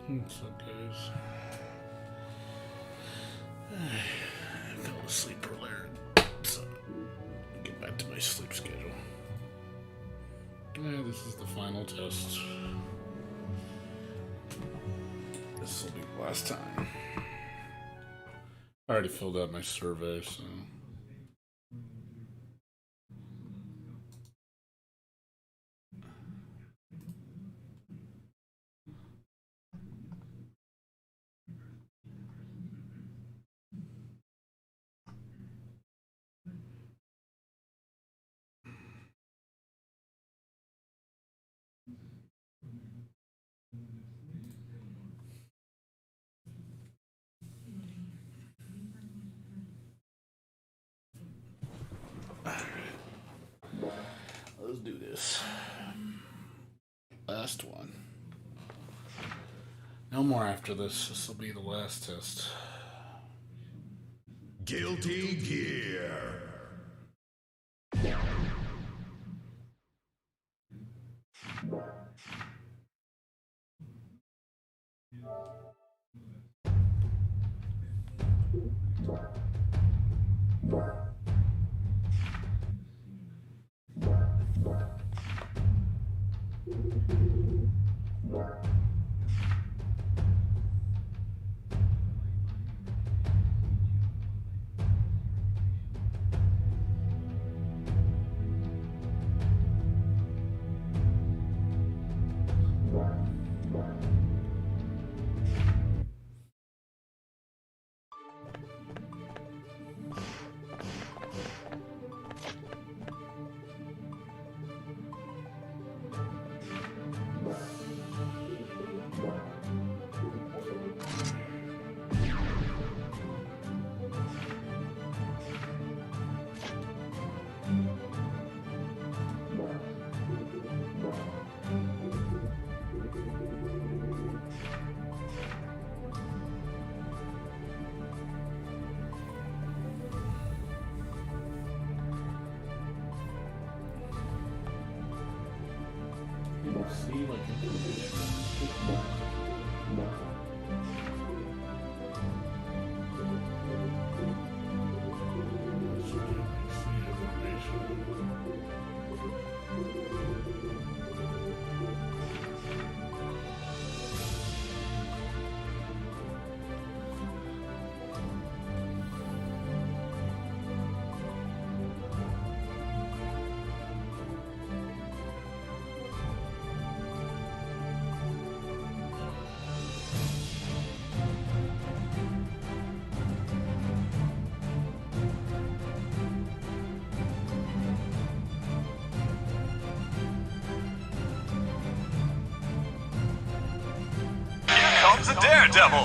What's up, guys? I fell asleep earlier, so get back to my sleep schedule. This is the final test. This will be the last time. I already filled out my survey, so. Let's do this. Last one. No more after this. This will be the last test. Guilty Gear. See, like, comes a daredevil.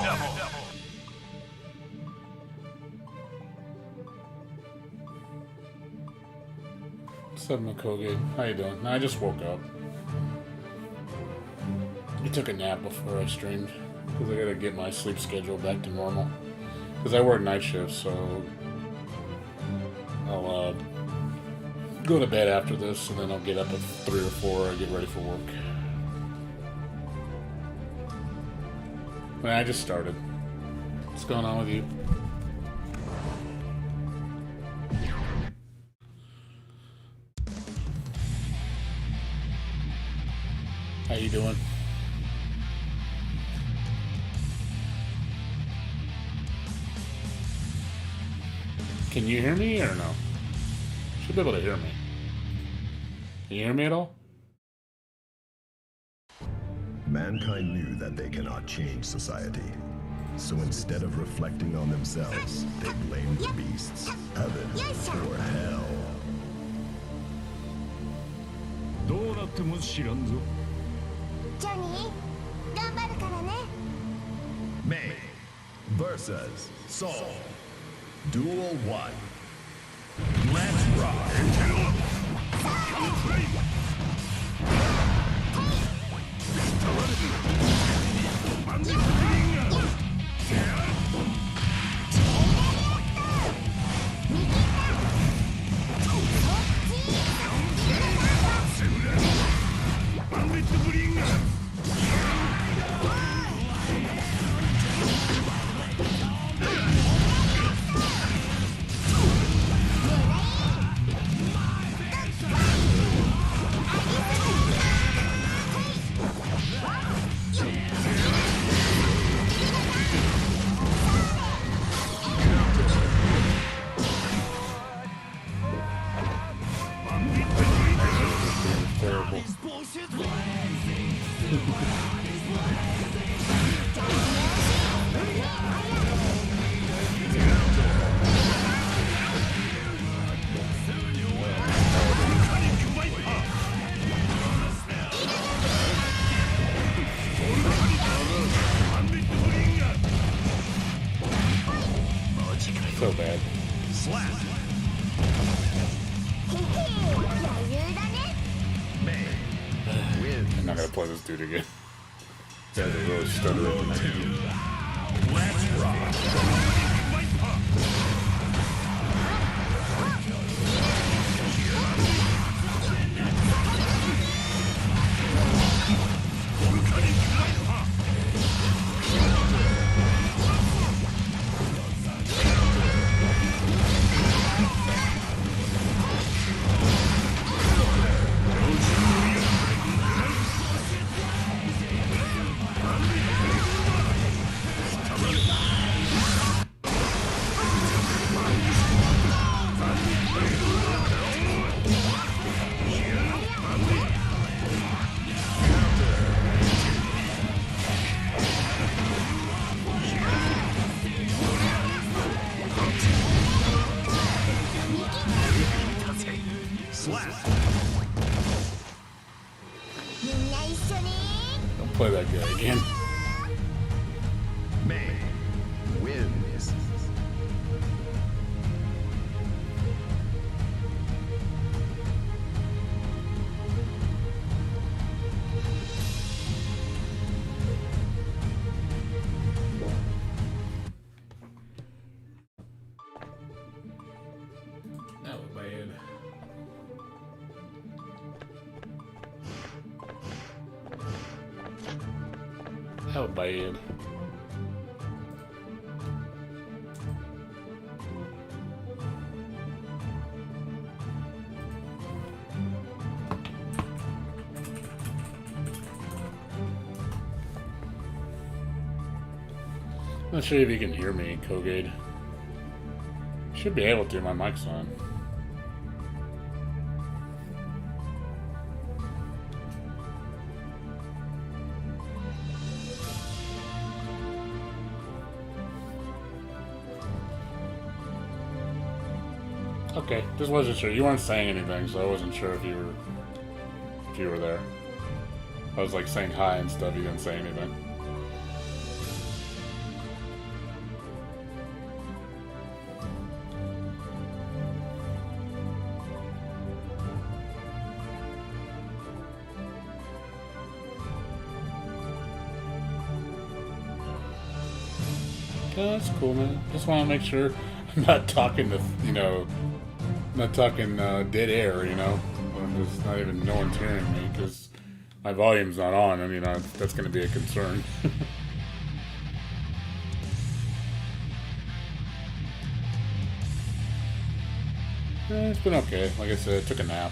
What's up, Makoge? How you doing? I just woke up. I took a nap before I streamed because I gotta get my sleep schedule back to normal. Because I work night shifts, so I'll go to bed after this, and then I'll get up at 3 or 4 and get ready for work. I just started. What's going on with you? How you doing? Can you hear me or no? Should be able to hear me. Can you hear me at all? Mankind knew that they cannot change society. So instead of reflecting on themselves, they blamed the beasts, heaven, or hell. どうなっても知らんぞ。ジョニー、頑張るからね。 May versus Soul. Duel 1. Let's rock. double. So bad. I'm not gonna play this dude again. That is a really stuttering. Let's rock. Don't play that guy again. May wins. That was bad. That was bad. Not sure if you can hear me, Kogade. Should be able to, my mic's on. Okay, just wasn't sure. You weren't saying anything, so I wasn't sure if you were there. I was like saying hi and stuff, you didn't say anything. Oh, that's cool, man. Just want to make sure I'm not talking to, not talking dead air, I'm just not even, no one's hearing me because my volume's not on. I mean, that's going to be a concern. It's been okay. Like I said, I took a nap.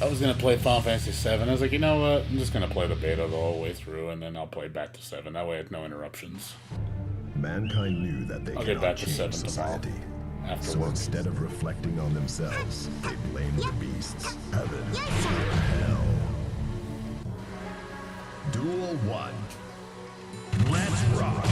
I was going to play Final Fantasy 7. I was like, you know what? I'm just going to play the beta the whole way through, and then I'll play back to 7. That way I have no interruptions. Mankind knew that they I'll get cannot back to change 7 tomorrow. society. After So work. instead of reflecting on themselves, they blame the beasts, heaven, or hell. Duel 1. Let's rock.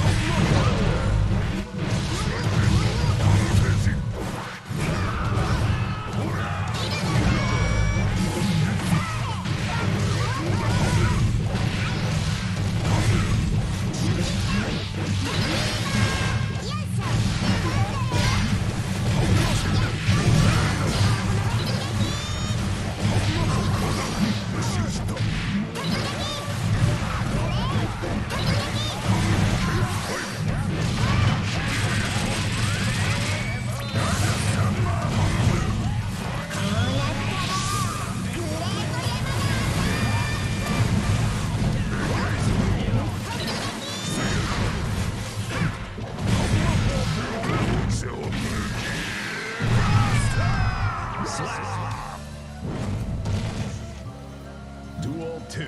Duel 2.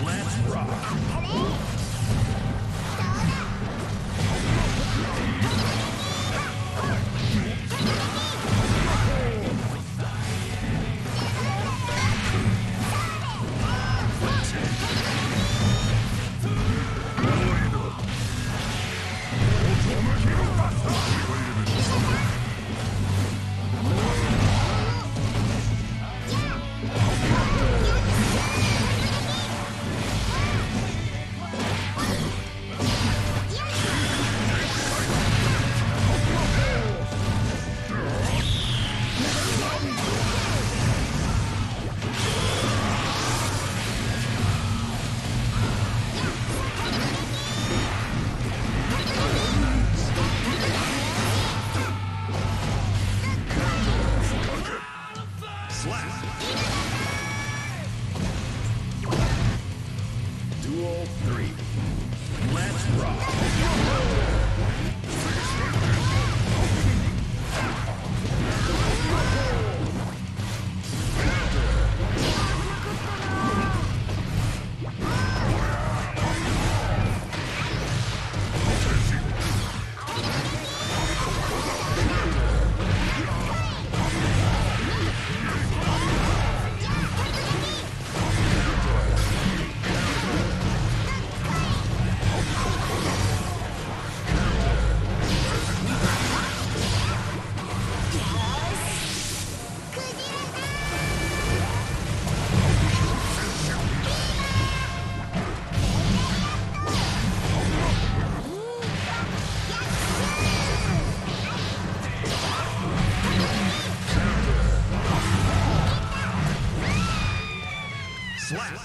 Let's rock. Slap.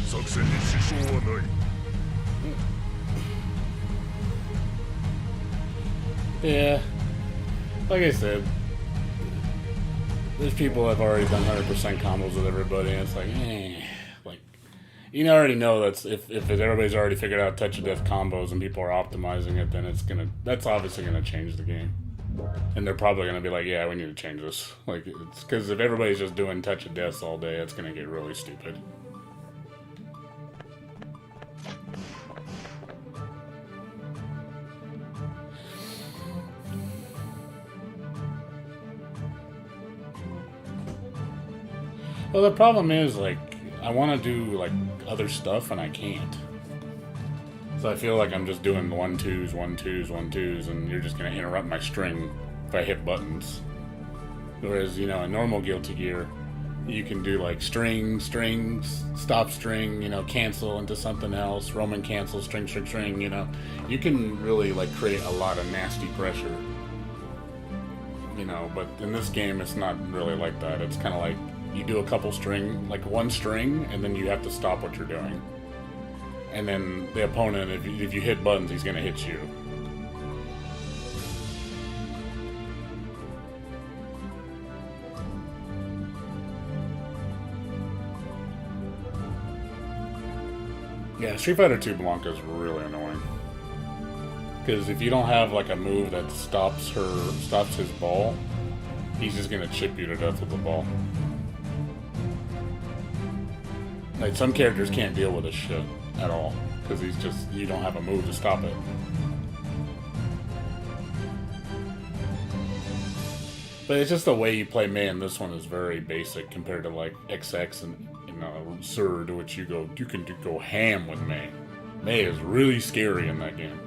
作戦に支障はない。 Yeah, like I said, there's people that have already done 100% combos with everybody, and it's like, like, you already know that's if everybody's already figured out touch of death combos and people are optimizing it, then that's obviously gonna change the game, and they're probably gonna be like, yeah, we need to change this, like, it's because if everybody's just doing touch of deaths all day, it's gonna get really stupid. Well, the problem is, like, I want to do, like, other stuff, and I can't. So I feel like I'm just doing 1-2s, 1-2s, 1-2s, and you're just going to interrupt my string if I hit buttons. Whereas, you know, in normal Guilty Gear, you can do, like, string, stop string, you know, cancel into something else, Roman cancel, string, you know. You can really, like, create a lot of nasty pressure. You know, but in this game, it's not really like that. It's kind of like, you do a couple string, like one string, and then you have to stop what you're doing. And then the opponent, if you hit buttons, he's gonna hit you. Yeah, Street Fighter 2 Blanca is really annoying. Because if you don't have like a move that stops his ball, he's just gonna chip you to death with the ball. Like, some characters can't deal with this shit at all, because you don't have a move to stop it. But it's just the way you play Mei, and this one is very basic compared to, like, XX and Surd, which you can go ham with Mei. Mei is really scary in that game.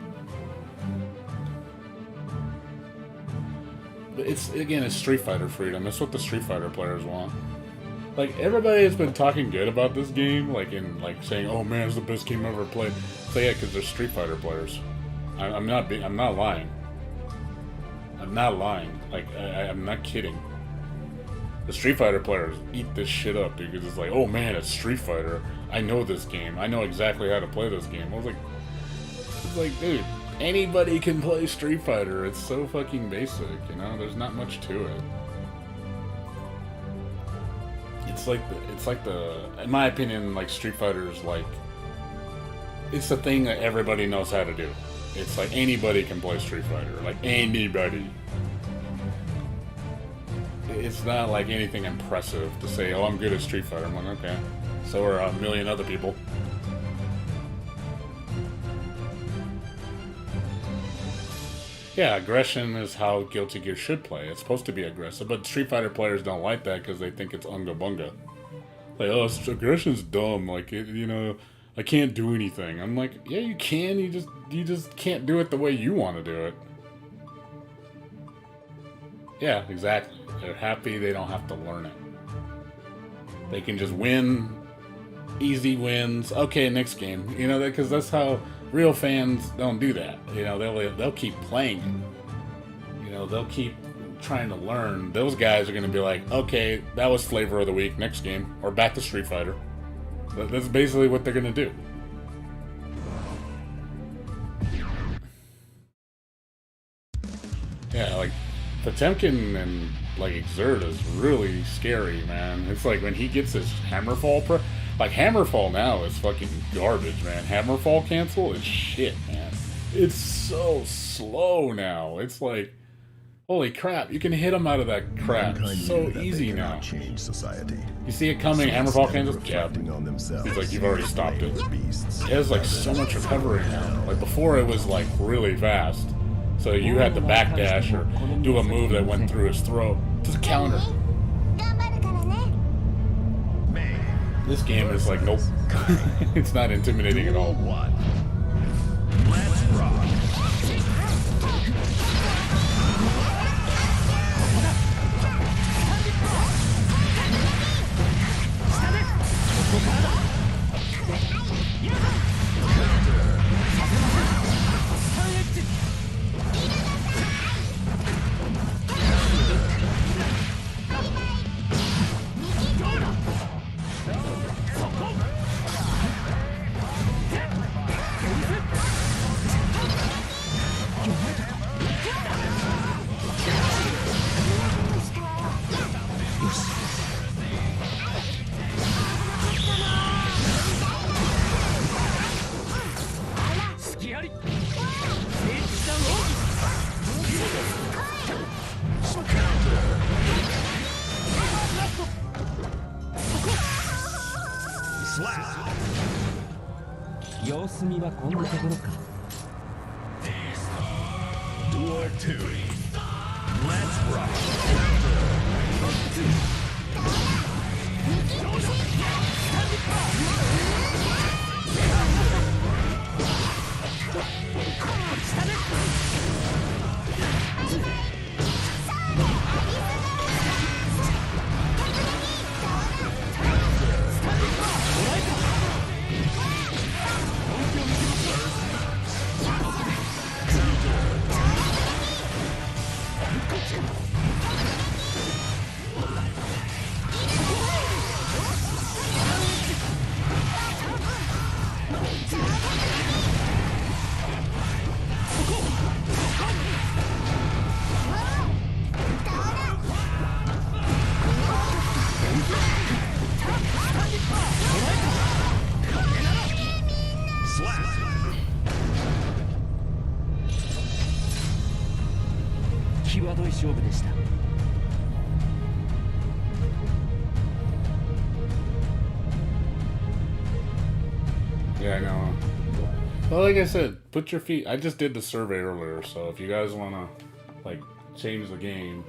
But it's Street Fighter freedom. It's what the Street Fighter players want. Like, everybody has been talking good about this game, like, saying, "Oh man, it's the best game I've ever played." So yeah, because they're Street Fighter players. I'm not lying. I'm not lying. Like, I'm not kidding. The Street Fighter players eat this shit up because it's like, "Oh man, it's Street Fighter. I know this game. I know exactly how to play this game." I was like, dude, anybody can play Street Fighter. It's so fucking basic, you know. There's not much to it. It's like the, in my opinion, like, Street Fighter is like, it's the thing that everybody knows how to do. It's like anybody can play Street Fighter, like anybody. It's not like anything impressive to say, "Oh, I'm good at Street Fighter." I'm like, okay, so are a million other people. Yeah, aggression is how Guilty Gear should play. It's supposed to be aggressive, but Street Fighter players don't like that because they think it's unga bunga. Like, "Oh, aggression's dumb. Like, you know, I can't do anything." I'm like, yeah, you can. You just can't do it the way you want to do it. Yeah, exactly. They're happy they don't have to learn it. They can just win, easy wins. Okay, next game. You know, because that's how real fans don't do that. You know, they'll keep playing. You know, they'll keep trying to learn. Those guys are going to be like, "Okay, that was flavor of the week. Next game, or back to Street Fighter." That's basically what they're going to do. Yeah, like, Potemkin and, like, Exert is really scary, man. It's like when he gets his Hammerfall like, Hammerfall now is fucking garbage, man. Hammerfall cancel is shit, man. It's so slow now. It's like, holy crap, you can hit him out of that crap so easy now. Change society. You see it coming, Hammerfall cancels? Yeah. On themselves, He's like, "You've already stopped it." beasts. It has, like, so much recovery now. Like, before it was, like, really fast. So you had to backdash or do a move that went through his throat. Just counter. 頑張るからね。 This game is like, nope. It's not intimidating at all. One. Let's rock. 休みはこんなところか。 Duel 2. Let's rock. Slap. 際どい勝負でした。 Yeah, I know. Well, like I said, put your feet. I just did the survey earlier, so if you guys want to, like, change the game,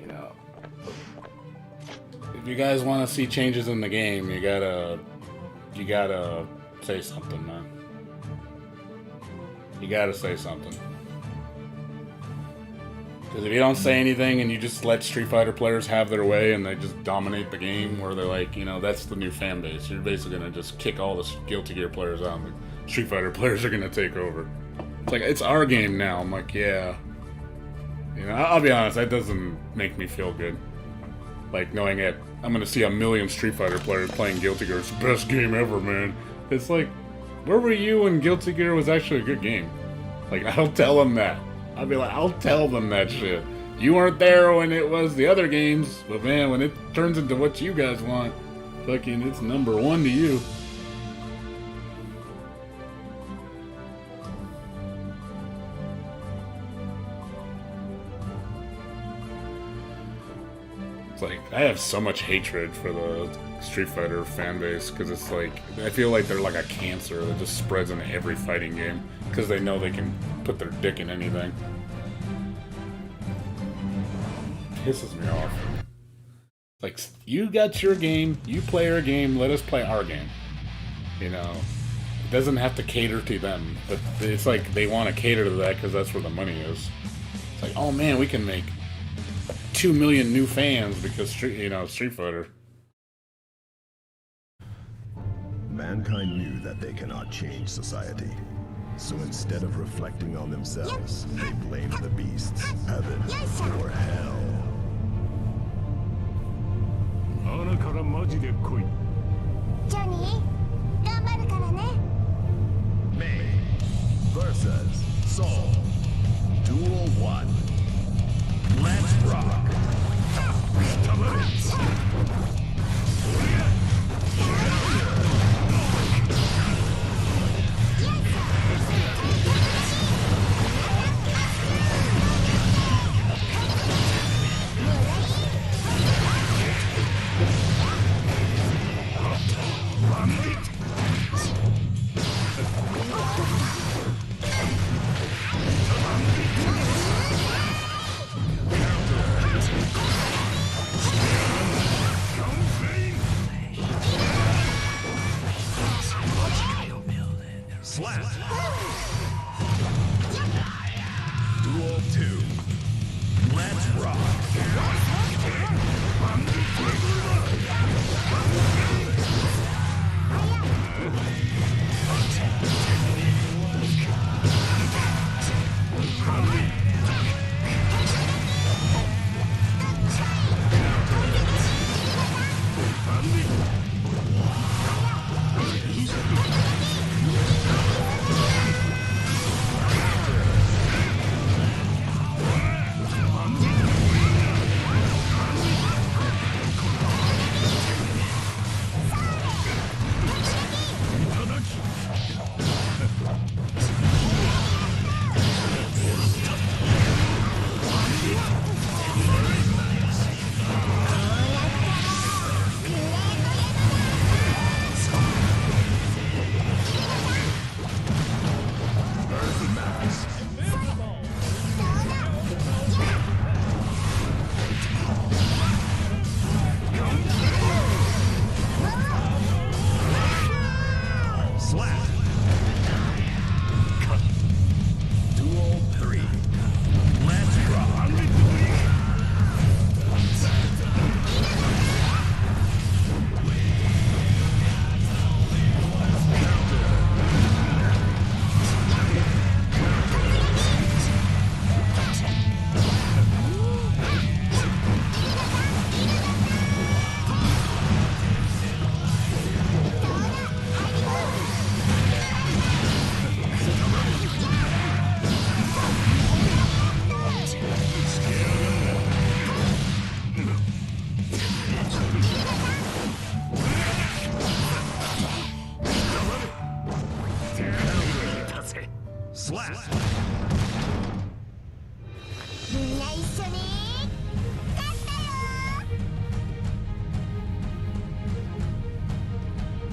you know, if you guys want to see changes in the game, you gotta say something, man. You gotta say something. Because if you don't say anything and you just let Street Fighter players have their way and they just dominate the game, where they're like, you know, that's the new fan base. You're basically gonna just kick all the Guilty Gear players out, and the Street Fighter players are gonna take over. It's like, it's our game now. I'm like, yeah. You know, I'll be honest, that doesn't make me feel good. Like, knowing that I'm gonna see a million Street Fighter players playing Guilty Gear. It's the best game ever, man. It's like, where were you when Guilty Gear was actually a good game? Like, I'll tell them that. I'll be like, I'll tell them that shit. You weren't there when it was the other games, but man, when it turns into what you guys want, fucking, it's number one to you. It's like, I have so much hatred for the Street Fighter fan base, because it's like, I feel like they're like a cancer that just spreads into every fighting game, because they know they can put their dick in anything. Pisses me off. Like, you got your game, you play your game, let us play our game. You know, it doesn't have to cater to them, but it's like they want to cater to that because that's where the money is. It's like, oh man, we can make 2 million new fans because Street Fighter. Mankind knew that they cannot change society. So instead of reflecting on themselves, they blamed the beasts, heaven, or hell. 穴からマジで来い。ジョニー頑張るからね。 May versus Soul. Duel 1. Let's rock. Slap. Duel 2. Let's rock.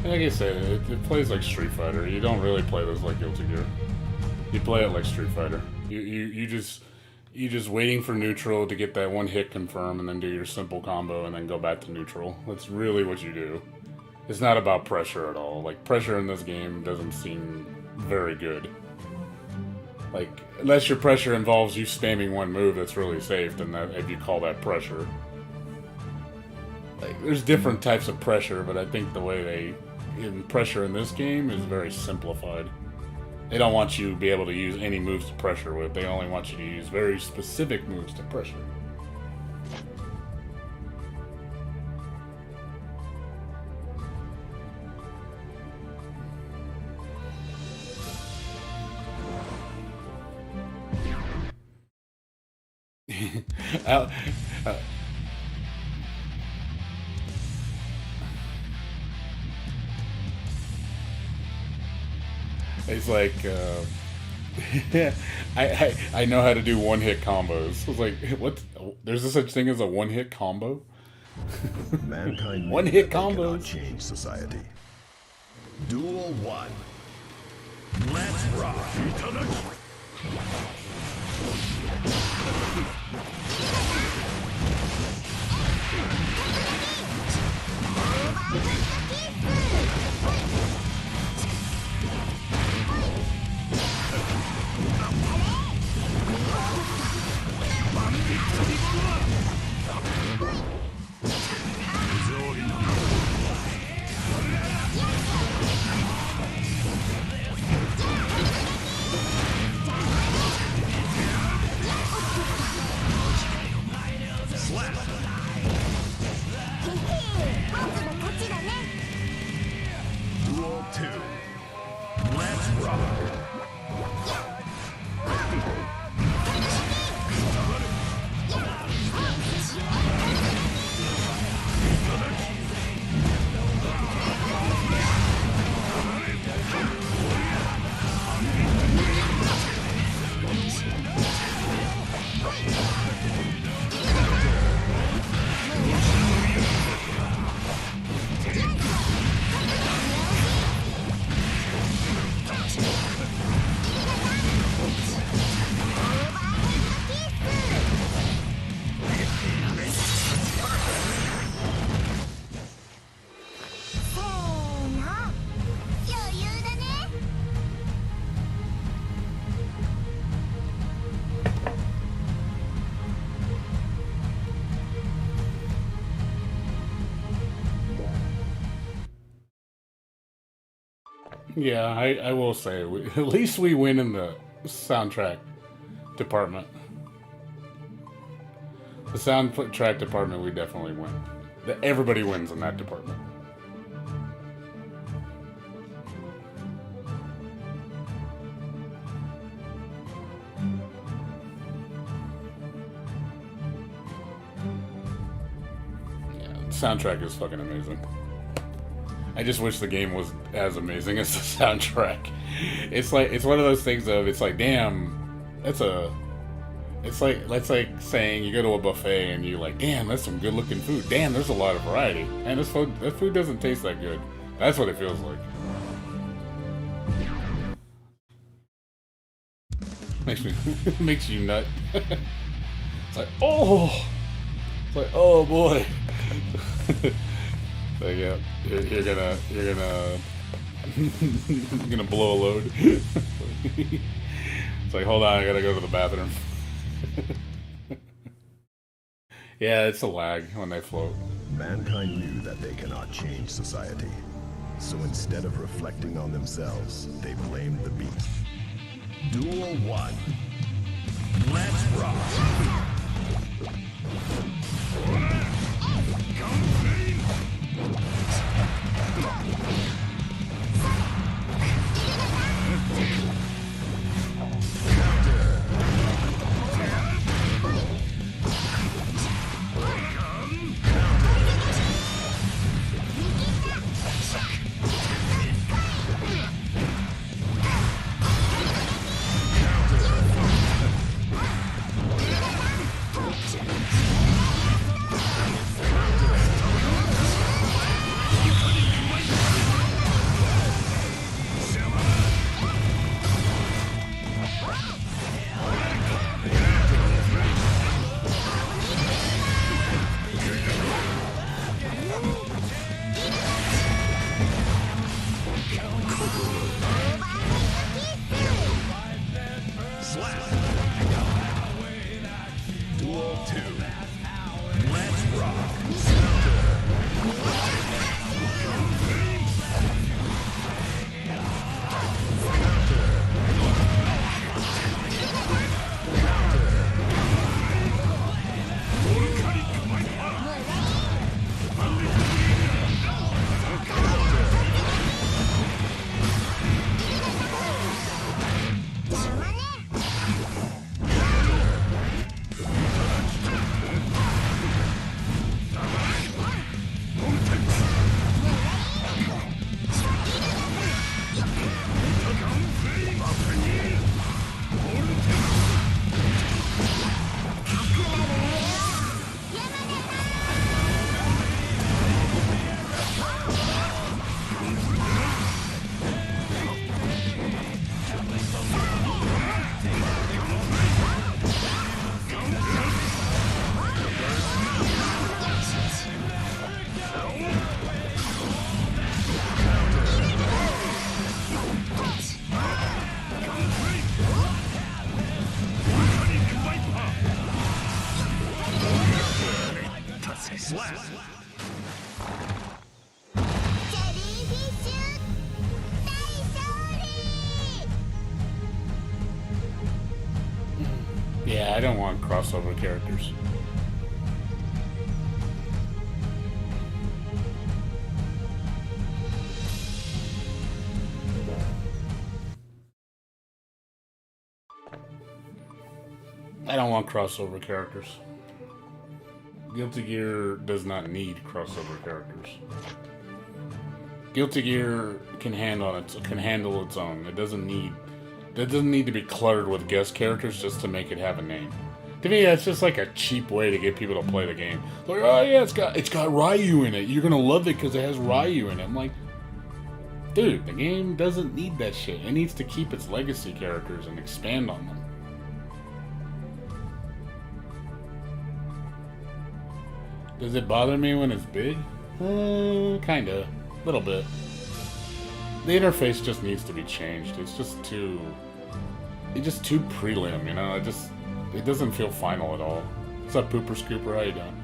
Like I said, it plays like Street Fighter. You don't really play this like Guilty Gear. You play it like Street Fighter. You just waiting for neutral to get that one hit confirm and then do your simple combo and then go back to neutral. That's really what you do. It's not about pressure at all. Like, pressure in this game doesn't seem very good. Like, unless your pressure involves you spamming one move that's really safe, then that, if you call that pressure. Like, there's different types of pressure, but I think the way they pressure in this game is very simplified. They don't want you to be able to use any moves to pressure with. They only want you to use very specific moves to pressure. It's like, I know how to do one-hit combos. I was like, what? There's a such thing as a one-hit combo? Mankind One-hit cannot combos. change society. Duel 1. Let's rock. Duel 2. Let's rock. Yeah, I will say, at least we win in the soundtrack department. The soundtrack department, we definitely win. Everybody wins in that department. Yeah, the soundtrack is fucking amazing. I just wish the game was as amazing as the soundtrack. It's like, it's one of those things of, it's like, damn, that's like saying you go to a buffet and you're like, damn, that's some good looking food. Damn, there's a lot of variety. And that food doesn't taste that good. That's what it feels like. Makes you nut. It's like, oh! It's like, oh boy. So yeah, you're gonna you're gonna blow a load. It's like, hold on, I gotta go to the bathroom. Yeah, it's a lag when they float. Mankind knew that they cannot change society. So instead of reflecting on themselves, they blamed the beast. Duel 1. Let's rock. Slap. ジェリーフィッシュ大勝利 Yeah, I don't want crossover characters. I don't want crossover characters. Guilty Gear does not need crossover characters. Guilty Gear can handle its own. It doesn't need to be cluttered with guest characters just to make it have a name. To me, that's just like a cheap way to get people to play the game. Like, oh yeah, it's got Ryu in it. You're gonna love it because it has Ryu in it. I'm like, dude, the game doesn't need that shit. It needs to keep its legacy characters and expand on them. Does it bother me when it's big? Kinda. A little bit. The interface just needs to be changed. It's just too prelim, you know? It doesn't feel final at all. What's up, Pooper Scooper? How you doing?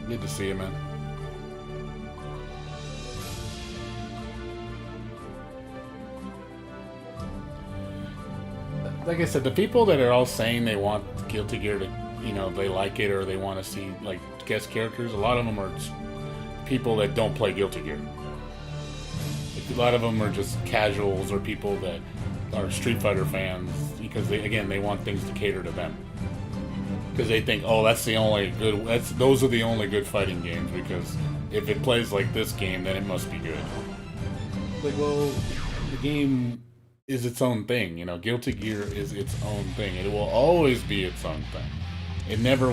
Good to see you, man. Like I said, the people that are all saying they want Guilty Gear to, you know, they like it or they want to see, like, guest characters, a lot of them are people that don't play Guilty Gear. A lot of them are just casuals or people that are Street Fighter fans because they want things to cater to them. Because they think, oh, those are the only good fighting games, because if it plays like this game, then it must be good. Like, well, the game is its own thing, you know. Guilty Gear is its own thing. It will always be its own thing. It never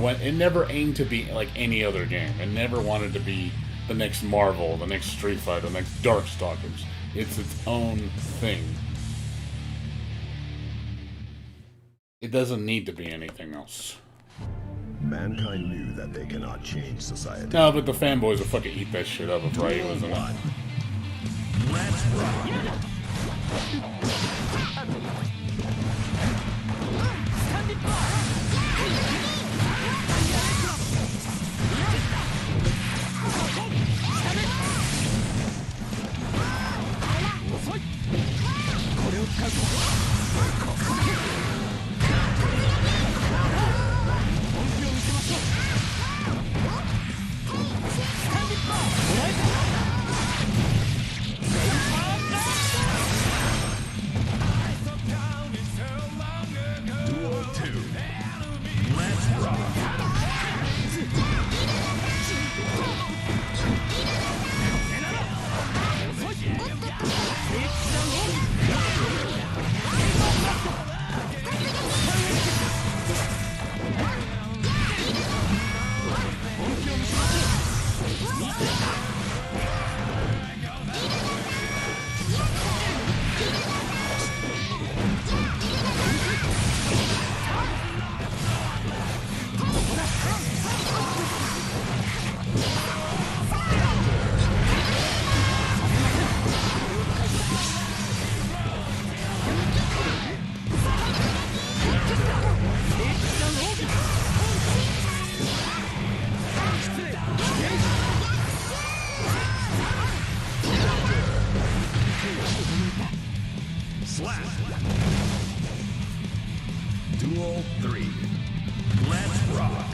aimed to be like any other game. It never wanted to be the next Marvel, the next Street Fighter, the next Darkstalkers. It's its own thing. It doesn't need to be anything else. Mankind knew that they cannot change society. No, but the fanboys will fucking eat that shit up if Ryu was in it. Let's rock. Duel 2. Let's rock. Slap. Duel 3. Let's rock.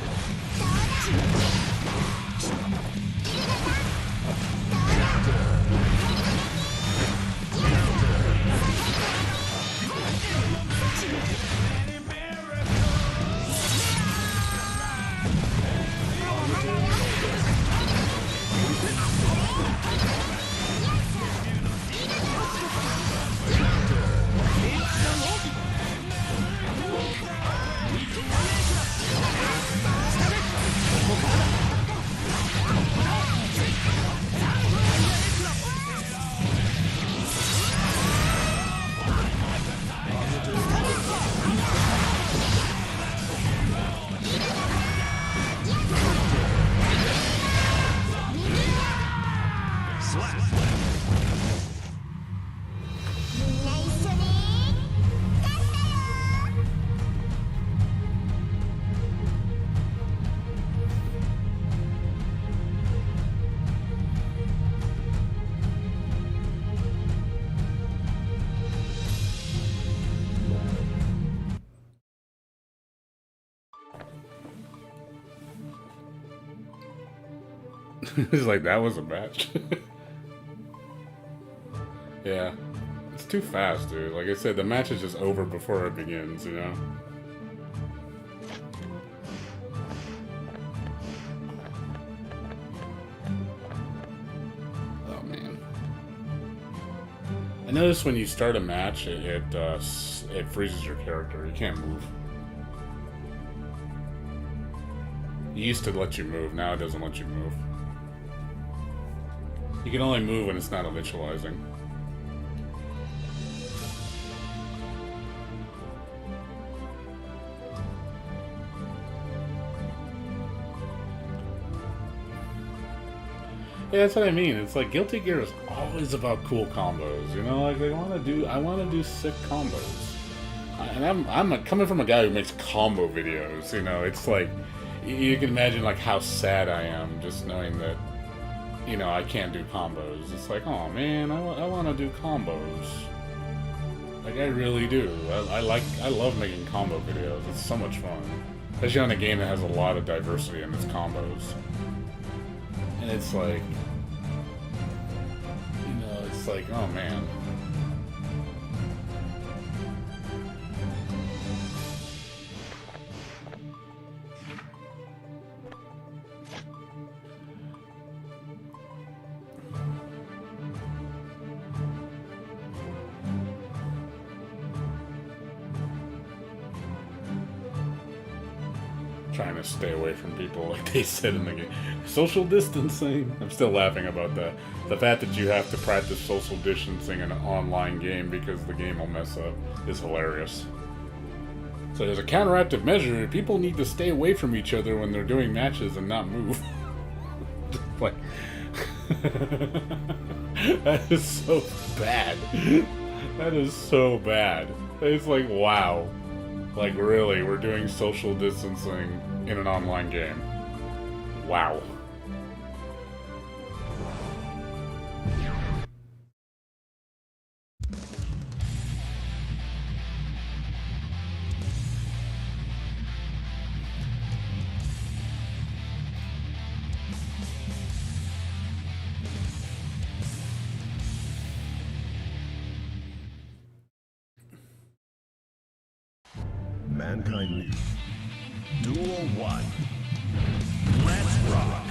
He's like, that was a match. Yeah. It's too fast, dude. Like I said, the match is just over before it begins, you know? Oh, man. I noticed when you start a match, it freezes your character. You can't move. It used to let you move, now it doesn't let you move. You can only move when it's not initializing. Yeah, that's what I mean. It's like Guilty Gear is always about cool combos, you know. Like I want to do sick combos, and I'm coming from a guy who makes combo videos. You know, it's like you can imagine like how sad I am just knowing that, you know, I can't do combos. It's like, oh man, I want to do combos. Like I really do. I love making combo videos. It's so much fun, especially on a game that has a lot of diversity in its combos. And it's like, you know, it's like, oh man. Trying to stay away from people, like they said in the game. Social distancing. I'm still laughing about that. The fact that you have to practice social distancing in an online game because the game will mess up is hilarious. So there's a counteractive measure. People need to stay away from each other when they're doing matches and not move. Like, that is so bad. That is so bad. It's like, wow. Like, really, we're doing social distancing in an online game. Wow. Mankind New. Duel 1. Let's rock.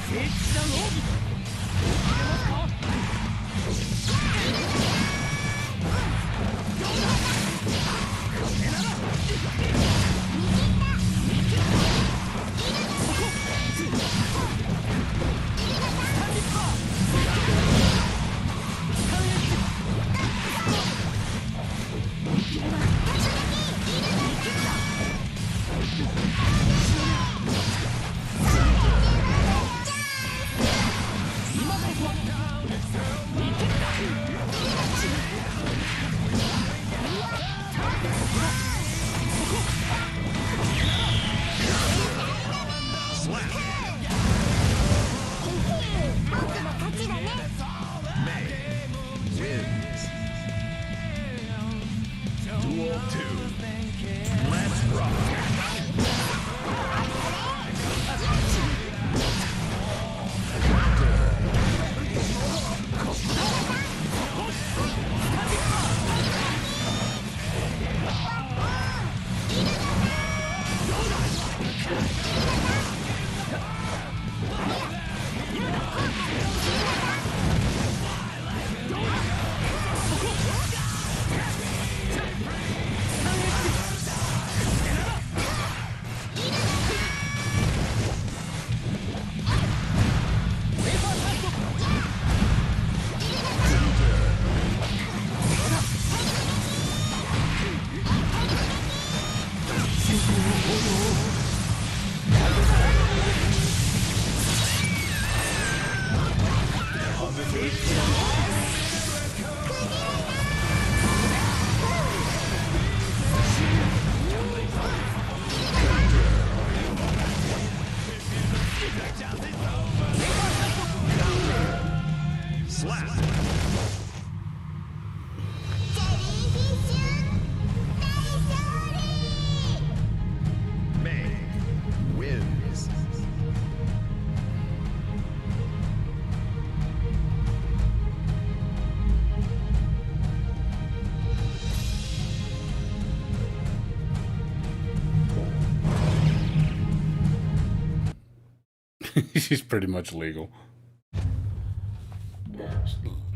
She's pretty much legal.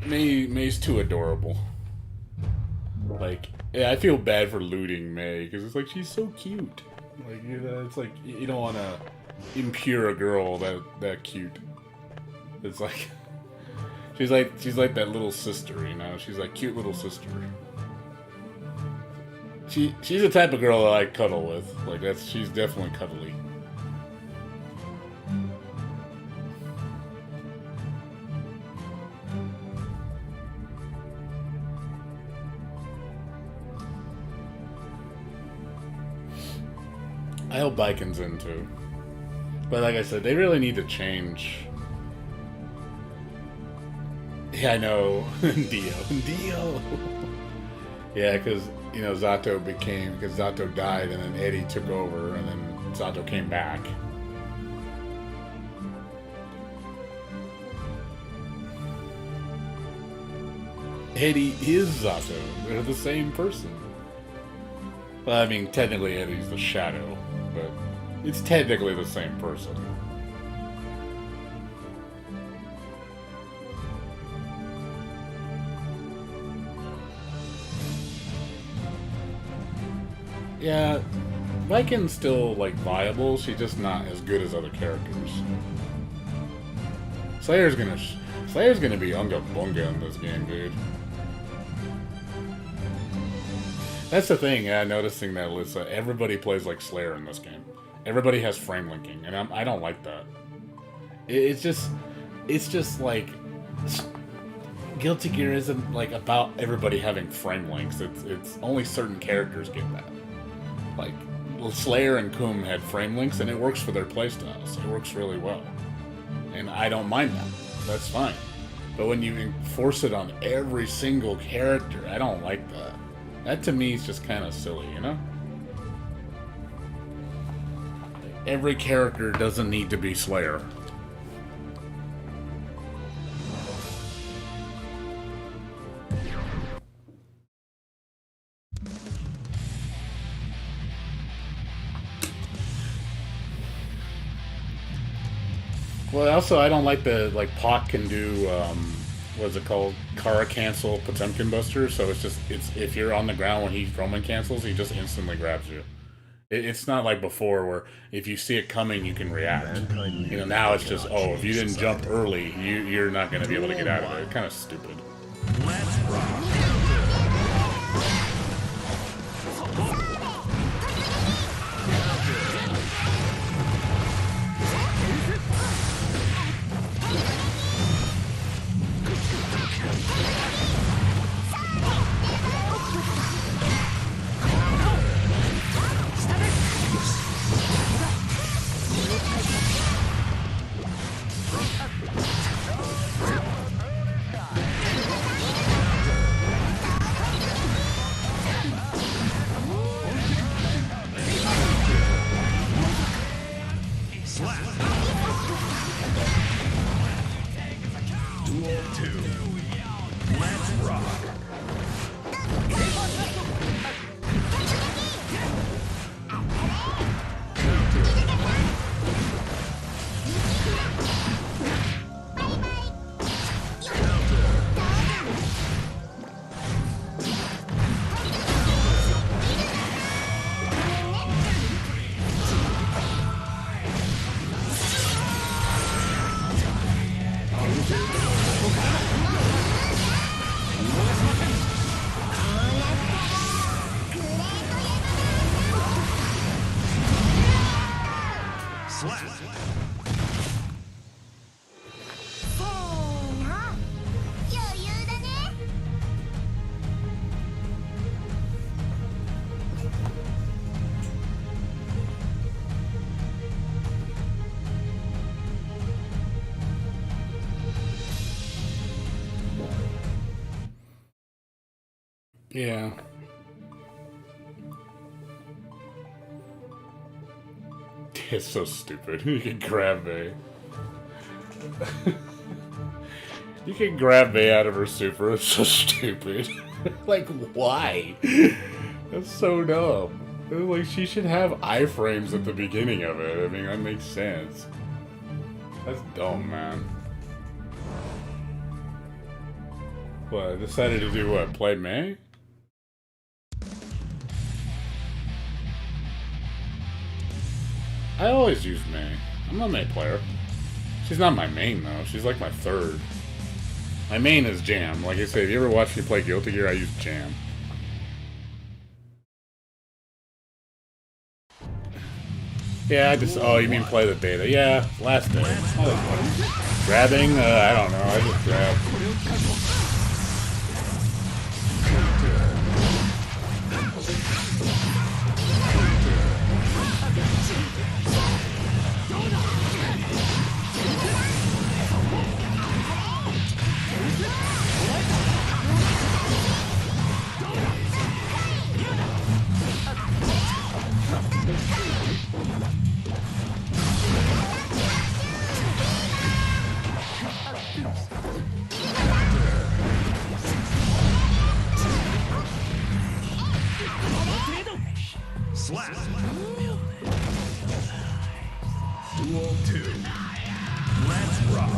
May's too adorable. Like, yeah, I feel bad for looting May because it's like she's so cute. Like, you know, it's like you don't want to impure a girl that cute. It's like she's like that little sister, you know. She's like cute little sister. She's the type of girl that I cuddle with. Like she's definitely cuddly. I hope Biken's in too. But like I said, they really need to change. Yeah, I know. Dio. Yeah, because, you know, because Zato died and then Eddie took over and then Zato came back. Eddie is Zato. They're the same person. Well, I mean, technically Eddie's the shadow, but it's technically the same person. Yeah, Viken's still, like, viable, she's just not as good as other characters. Slayer's gonna be Unga Bunga in this game, dude. That's the thing, noticing that, Alyssa, everybody plays like Slayer in this game. Everybody has frame linking, and I don't like that. It's just like... Guilty Gear isn't, like, about everybody having frame links. It's only certain characters get that. Like, Slayer and Kum had frame links, and it works for their playstyles. It works really well. And I don't mind that. That's fine. But when you enforce it on every single character, I don't like that. That to me is just kind of silly, you know? Every character doesn't need to be Slayer. Well, also, I don't like the, like, Pac can do, what's it called? Kara cancel Potemkin Buster, so it's if you're on the ground when he Roman cancels, he just instantly grabs you. It's not like before where if you see it coming, you can react. You know, now it's just, oh, if you didn't jump early, you're not going to be able to get out of it. It's kind of stupid. Let's rock. Yeah. It's so stupid. You can grab May. You can grab May out of her super. It's so stupid. Like, why? That's so dumb. Like, she should have iframes at the beginning of it. I mean, that makes sense. That's dumb, man. What, I decided to do what? Play May? I always use May. I'm not a May player. She's not my main, though. She's like my third. My main is Jam. Like I said, if you ever watch me play Guilty Gear, I use Jam. Yeah, I just... Oh, you mean play the beta? Yeah, last day. Oh, grabbing? I don't know. I just grab. Slap. Duel 2. Let's rock.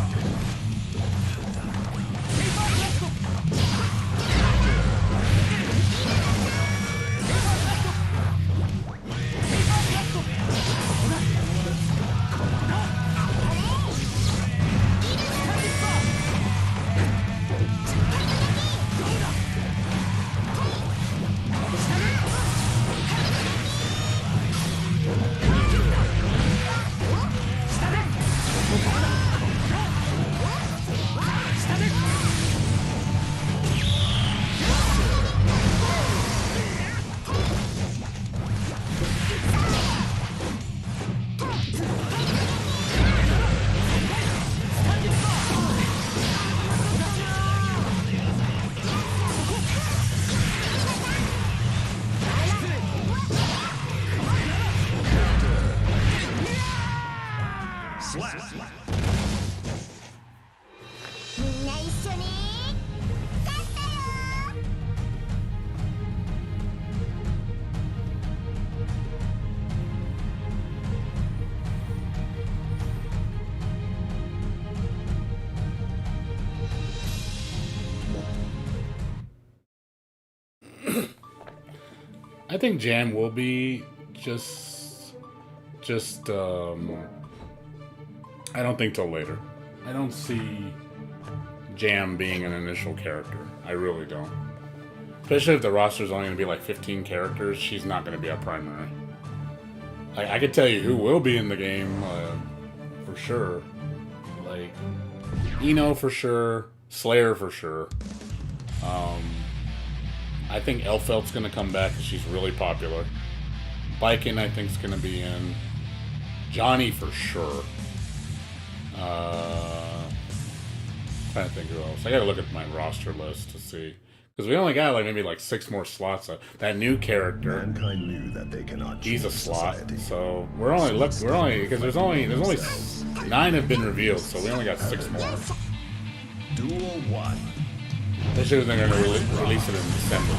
Slap. みんな一緒に勝ったよ。 I think Jam will be I don't think till later. I don't see Jam being an initial character. I really don't. Especially if the roster's only going to be like 15 characters, she's not going to be a primary. I could tell you who will be in the game, for sure. Like, Eno for sure, Slayer for sure. I think Elfelt's going to come back because she's really popular. Biken, I think, is going to be in. Johnny for sure. Trying to think who else. I gotta look at my roster list to see. Because we only got like maybe like 6 more slots. That new character. Mankind knew that they cannot He's a change slot. society. So we're only because there's only 9 have been revealed, so we only got 6 more. Duel 1. They should have been gonna release it in December.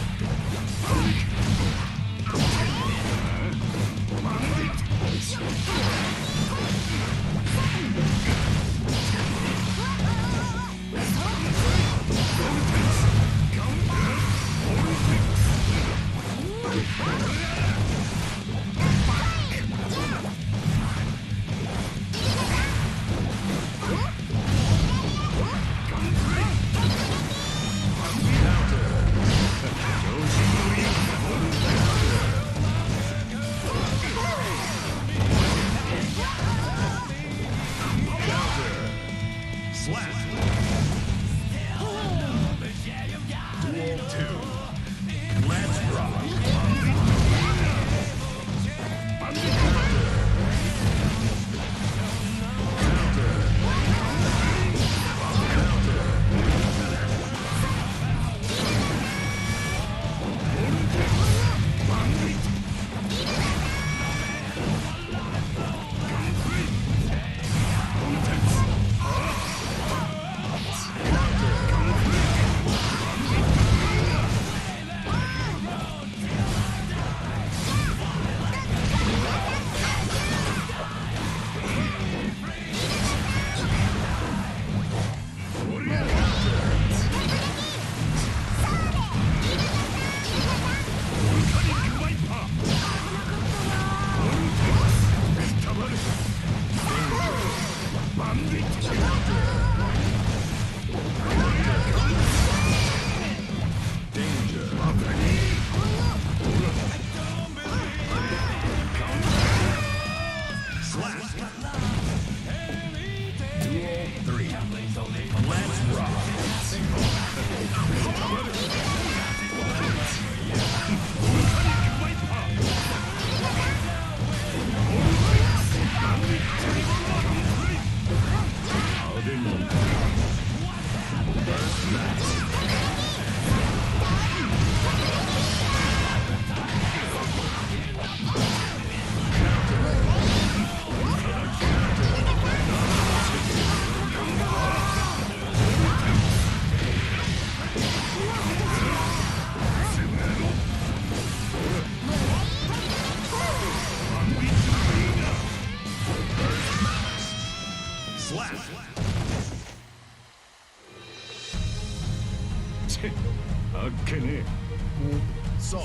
っけね Soul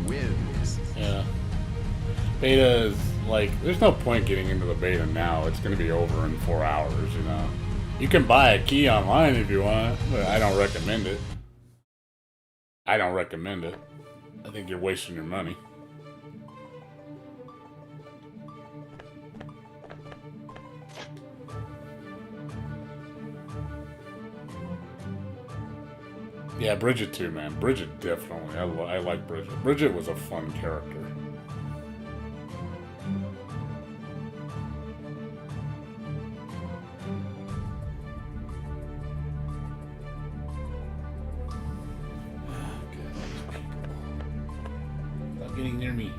wins. Yeah. Beta is like, there's no point getting into the beta now. It's going to be over in 4 hours, you know. You can buy a key online if you want, but I don't recommend it. I don't recommend it. I think you're wasting your money. Yeah, Bridget too, man. Bridget definitely. I like Bridget. Bridget was a fun character. Stop getting near me.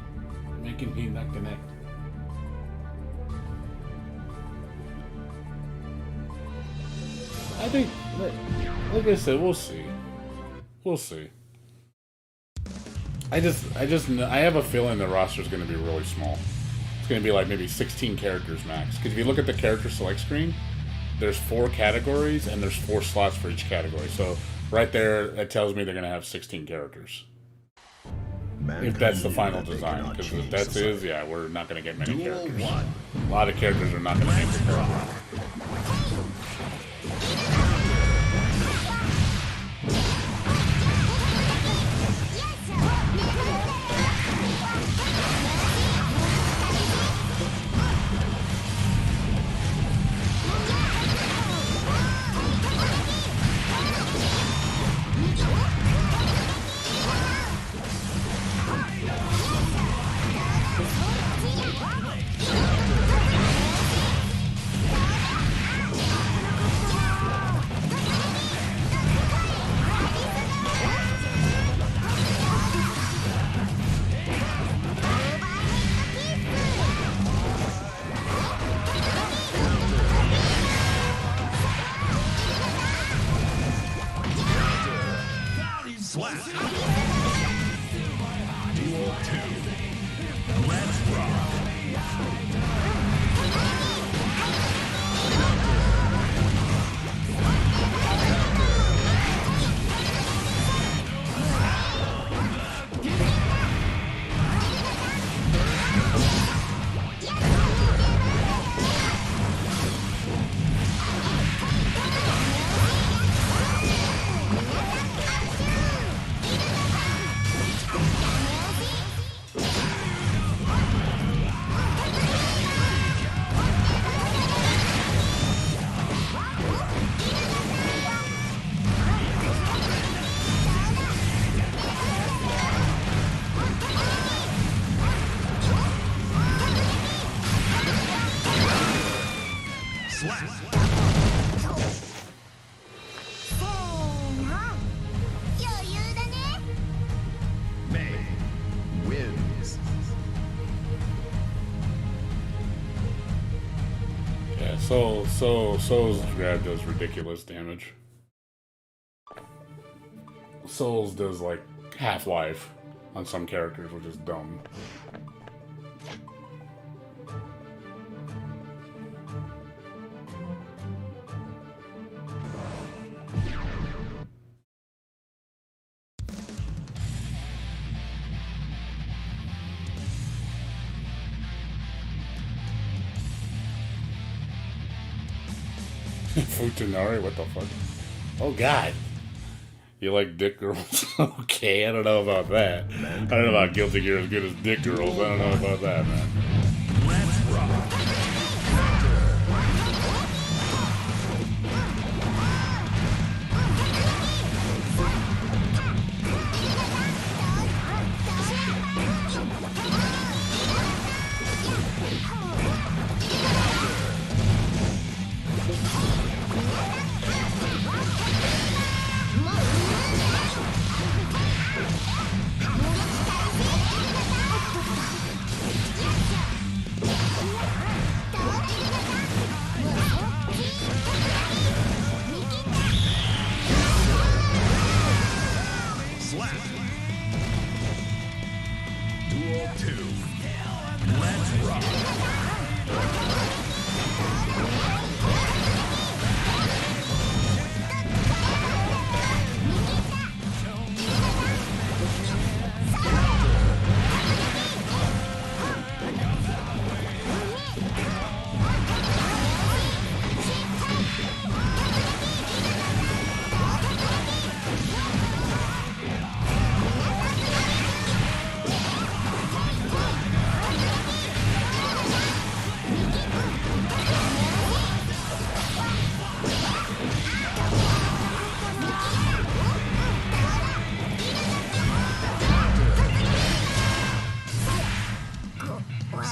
You're making me not connect. I think, like I said, we'll see. We'll see. I have a feeling the roster is going to be really small. It's going to be like maybe 16 characters max. Because if you look at the character select screen, there's 4 categories and there's 4 slots for each category. So right there, that tells me they're going to have 16 characters. If that's the final design. Because if that is, yeah, we're not going to get many characters. A lot of characters are not going to make the character. Slap. Duel 2. Let's rock. Soul's grab does ridiculous damage. Soul's does like Half-Life on some characters, which is dumb. Futanari, what the fuck? Oh god. You like dick girls? Okay, I don't know about that. I don't know about Guilty Gear as good as dick girls. I don't know about that, man. Let's rock.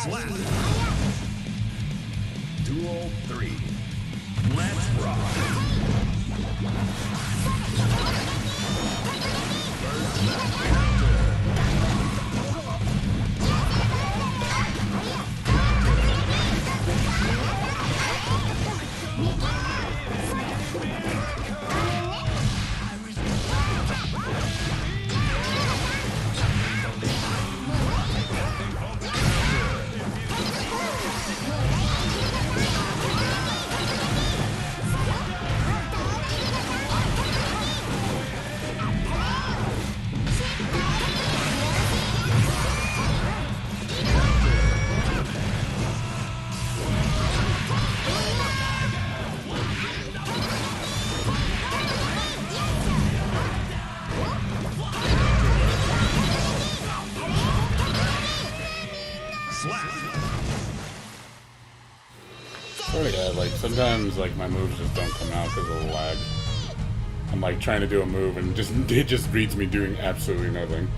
Slap. Duel 3. Let's rock. First match. Swear to God, like, sometimes, like, my moves just don't come out because of the lag. I'm, like, trying to do a move and it just reads me doing absolutely nothing.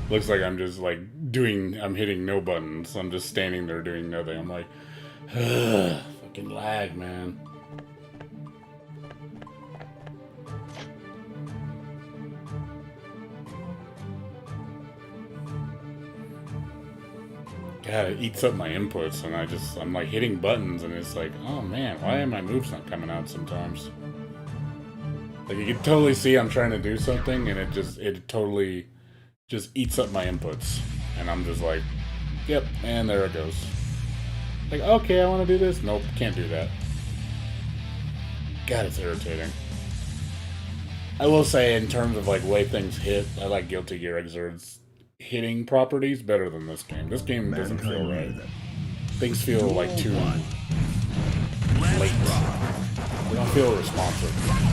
Looks like I'm just, like, I'm hitting no buttons. I'm just standing there doing nothing. I'm like, ugh, fucking lag, man. God, it eats up my inputs, and I'm like hitting buttons, and it's like, oh man, why are my moves not coming out sometimes? Like, you can totally see I'm trying to do something, and it totally just eats up my inputs. And I'm just like, yep, and there it goes. Like, okay, I want to do this. Nope, can't do that. God, it's irritating. I will say, in terms of, like, way things hit, I like Guilty Gear Xrd's hitting properties better than this game. This game doesn't feel right. Things feel like too late. They don't feel responsive.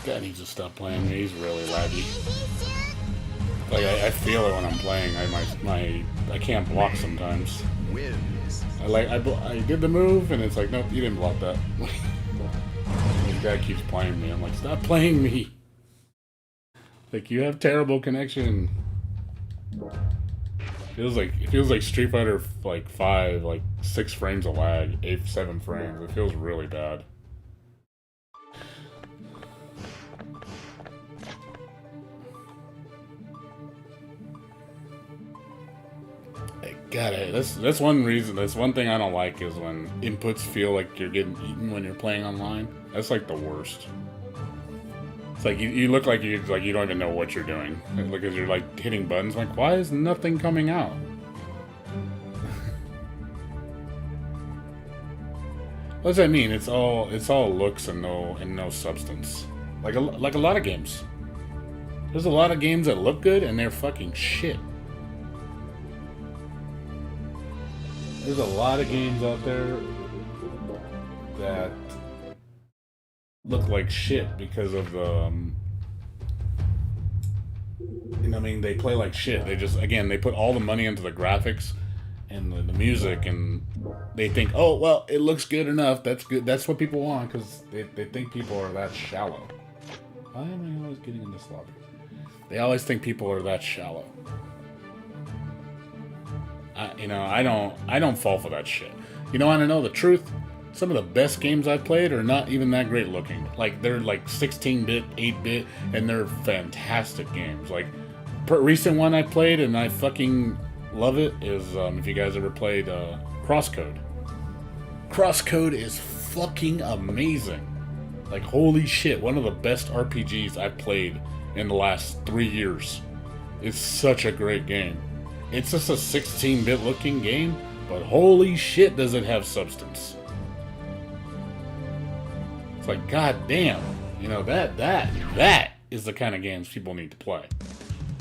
Guy needs to stop playing me. He's really laggy. Like I feel it when I'm playing. I can't block sometimes. I did the move and it's like, nope, you didn't block that. This guy keeps playing me. I'm like, stop playing me. Like, you have terrible connection. It feels like Street Fighter like 5, like 6 frames of lag, 7 frames. It feels really bad. God, that's one reason. That's one thing I don't like is when inputs feel like you're getting eaten when you're playing online. That's like the worst. It's like you look like you don't even know what you're doing because you're like hitting buttons. Like, why is nothing coming out? What does that mean? It's all looks and no substance. Like a lot of games. There's a lot of games that look good and they're fucking shit. There's a lot of games out there that look like shit because of the, you know what I mean? They play like shit. They just, again, they put all the money into the graphics and the music, and they think, oh well, it looks good enough. That's good. That's what people want because they think people are that shallow. Why am I always getting in this lobby? They always think people are that shallow. I don't fall for that shit. You know, want to know the truth? Some of the best games I've played are not even that great looking. Like, they're like 16-bit, 8-bit, and they're fantastic games. Like, recent one I played, and I fucking love it, is, if you guys ever played Crosscode. Crosscode is fucking amazing. Like, holy shit, one of the best RPGs I've played in the last 3 years. It's such a great game. It's just a 16-bit looking game, but holy shit does it have substance. It's like, god damn, you know, that is the kind of games people need to play.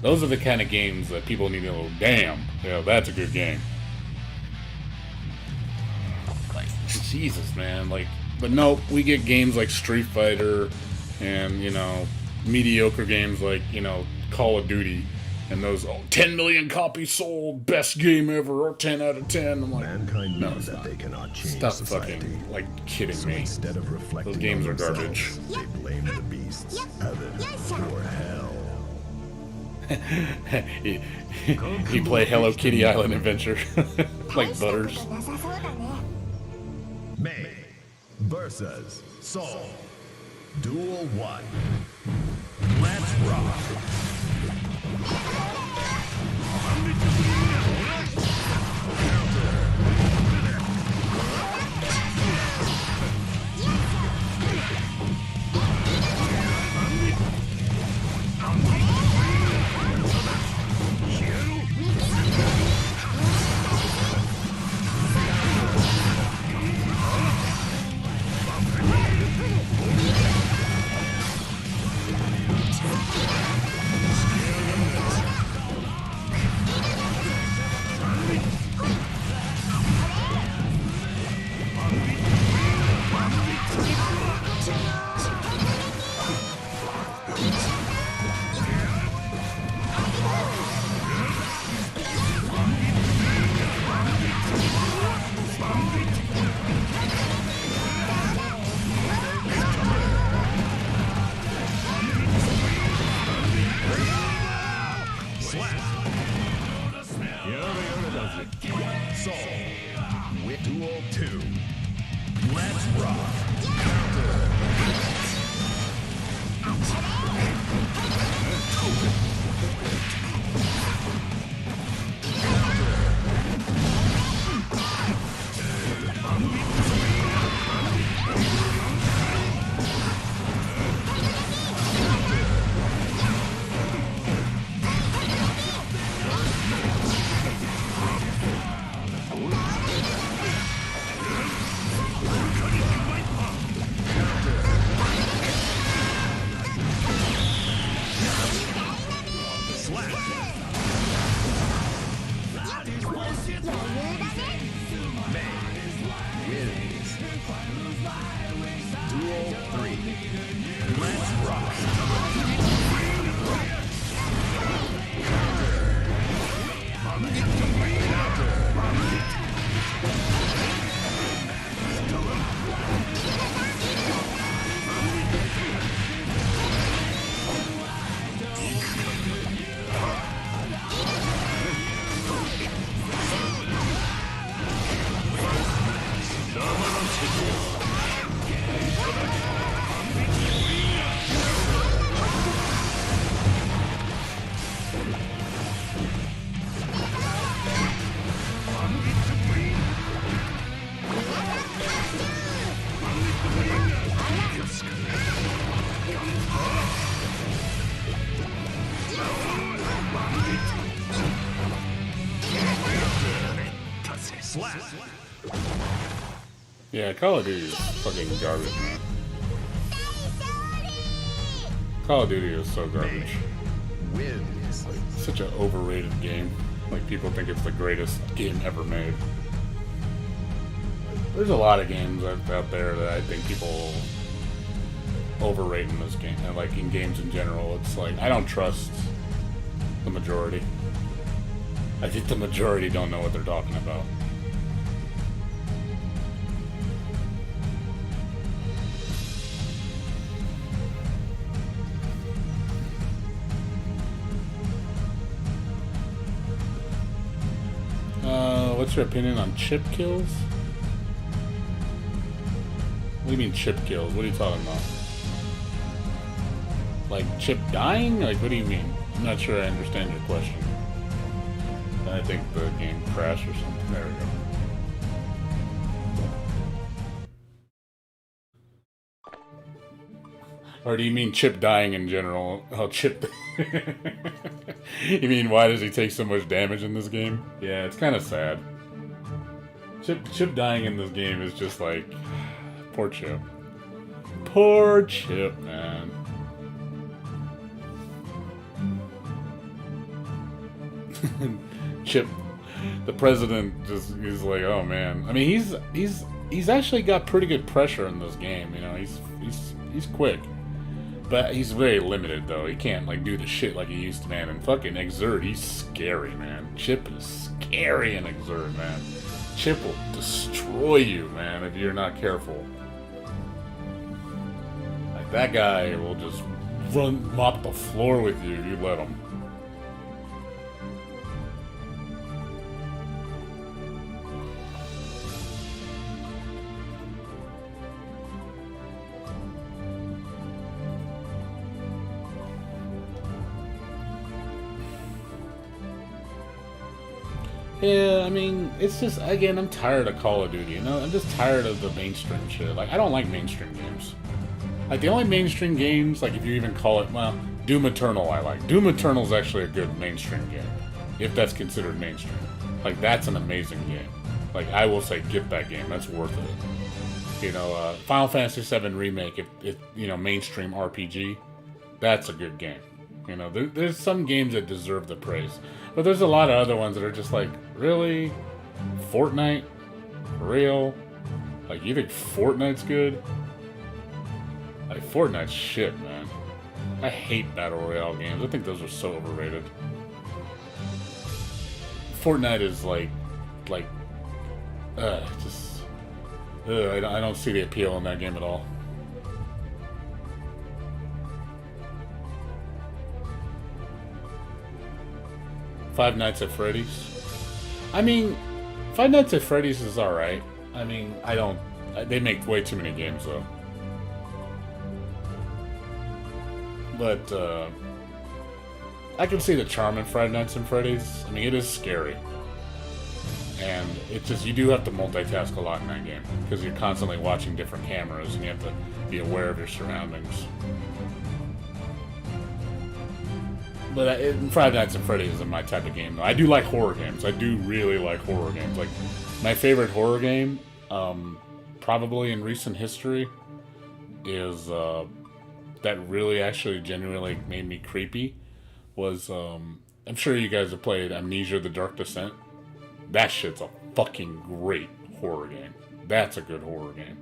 Those are the kind of games that people need to go, damn, yeah, that's a good game. Like, Jesus, man, like, but no, we get games like Street Fighter and, you know, mediocre games like, you know, Call of Duty. And those 10 million copies sold, best game ever, or 10 out of 10. I'm like, Mankind no, knew it's that not. they cannot change Stop society. fucking, like, kidding So me. instead of reflecting Those games on are garbage. themselves, they blamed the beasts, heaven, or hell. he played Hello Kitty Island Adventure. Like Butters. なさそうだね。 May versus Soul. Duel 1. Let's rock. Soul. With Duel 2. Let's rock. Wins. Duel 3. Let's rock. Slap. Yeah, Call of Duty is fucking garbage, man. Call of Duty is so garbage. Wins. Such an overrated game. Like, people think it's the greatest game ever made. There's a lot of games out there that I think people overrate in this game, and like in games in general. It's like, I don't trust the majority. I think the majority don't know what they're talking about. What's your opinion on chip kills? What do you mean chip kills? What are you talking about? Like chip dying? Like what do you mean? I'm not sure I understand your question. I think the game crashed or something. There we go. Or do you mean Chip dying in general? How Chip... You mean why does he take so much damage in this game? Yeah, it's kind of sad. Chip dying in this game is just like... Poor Chip. Poor Chip, man. Chip, the president, just is like, oh man. I mean, he's actually got pretty good pressure in this game. You know, he's quick, but he's very limited though. He can't like do the shit like he used to, man. And fucking Exert, he's scary, man. Chip is scary in Exert, man. Chip will destroy you, man, if you're not careful. Like that guy will just mop the floor with you if you let him. Yeah, I mean, it's just, again, I'm tired of Call of Duty, you know? I'm just tired of the mainstream shit. Like, I don't like mainstream games. Like, the only mainstream games, like, if you even call it, well, Doom Eternal I like. Doom Eternal is actually a good mainstream game, if that's considered mainstream. Like, that's an amazing game. Like, I will say, get that game. That's worth it. You know, Final Fantasy VII Remake, if you know, mainstream RPG, that's a good game. You know, there's some games that deserve the praise. But there's a lot of other ones that are just like, really? Fortnite? For real? Like, you think Fortnite's good? Like, Fortnite's shit, man. I hate Battle Royale games. I think those are so overrated. Fortnite is like, just... I don't see the appeal in that game at all. Five Nights at Freddy's. I mean, Five Nights at Freddy's is alright. I mean, they make way too many games, though. But, I can see the charm in Five Nights at Freddy's. I mean, it is scary. And it's just, you do have to multitask a lot in that game. Because you're constantly watching different cameras, and you have to be aware of your surroundings. But Five Nights at Freddy's isn't my type of game, though. I do like horror games. I do really like horror games. Like, my favorite horror game, probably in recent history, is, that really actually genuinely made me creepy, was, I'm sure you guys have played Amnesia: The Dark Descent. That shit's a fucking great horror game. That's a good horror game.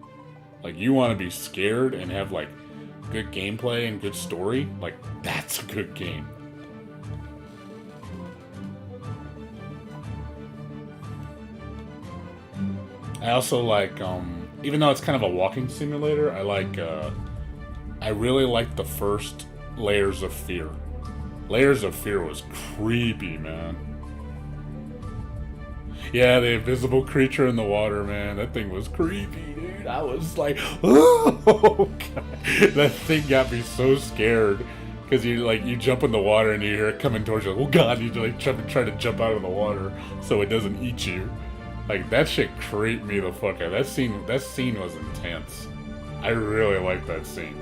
Like, you want to be scared and have, like, good gameplay and good story? Like, that's a good game. I also like, even though it's kind of a walking simulator, I really like the first Layers of Fear. Layers of Fear was creepy, man. Yeah, the invisible creature in the water, man. That thing was creepy, dude. I was like, oh, God. That thing got me so scared. Because you jump in the water and you hear it coming towards you. Like, oh, God, you like try to jump out of the water so it doesn't eat you. Like, that shit creeped me the fuck out. That scene was intense. I really liked that scene.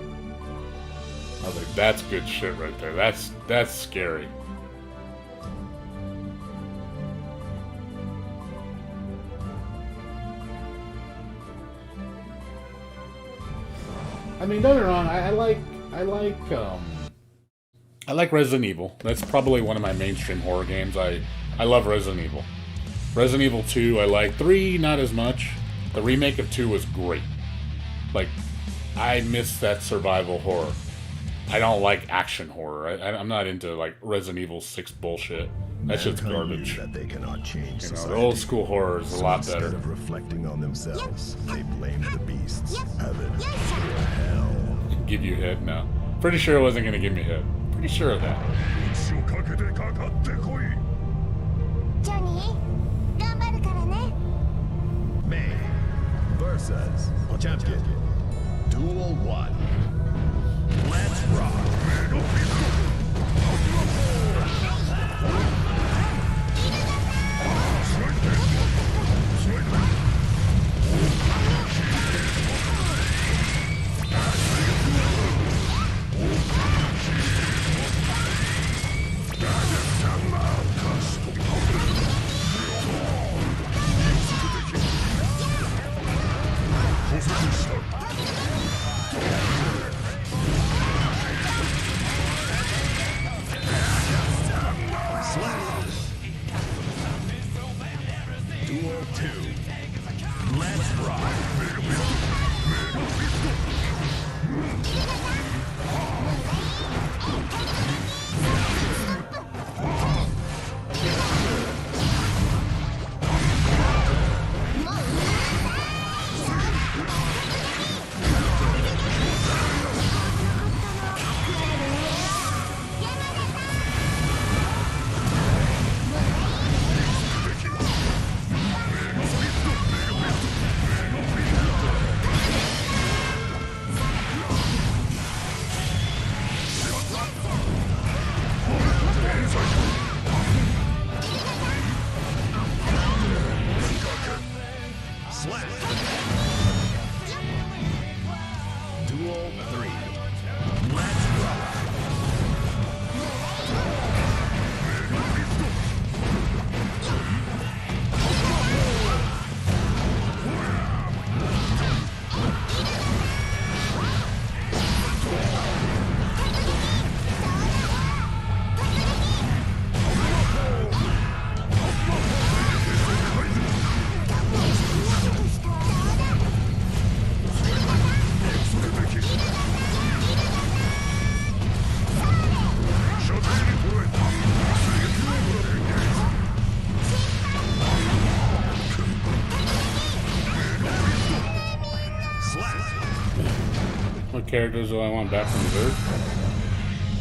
I was like, that's good shit right there. That's scary. I mean, don't get me wrong, I like Resident Evil. That's probably one of my mainstream horror games. I love Resident Evil. Resident Evil 2 I like. 3, not as much. The remake of 2 was great. Like, I miss that survival horror. I don't like action horror. I'm not into, like, Resident Evil 6 bullshit. That shit's Mankind knew garbage. that they cannot change You know, society. the old school horror is a So lot instead better. of reflecting on themselves, they blamed the beasts, heaven, Yes, sir. or hell. Give you head now. Pretty sure it wasn't gonna give me head. Pretty sure of that. 血をかけてかかってこい。ジョニー頑張るからね。 May versus Potemkin. Duel 1. Let's rock. Duel 2. Let's rock. Slap. Duel 3. Let's rock. Slap. What characters do I want back from Zerg?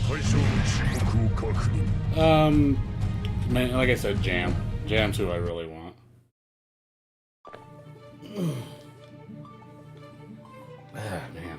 対象の沈黙を確認。 Man, like I said, Jam. Jam's who I really want. Ah, man.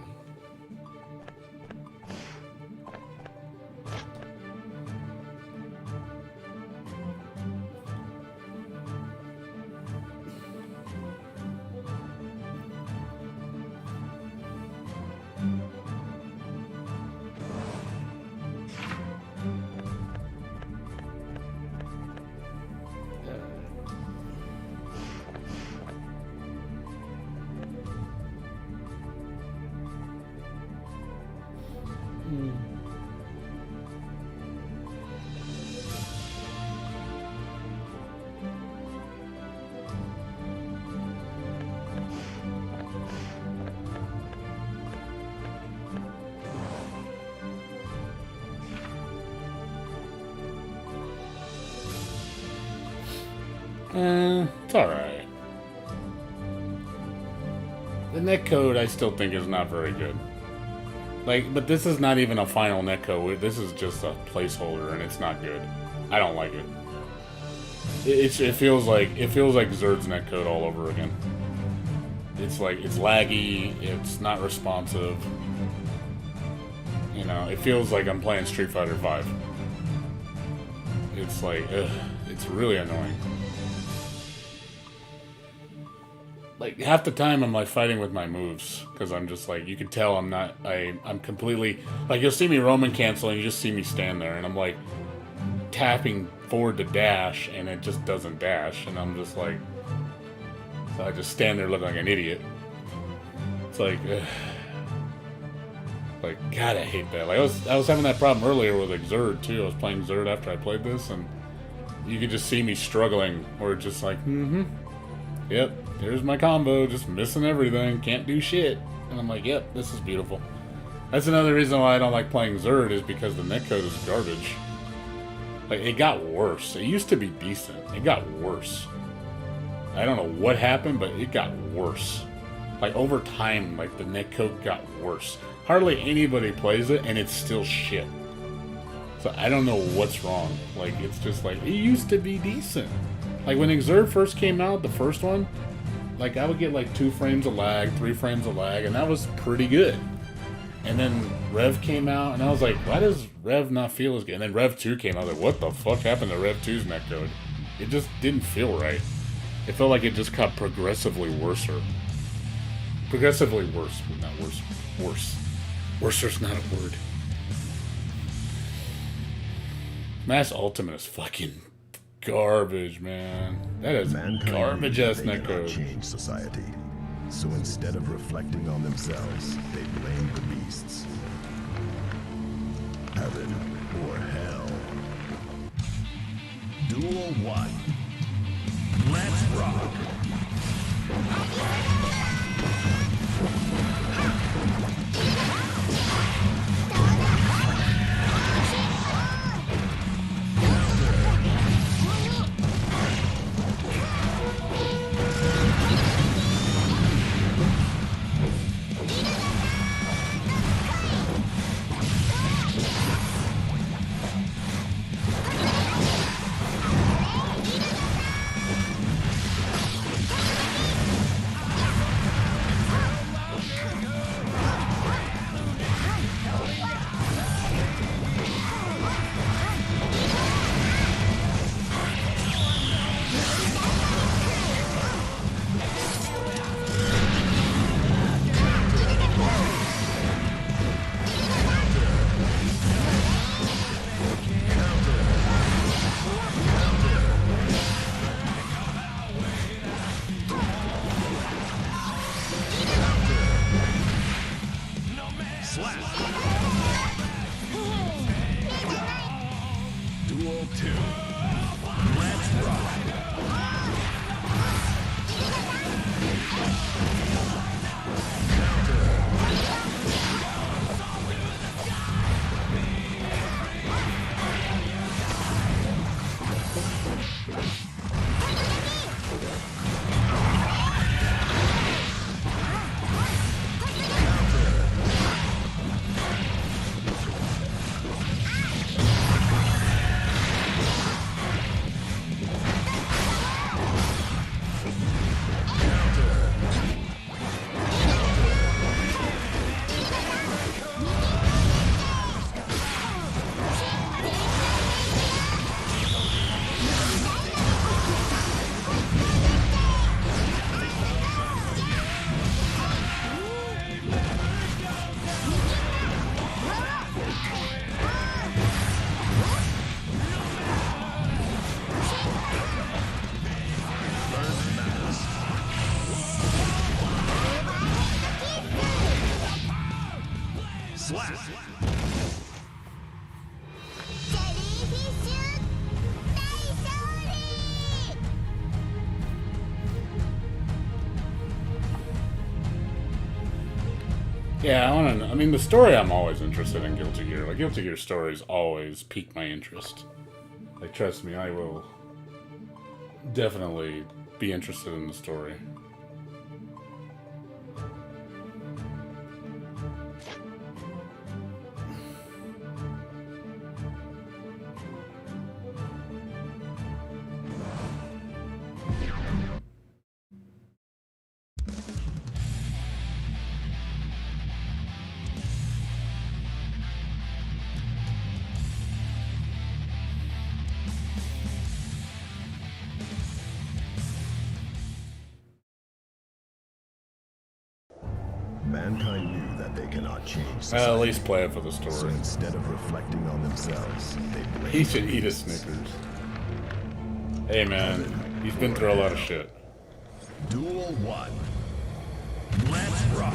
It's alright. The netcode I still think is not very good. Like, but this is not even a final netcode. This is just a placeholder, and it's not good. I don't like it. It feels like Zerd's netcode all over again. It's like it's laggy. It's not responsive. You know, it feels like I'm playing Street Fighter V. It's like, ugh, it's really annoying. Like, half the time I'm like fighting with my moves, because I'm just like, you can tell I'm completely, like, you'll see me Roman cancel and you just see me stand there and I'm like tapping forward to dash and it just doesn't dash, and I'm just like, so I just stand there looking like an idiot. It's like, ugh. Like, God, I hate that. Like, I was having that problem earlier with like Zerd too. I was playing Zerd after I played this, and you could just see me struggling, or just like, yep, there's my combo, just missing everything, can't do shit. And I'm like, yep, this is beautiful. That's another reason why I don't like playing Zerd, is because the netcode is garbage. Like, it got worse. It used to be decent. It got worse. I don't know what happened, but it got worse. Like, over time, like, the netcode got worse. Hardly anybody plays it, and it's still shit. So I don't know what's wrong. Like, it's just like, it used to be decent. Like, when Exurb first came out, the first one, like, I would get like 2 frames of lag, 3 frames of lag, and that was pretty good. And then Rev came out, and I was like, why does Rev not feel as good? And then Rev 2 came out, I was like, what the fuck happened to Rev 2's netcode? It just didn't feel right. It felt like it just got progressively worser. Progressively worse, but not worse. Worse. Worser's not a word. Mass Ultimate is fucking garbage, man. That is garbage ass they cannot netcode. change society. So instead of reflecting on themselves, they blame the beasts. Heaven or hell. Duel 1. Let's rock. Duel 2. Let's rock. Slap. Yeah, I want to. I mean, the story. I'm always interested in Guilty Gear. Like, Guilty Gear stories always pique my interest. Like, trust me, I will definitely be interested in the story. Mankind knew that they cannot change Well, society. at least play it for the So story. instead of reflecting on themselves, they blame He should the eat a beasts. Snickers. Hey man, he's been through a lot of shit. Duel 1. Let's rock.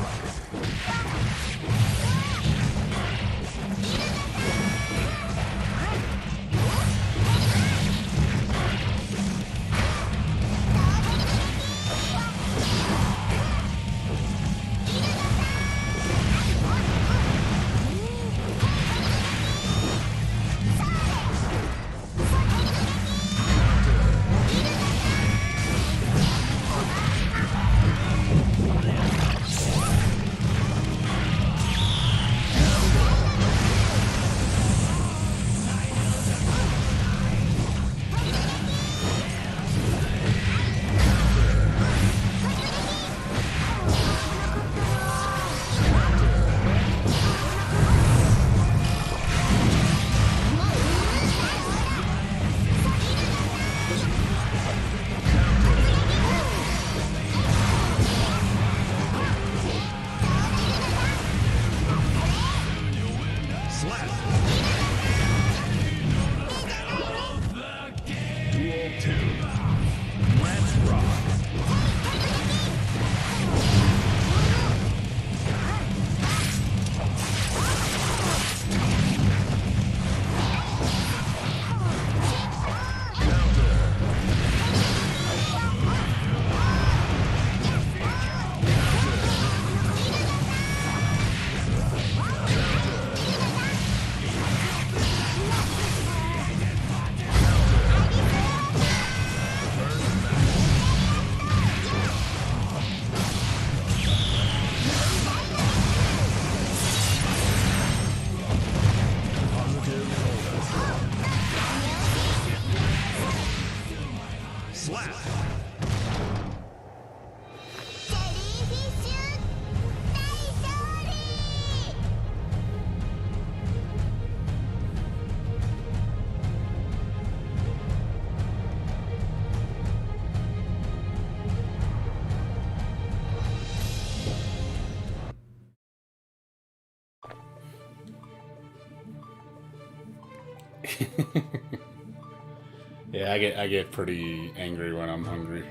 Yeah, I get pretty angry when I'm hungry.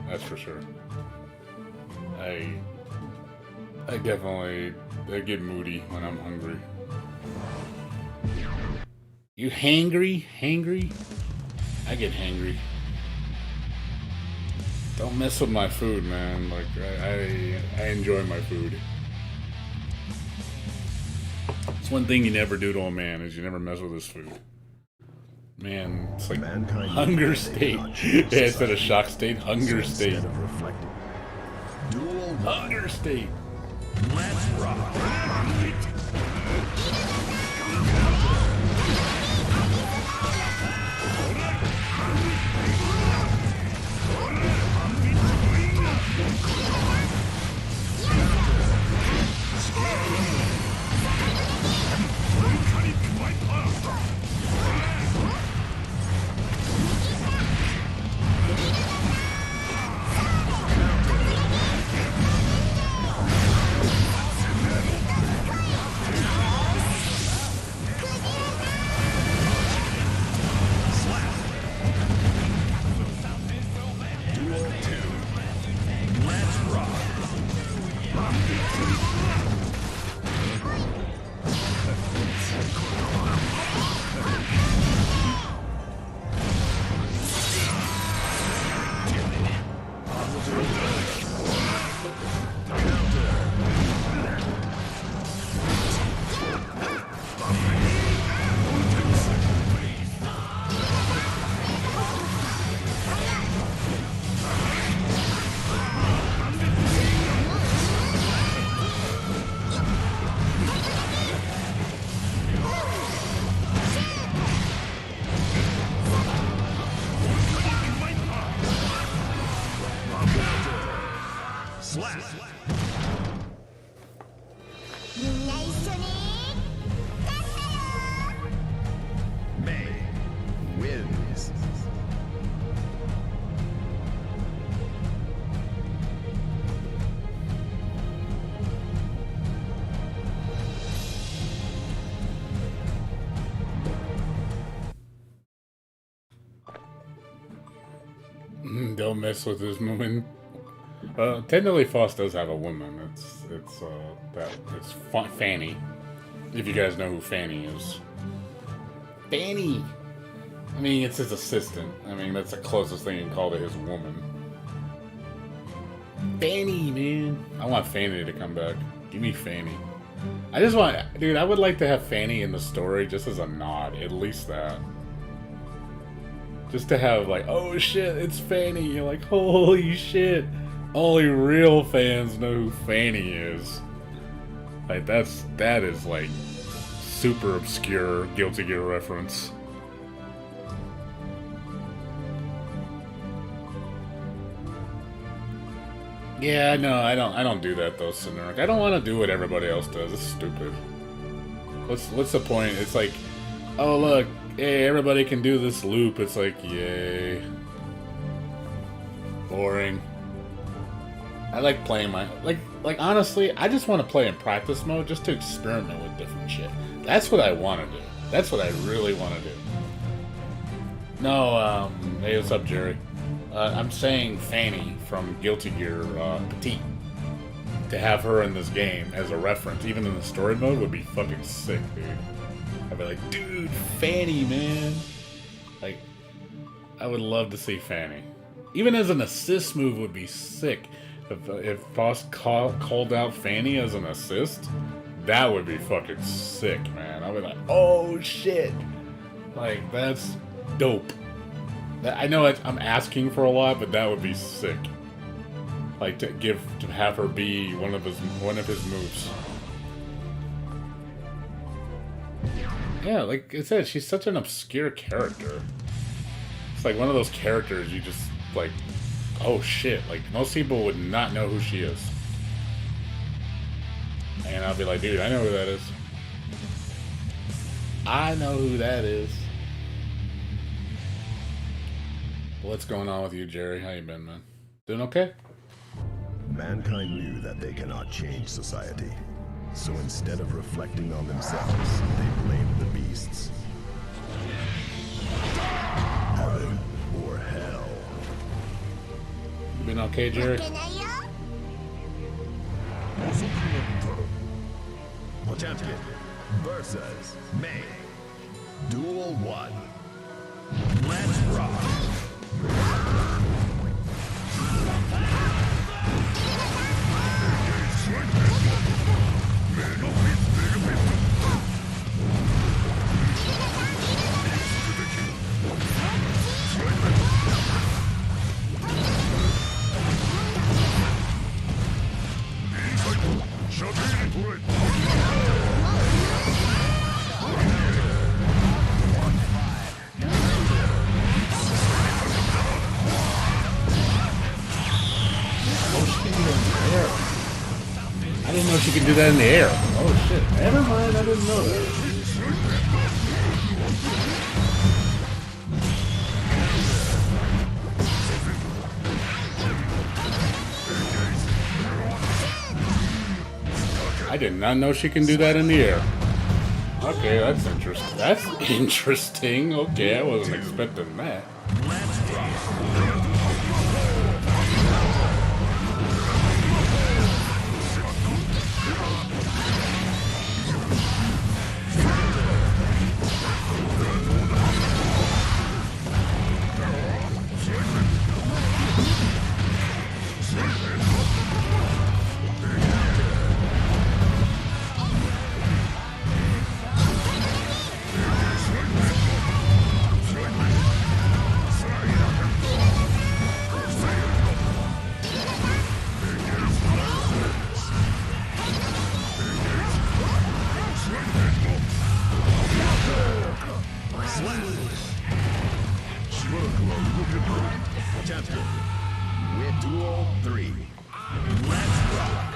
That's for sure. I definitely get moody when I'm hungry. You hangry? Hangry? I get hangry. Don't mess with my food, man. Like I enjoy my food. It's one thing you never do to a man is you never mess with his food. Man, it's like Mankind hunger they state. cannot change Yeah, instead of society. shock state, hunger So state. instead of reflecting, duel one. Hunger state. Let's rock. Slap. みんな一緒に勝ったよ May wins. Don't mess with this woman. Technically, Foss does have a woman. It's Fanny. If you guys know who Fanny is. Fanny. I mean, it's his assistant. I mean, that's the closest thing you can call to his woman. Fanny, man. I want Fanny to come back. Give me Fanny. I just want, dude. I would like to have Fanny in the story just as a nod. At least that. Just to have like, oh shit, it's Fanny. You're like, holy shit. Only real fans know who Fanny is. Like that is like super obscure Guilty Gear reference. Yeah, no, I don't do that though, Soneric. I don't want to do what everybody else does. It's stupid. What's the point? It's like, oh look, hey, everybody can do this loop. It's like, yay. Boring. I like playing my like honestly, I just want to play in practice mode just to experiment with different shit. That's what I want to do. That's what I really want to do. No, hey, what's up, Jerry? I'm saying Fanny from Guilty Gear Petite. To have her in this game as a reference, even in the story mode, would be fucking sick, dude. I'd be like, dude, Fanny, man. Like, I would love to see Fanny. Even as an assist move would be sick. If Boss called out Fanny as an assist, that would be fucking sick, man. I'd be like, oh shit. Like, that's dope. I know I'm asking for a lot, but that would be sick. Like to have her be one of his moves. Yeah, like I said, she's such an obscure character. It's like one of those characters you just like, oh shit, like most people would not know who she is. And I'll be like, dude, I know who that is. I know who that is. What's going on with you, Jerry? How you been, man? Doing okay? Mankind knew that they cannot change society. So instead of reflecting on themselves, they blamed the beasts. Heaven or hell. You been okay, Jerry? 負けないよ Potemkin versus May. Duel 1. Let's rock. I didn't know she could do that in the air. Oh shit. Never mind, I didn't know that. I did not know she can do that in the air. Okay, that's interesting. That's interesting. Okay, I wasn't expecting that. Potemkin with Duel 3. Let's rock.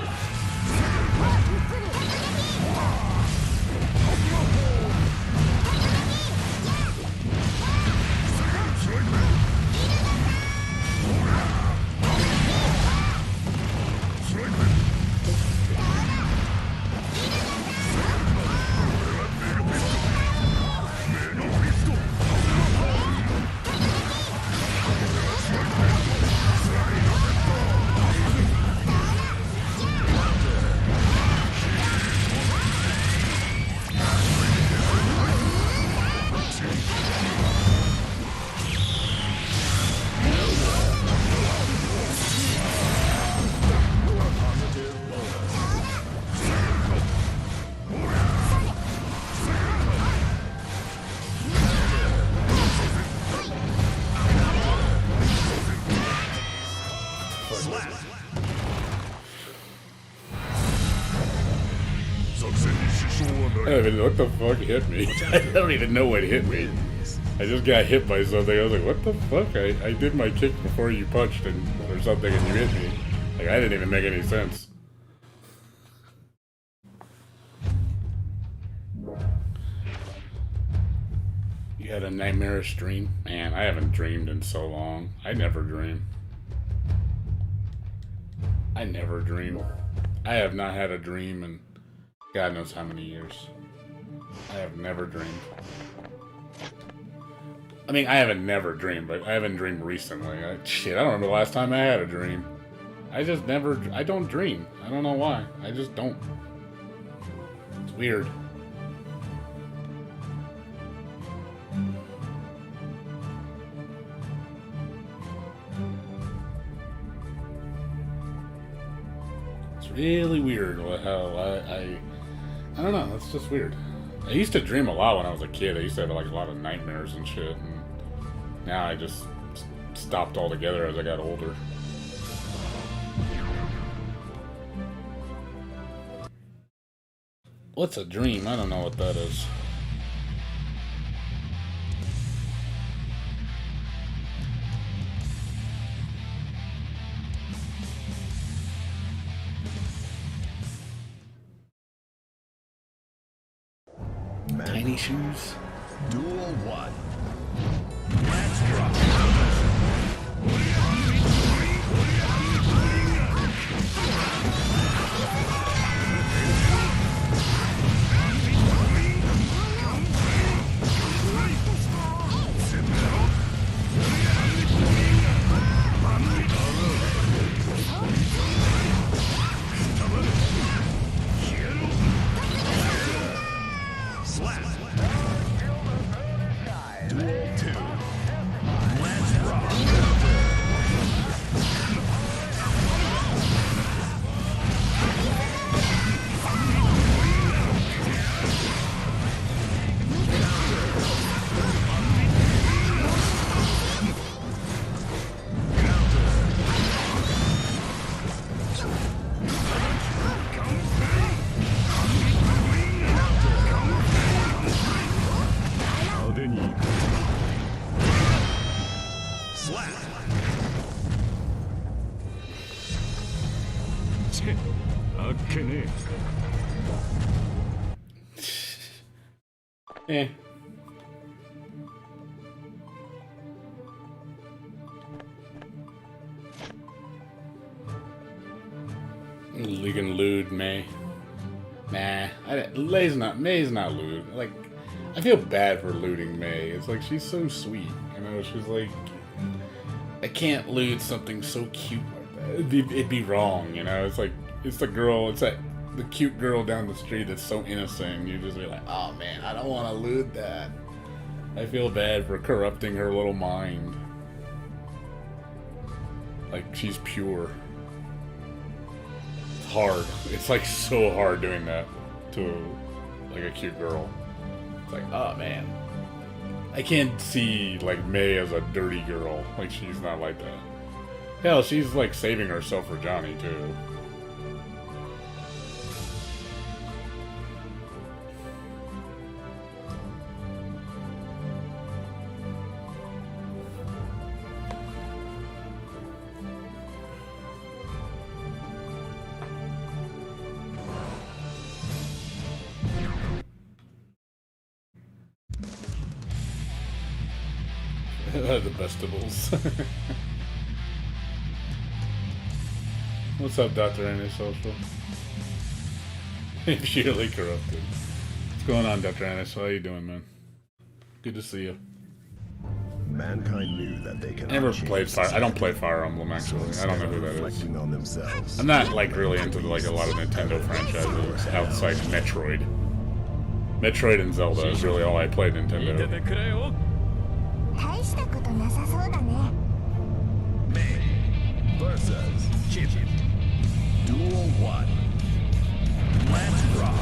I don't even know what the fuck hit me. I don't even know what hit me. I just got hit by something. I was like, what the fuck? I did my kick before you punched and or something and you hit me. Like, I didn't even make any sense. You had a nightmarish dream? Man, I haven't dreamed in so long. I never dream. I never dream. I have not had a dream in God knows how many years. I have never dreamed. I mean, I haven't never dreamed, but I haven't dreamed recently. Shit, I don't remember the last time I had a dream. I just never, I don't dream. I don't know why. I just don't. It's weird. It's really weird how I don't know, it's just weird. I used to dream a lot when I was a kid. I used to have like a lot of nightmares and shit, and now I just stopped altogether as I got older. What's a dream? I don't know what that is. Tiny shoes. Duel 1. Let's rock. Eh. You can lewd May. Nah, May's not lewd. Like, I feel bad for lewding May. It's like she's so sweet, you know. She's like, I can't lewd something so cute like that. It'd be wrong, you know. It's like it's the girl. It's that the cute girl down the street that's so innocent. And you just be like, oh man, I don't want to lewd that. I feel bad for corrupting her little mind. Like she's pure. Hard. It's like so hard doing that to like a cute girl. It's like, oh man. I can't see like May as a dirty girl. Like she's not like that. Hell, she's like saving herself for Johnny too. The vegetables. What's up, Dr. Antisocial? Purely corrupted. What's going on, Dr. Antis? How you doing, man? Good to see you. Mankind knew that they cannot Never change played Fire. I don't play society. Fire Emblem actually. I don't know who that is. Reflecting on themselves, I'm not like really into like a lot of Nintendo franchises outside Metroid. Metroid and Zelda is really all I play Nintendo. 大したことなさそうだね。 May versus Chip. Duel 1. Let's rock.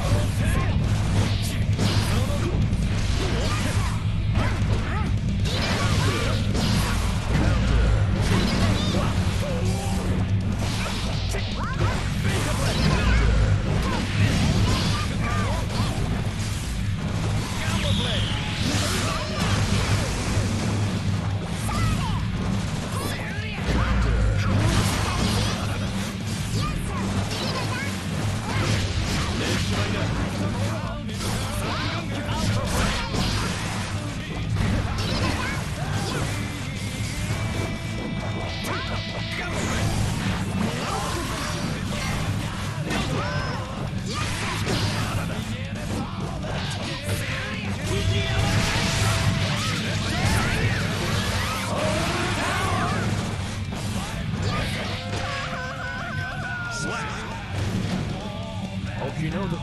Hope you know the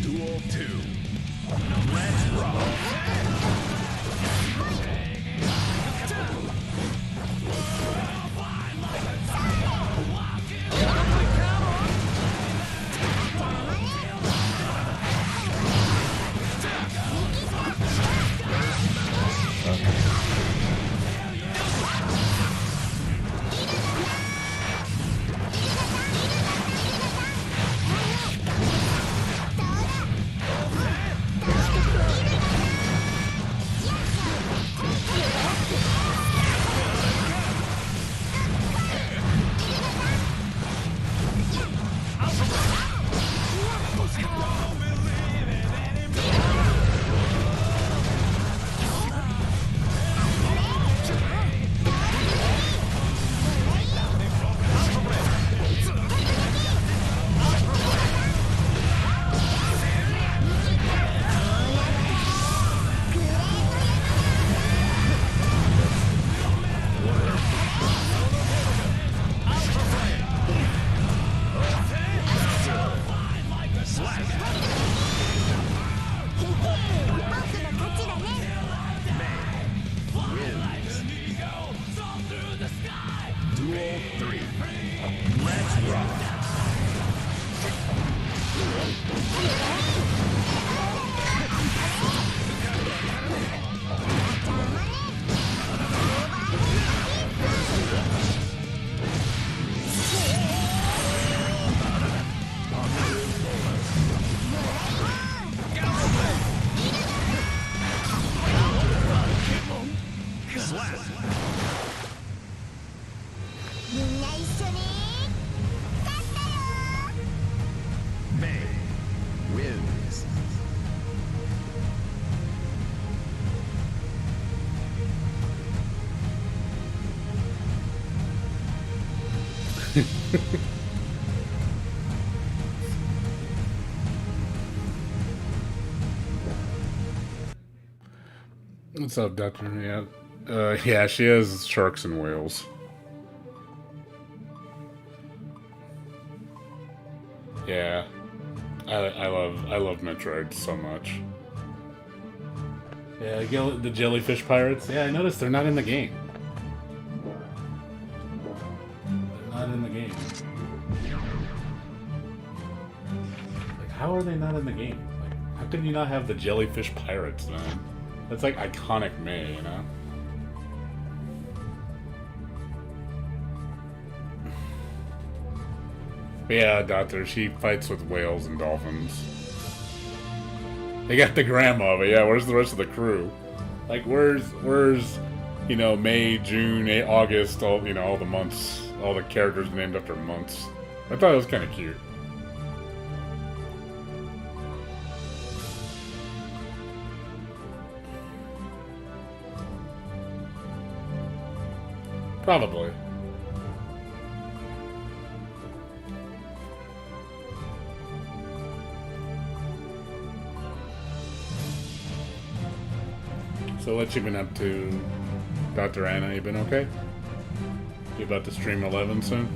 Duel 2. Let's rock. Duel 3. Let's rock. What's up, Doctor? Yeah. Yeah, she has sharks and whales. Yeah. I love Metroid so much. Yeah, the jellyfish pirates. Yeah, I noticed they're not in the game. They're not in the game. Like, how are they not in the game? Like, how can you not have the jellyfish pirates, man? That's like iconic me, you know? But yeah, Doctor, she fights with whales and dolphins. They got the grandma, but yeah, where's the rest of the crew? Like, where's, you know, May, June, August, all, you know, all the months, all the characters named after months. I thought it was kind of cute. Probably. So what you been up to, Dr. Anna? You been okay? You about to stream 11 soon?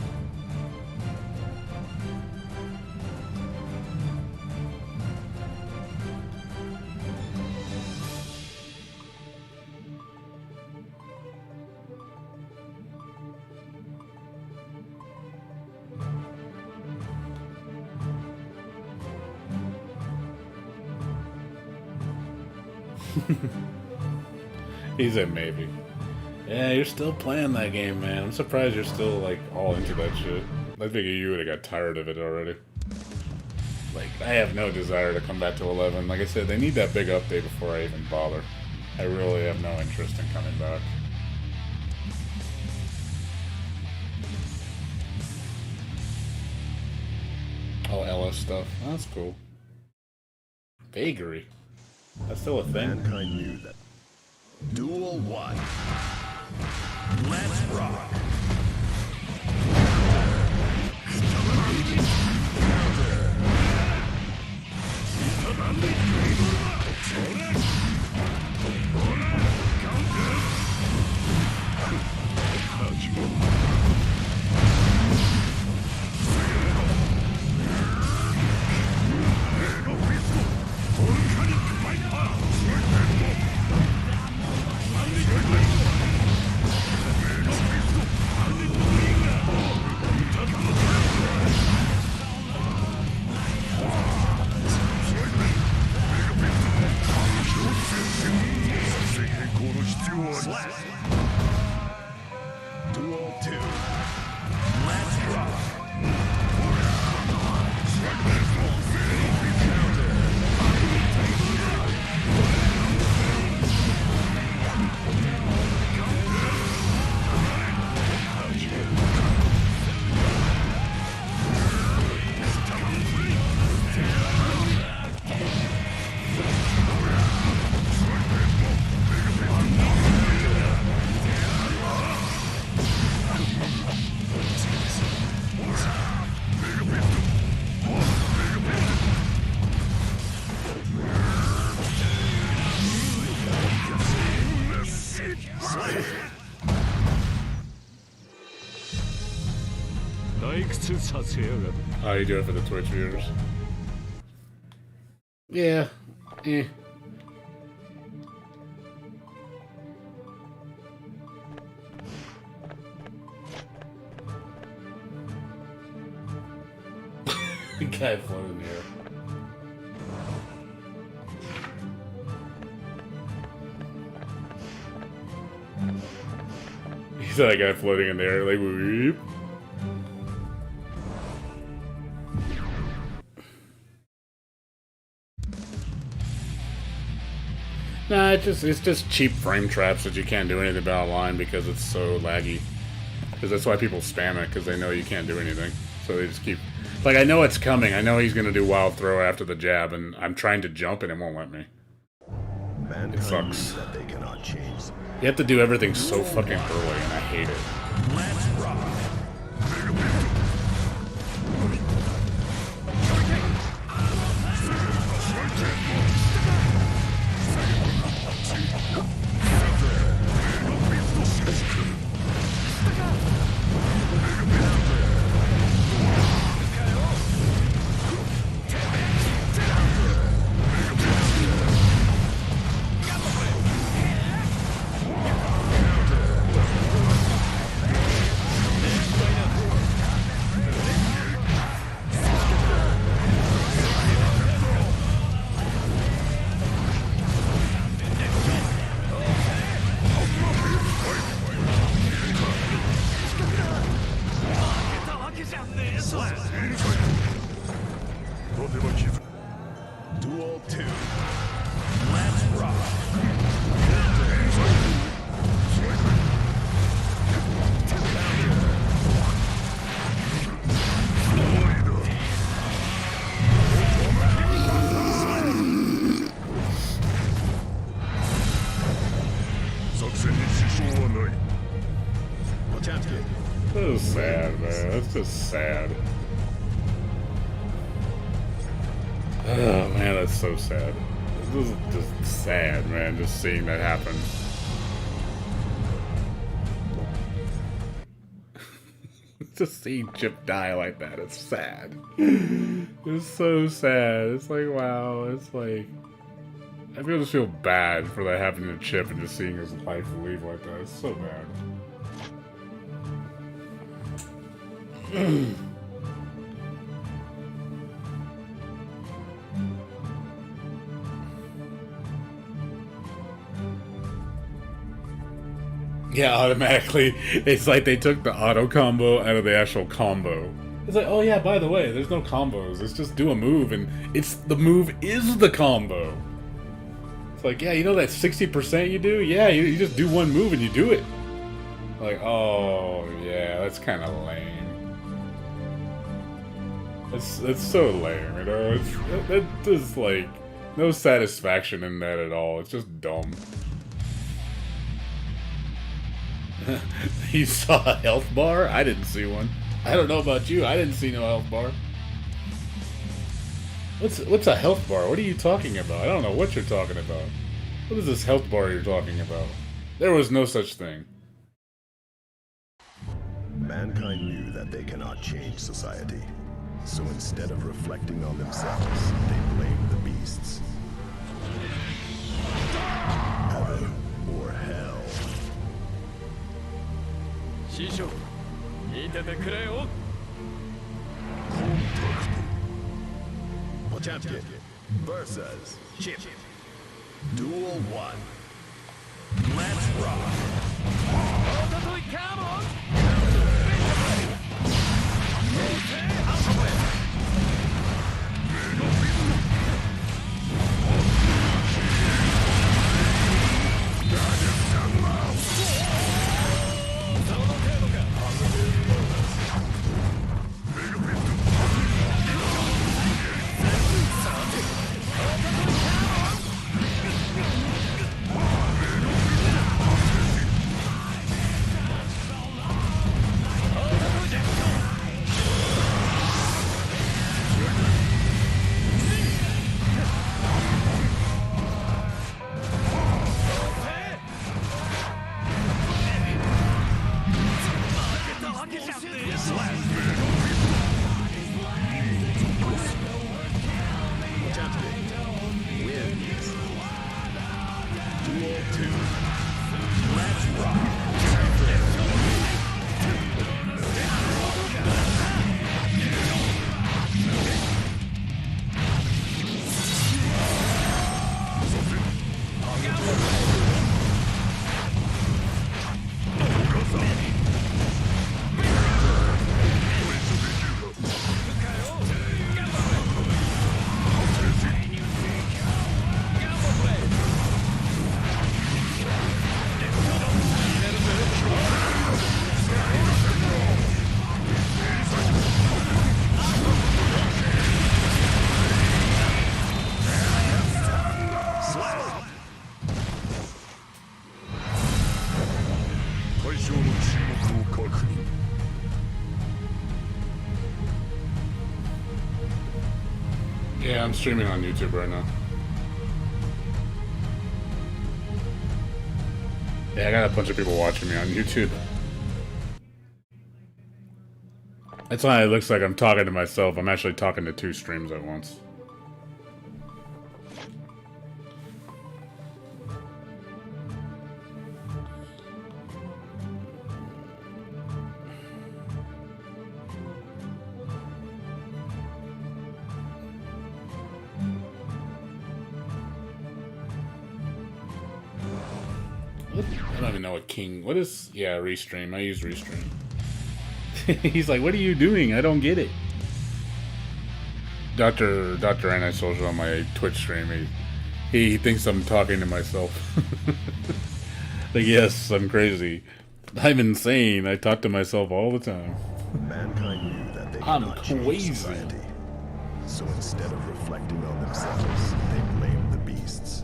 He said maybe. Yeah, you're still playing that game, man. I'm surprised you're still, like, all into that shit. I figure you would have got tired of it already. Like, I have no desire to come back to 11. Like I said, they need that big update before I even bother. I really have no interest in coming back. Oh, LS stuff. That's cool. Vagary. That's still a thing. Mankind knew that. Duel 1. Let's rock. Duel 2. Let's rock. Oh, you do it for the Twitch viewers? Yeah. Eh. The guy floating in the air. He said that guy floating in the air, like, whoop. Nah, it's just cheap frame traps that you can't do anything about online because it's so laggy. Because that's why people spam it, because they know you can't do anything. So they just keep... Like, I know it's coming. I know he's going to do wild throw after the jab, and I'm trying to jump and it won't let me. It sucks. That they cannot change. You have to do everything so fucking early, and I hate it. Let's rock. Duel 2. Let's rock. 作戦に支障はない。 Chance kick. So sad, man. That's just sad. Oh man, that's so sad. This is just sad, man. Just seeing that happen. Just seeing Chip die like that, it's sad. It's so sad. It's like, wow. It's like, I just feel bad for that happening to Chip and just seeing his life leave like that. It's so bad. Yeah, automatically. It's like they took the auto combo out of the actual combo. It's like, oh yeah, by the way, there's no combos. It's just do a move, and the move is the combo. It's like, yeah, you know that 60% you do? Yeah, you just do one move and you do it. Like, oh yeah, that's kind of lame. It's so lame, you know? There's like no satisfaction in that at all. It's just dumb. You saw a health bar? I didn't see one. I don't know about you. I didn't see no health bar. What's a health bar? What are you talking about? I don't know what you're talking about. What is this health bar you're talking about? There was no such thing. Mankind knew that they cannot change society. So instead of reflecting on themselves, they blamed the beasts. Heaven or hell. 師匠見ててくれよ Chance kick versus Chip. Duel 1. Let's rock. Come on! Yeah, I'm streaming on YouTube right now. Yeah, I got a bunch of people watching me on YouTube. That's why it looks like I'm talking to myself. I'm actually talking to two streams at once. I don't even know what King... What is... Yeah, Restream. I use Restream. He's like, what are you doing? I don't get it. Dr. Antisocial on my Twitch stream. He thinks I'm talking to myself. Like, yes, I'm crazy. I'm insane. I talk to myself all the time. Mankind knew that they I'm cannot change crazy. society. So instead of reflecting on themselves, they blamed the beasts.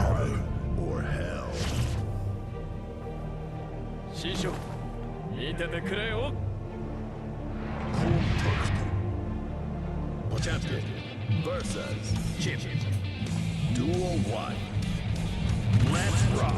Heaven or hell. 師匠見ててくれよ Champion versus champion. Duel 1. Let's rock.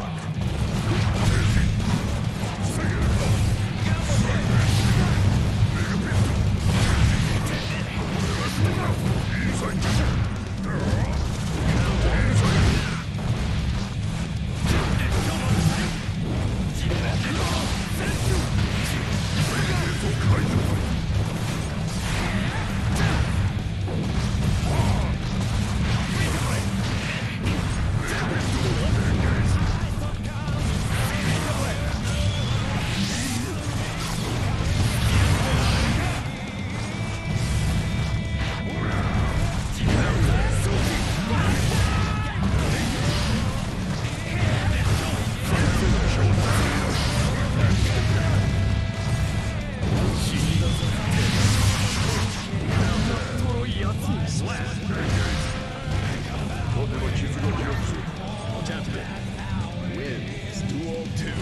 Wins Duel 2.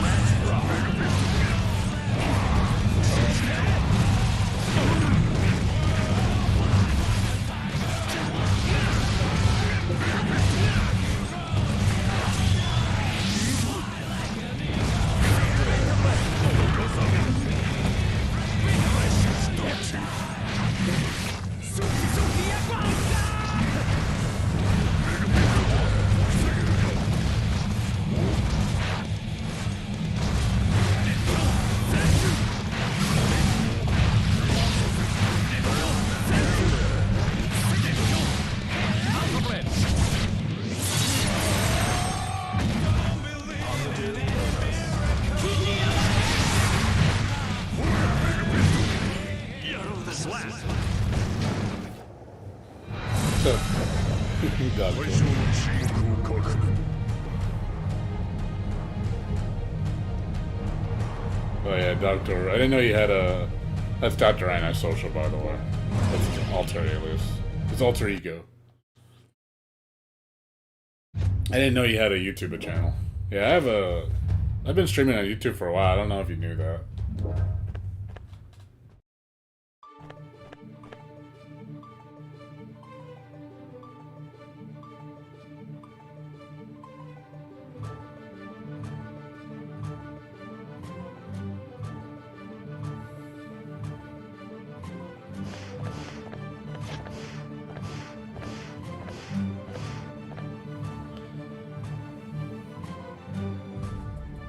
Let's rock. Oh yeah, Doctor. I didn't know you had a. That's Dr. Antisocial, by the way. That's his alter alias. His alter ego. I didn't know you had a YouTube channel. Yeah, I have a. I've been streaming on YouTube for a while. I don't know if you knew that.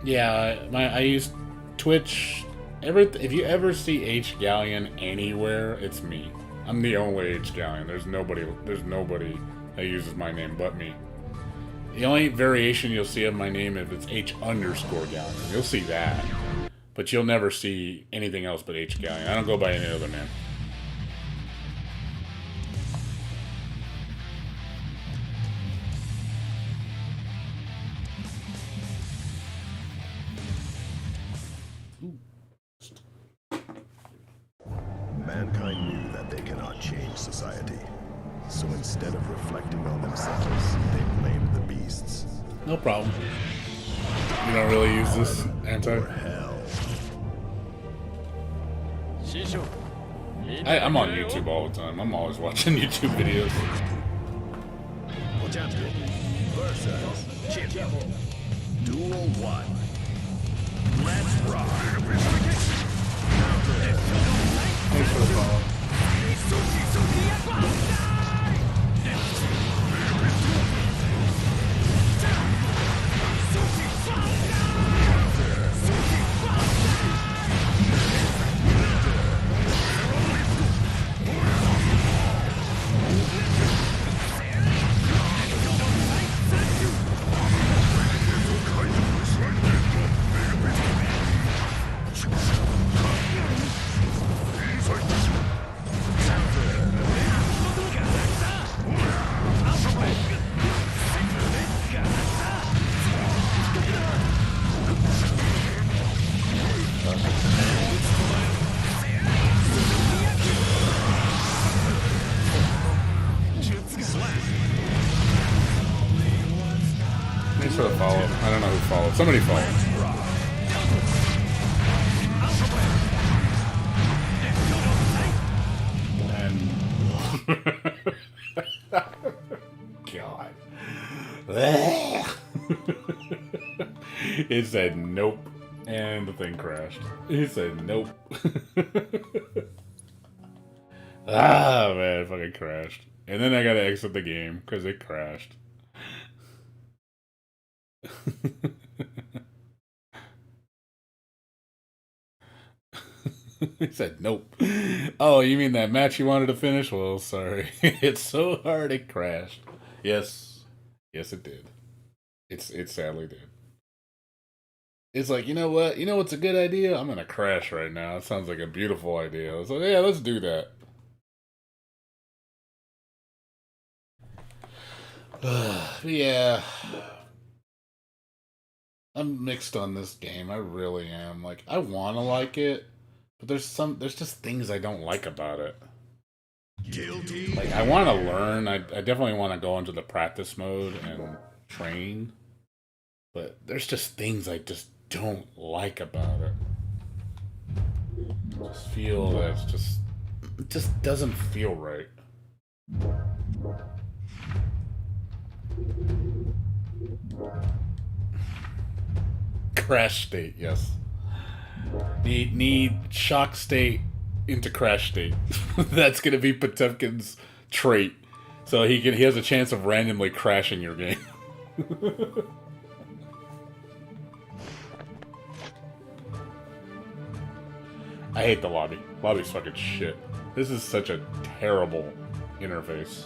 Yeah, I use Twitch. If you ever see H Galleon anywhere, it's me. I'm the only H Galleon. There's nobody that uses my name but me. The only variation you'll see of my name if it's H_Galleon. You'll see that, but you'll never see anything else but H Galleon. I don't go by any other name. Mankind knew that they cannot change society. So instead of reflecting on themselves, they blamed the beasts. No problem. You don't really use this anti? Or hell. 師匠 I'm on YouTube all the time. I'm always watching YouTube videos. Champion versus champion. Duel 1. Let's rock. Thanks for the follow. followed. I don't know who followed. Somebody followed. God. It said nope, and the thing crashed. It said nope. Ah, man, it fucking crashed. And then I gotta exit the game because it crashed. He said nope. Oh, you mean that match you wanted to finish? Well, sorry. It's so hard it crashed. Yes. Yes, it did. It sadly did. It's like, you know what? You know what's a good idea? I'm gonna crash right now. It sounds like a beautiful idea. So yeah, let's do that. Yeah. I'm mixed on this game. I really am. Like, I want to like it, but there's just things I don't like about it. Guilty. Like, I want to learn. I definitely want to go into the practice mode and train, but there's just things I just don't like about it. I just feel that it just doesn't feel right. Crash state, yes. Need shock state into crash state. That's gonna be Potemkin's trait. So he has a chance of randomly crashing your game. I hate the lobby. Lobby's fucking shit. This is such a terrible interface.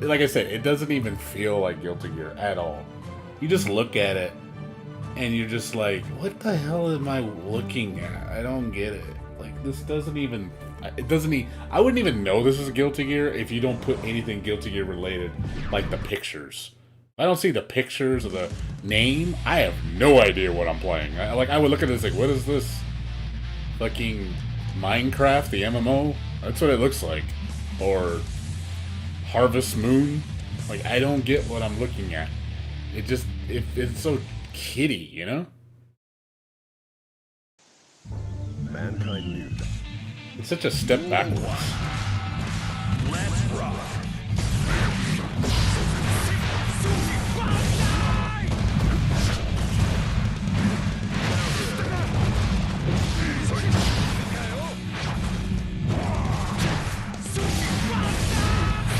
Like I said, it doesn't even feel like Guilty Gear at all. You just look at it, and you're just like, what the hell am I looking at? I don't get it. Like, this doesn't even... I wouldn't even know this is Guilty Gear if you don't put anything Guilty Gear related, like the pictures. I don't see the pictures or the name. I have no idea what I'm playing. I would look at this like, what is this? Fucking Minecraft, the MMO? That's what it looks like. Or Harvest Moon? Like, I don't get what I'm looking at. It's so kiddie, you know? Mankind knew that. It's such a step backwards. Let's rock.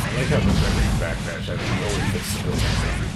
I like how the memory backdash has no invincibility.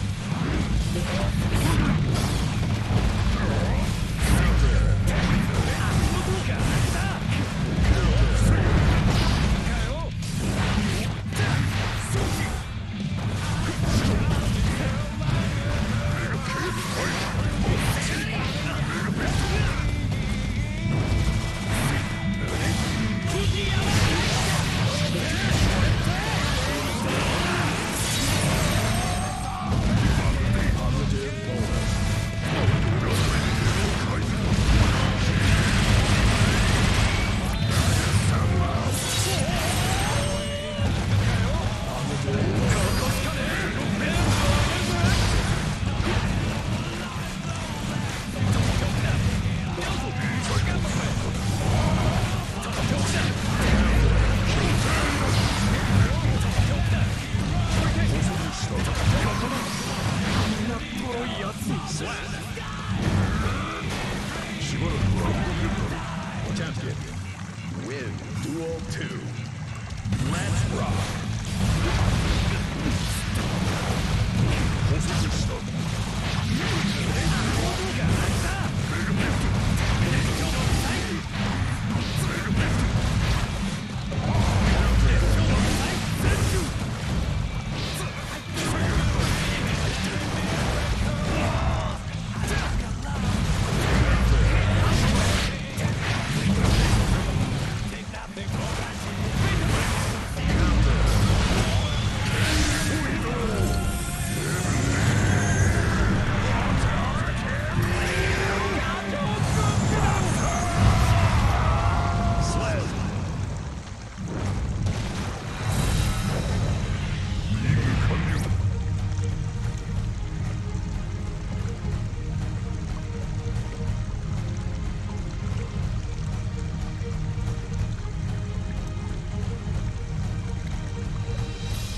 Win Duel 2. Let's rock.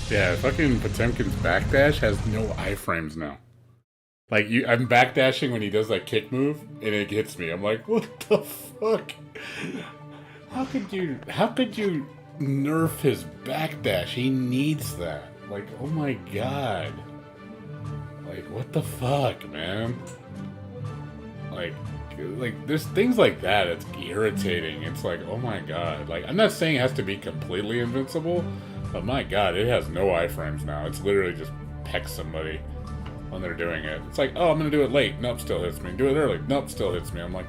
Yeah, fucking Potemkin's backdash has no iframes now. Like, I'm backdashing when he does that kick move, and it hits me. I'm like, what the fuck? How could you nerf his backdash? He needs that. Like, oh my god. Like, what the fuck, man? Like, there's things like that. It's irritating. It's like, oh my god. Like, I'm not saying it has to be completely invincible, but my god, it has no iframes now. It's literally just peck somebody when they're doing it. It's like, oh, I'm gonna do it late. Nope, still hits me. Do it early. Nope, still hits me. I'm like,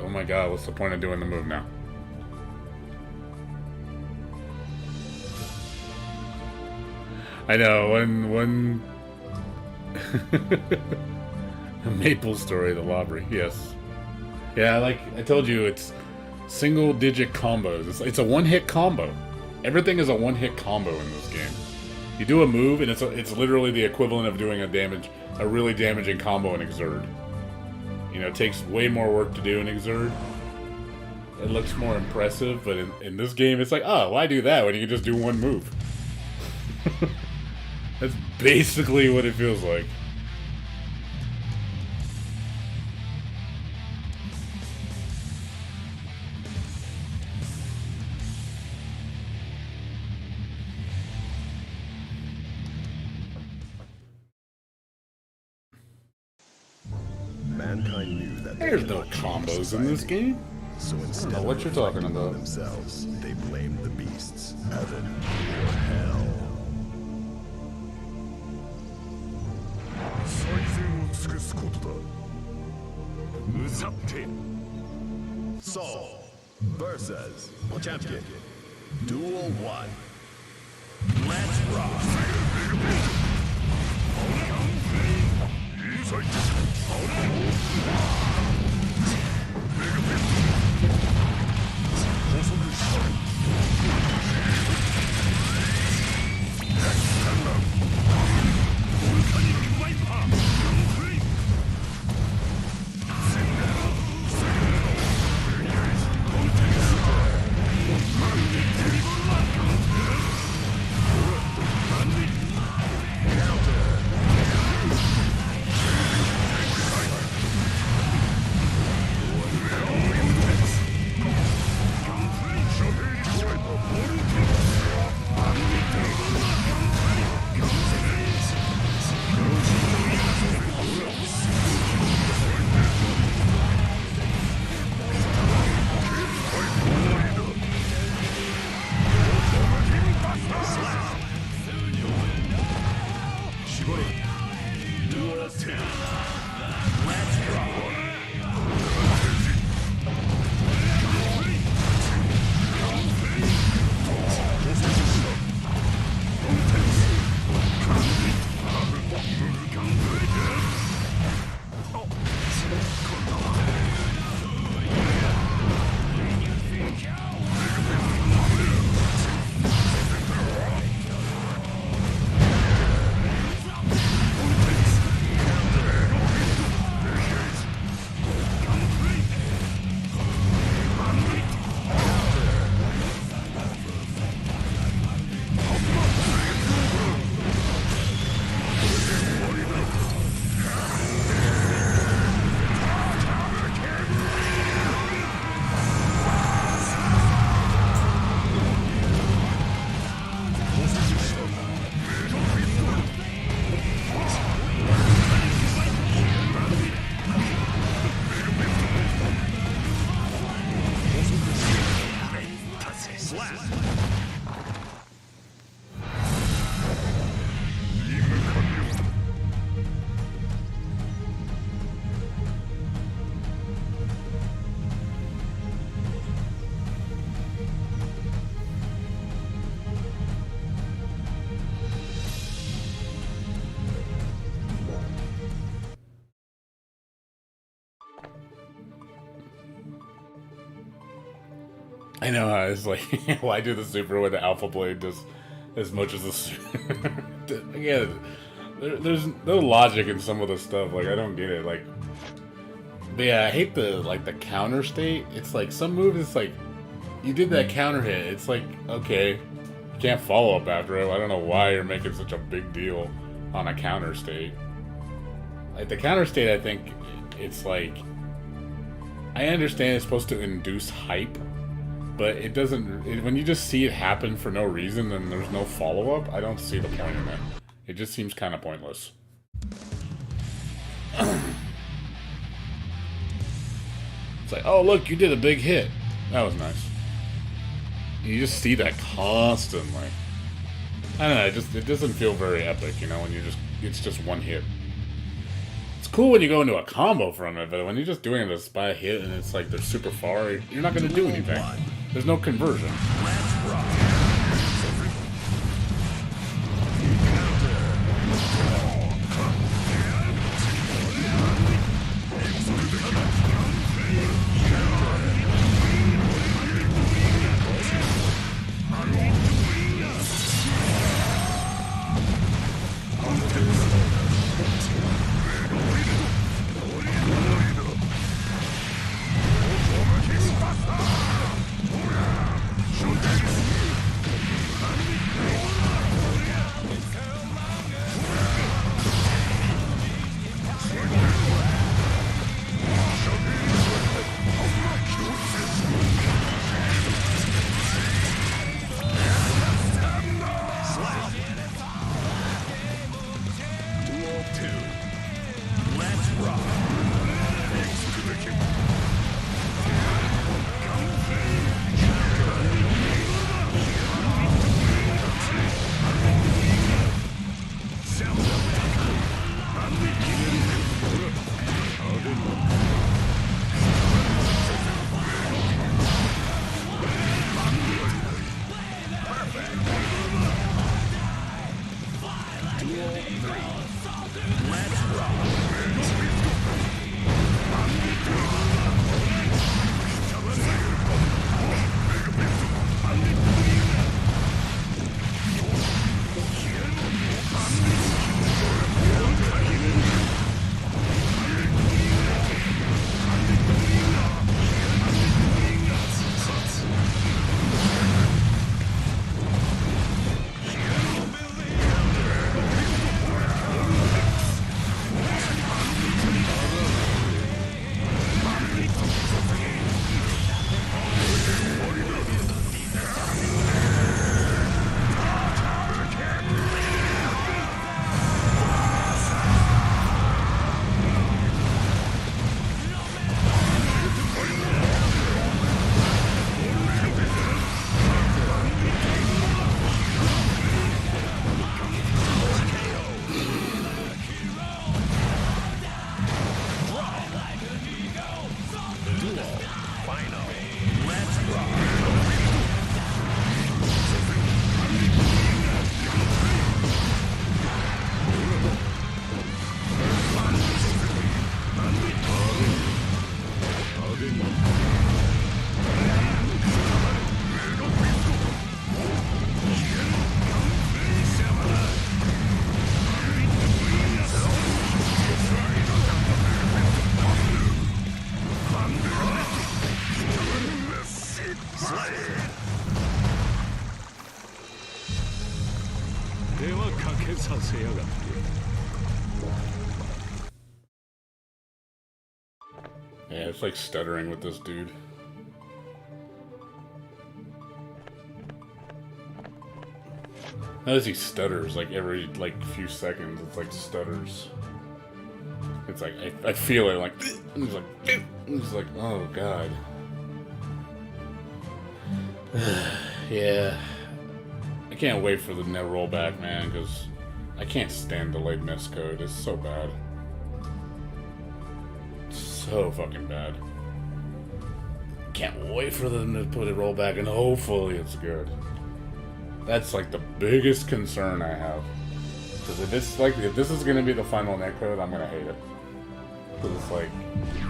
oh my god, what's the point of doing the move now? I know, when a Maple Story, the Lobbery, yes. Yeah, like I told you, it's single-digit combos. It's a one-hit combo. Everything is a one-hit combo in this game. You do a move, and it's literally the equivalent of doing a really damaging combo in Exert. You know, it takes way more work to do in Exert. It looks more impressive, but in this game, it's like, oh, why do that when you can just do one move? That's basically what it feels like. Mankind knew that they There's no cannot change combos in this society. game. So instead know of what you're talking reflecting on about. themselves, they blamed the beasts, heaven, or hell. 最善を尽くすことだ無差って Soul versus Champion. Duel 1. Let's rock. いいさい I know how it's like, why do the super when the Alpha Blade does as much as the super? Again, there's no logic in some of the stuff. Like, I don't get it. Like, but yeah, I hate the counter state. It's like some moves. It's like you did that counter hit. It's like, okay, You can't follow up after it. I don't know why you're making such a big deal on a counter state. Like, the counter state, I think it's like... I understand it's supposed to induce hype, but it doesn't... when you just see it happen for no reason and there's no follow-up, I don't see the point in it. It just seems kind of pointless. It's like, oh look, you did a big hit. That was nice. You just see that constantly. I don't know, it doesn't feel very epic, you know, when it's just one hit. It's cool when you go into a combo from it, but when you're just doing this by a hit and it's like they're super far, you're not going to do anything. There's no conversion. Yeah, it's like stuttering with this dude. Notice he stutters like every few seconds. It's like stutters. It's like I feel it like and it's like oh god. Yeah, I can't wait for the net rollback, man, because I can't stand delayed miscode. It's so bad. So fucking bad. Can't wait for them to put a rollback, and hopefully it's good. That's like the biggest concern I have. Because if this is gonna be the final netcode, I'm gonna hate it. Because it's like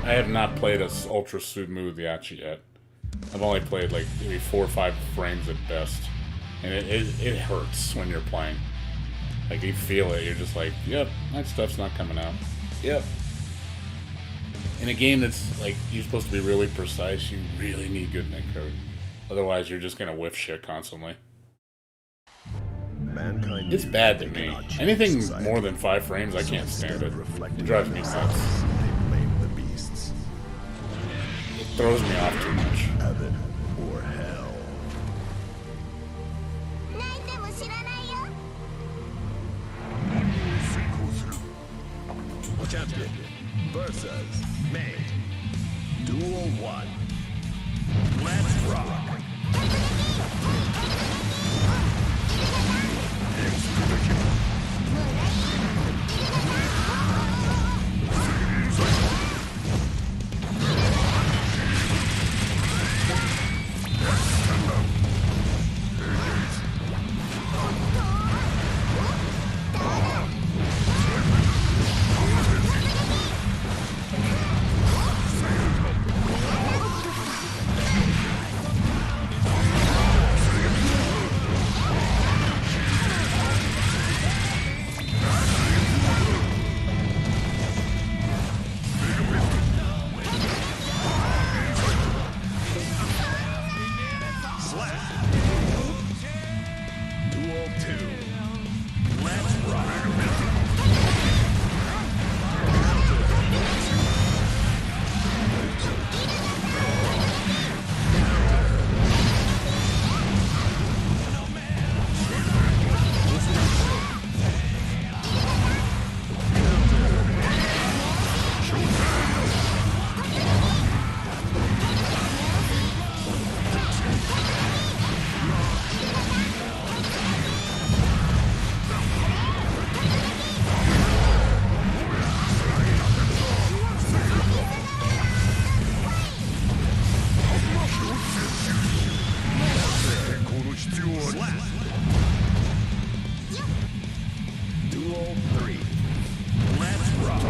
I have not played a ultra smooth Yachi yet. I've only played like maybe 4 or 5 frames at best, and it hurts when you're playing. Like you feel it. You're just like, yep, that stuff's not coming out. Yep. In a game that's like you're supposed to be really precise, you really need good netcode. Otherwise, you're just gonna whiff shit constantly. Mankind It's knew bad that to they me. cannot change Anything society. more than 5 frames, I can't stand Instead it. of reflecting It drives on me themselves, nuts. they blame the beasts. It throws me off too much. Heaven or hell. 泣いても知らないよ Champion versus Mate. Duel 1. Let's rock. Duel 2. Let's rock. Duel 3. Let's rock.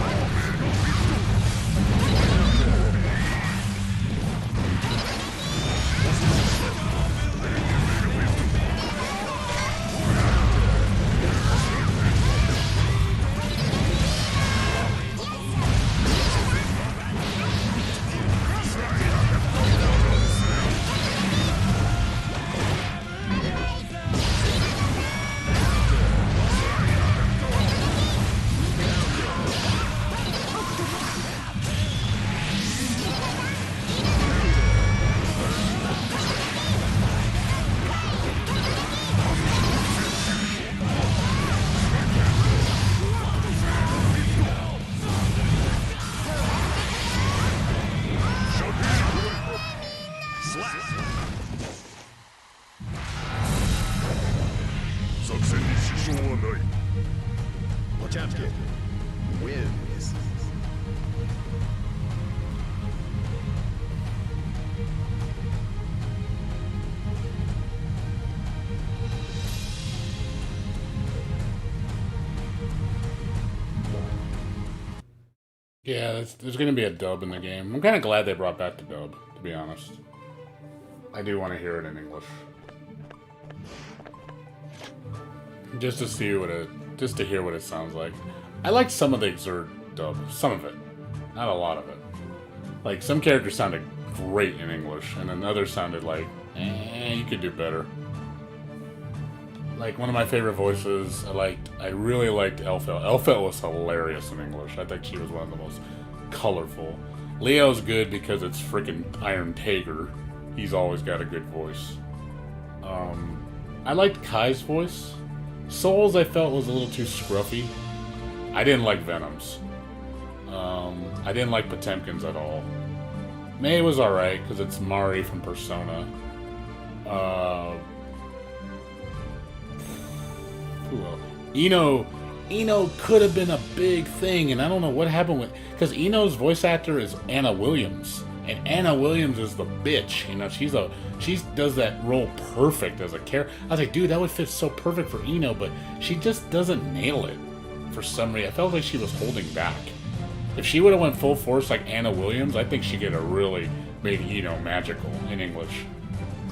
Slap. 作戦に支障はない Champion wins. Yeah, there's going to be a dub in the game. I'm kind of glad they brought back the dub, to be honest. I do want to hear it in English. Just to see what just to hear what it sounds like. I like some of the Exert dub. Some of it. Not a lot of it. Like, some characters sounded great in English, and then others sounded like, you could do better. Like, one of my favorite voices, I really liked Elfel. Elfel was hilarious in English. I think she was one of the most colorful. Leo's good because it's freaking Iron Tager. He's always got a good voice. I liked Kai's voice. Souls, I felt, was a little too scruffy. I didn't like Venom's. I didn't like Potemkin's at all. Mei was alright, because it's Mari from Persona. Who else? Eno could have been a big thing, and I don't know what happened with... Because Eno's voice actor is Anna Williams. And Anna Williams is the bitch. You know, she does that role perfect as a character. I was like, dude, that would fit so perfect for Eno, but she just doesn't nail it for some reason. I felt like she was holding back. If she would have went full force like Anna Williams, I think she could have really made Eno magical in English.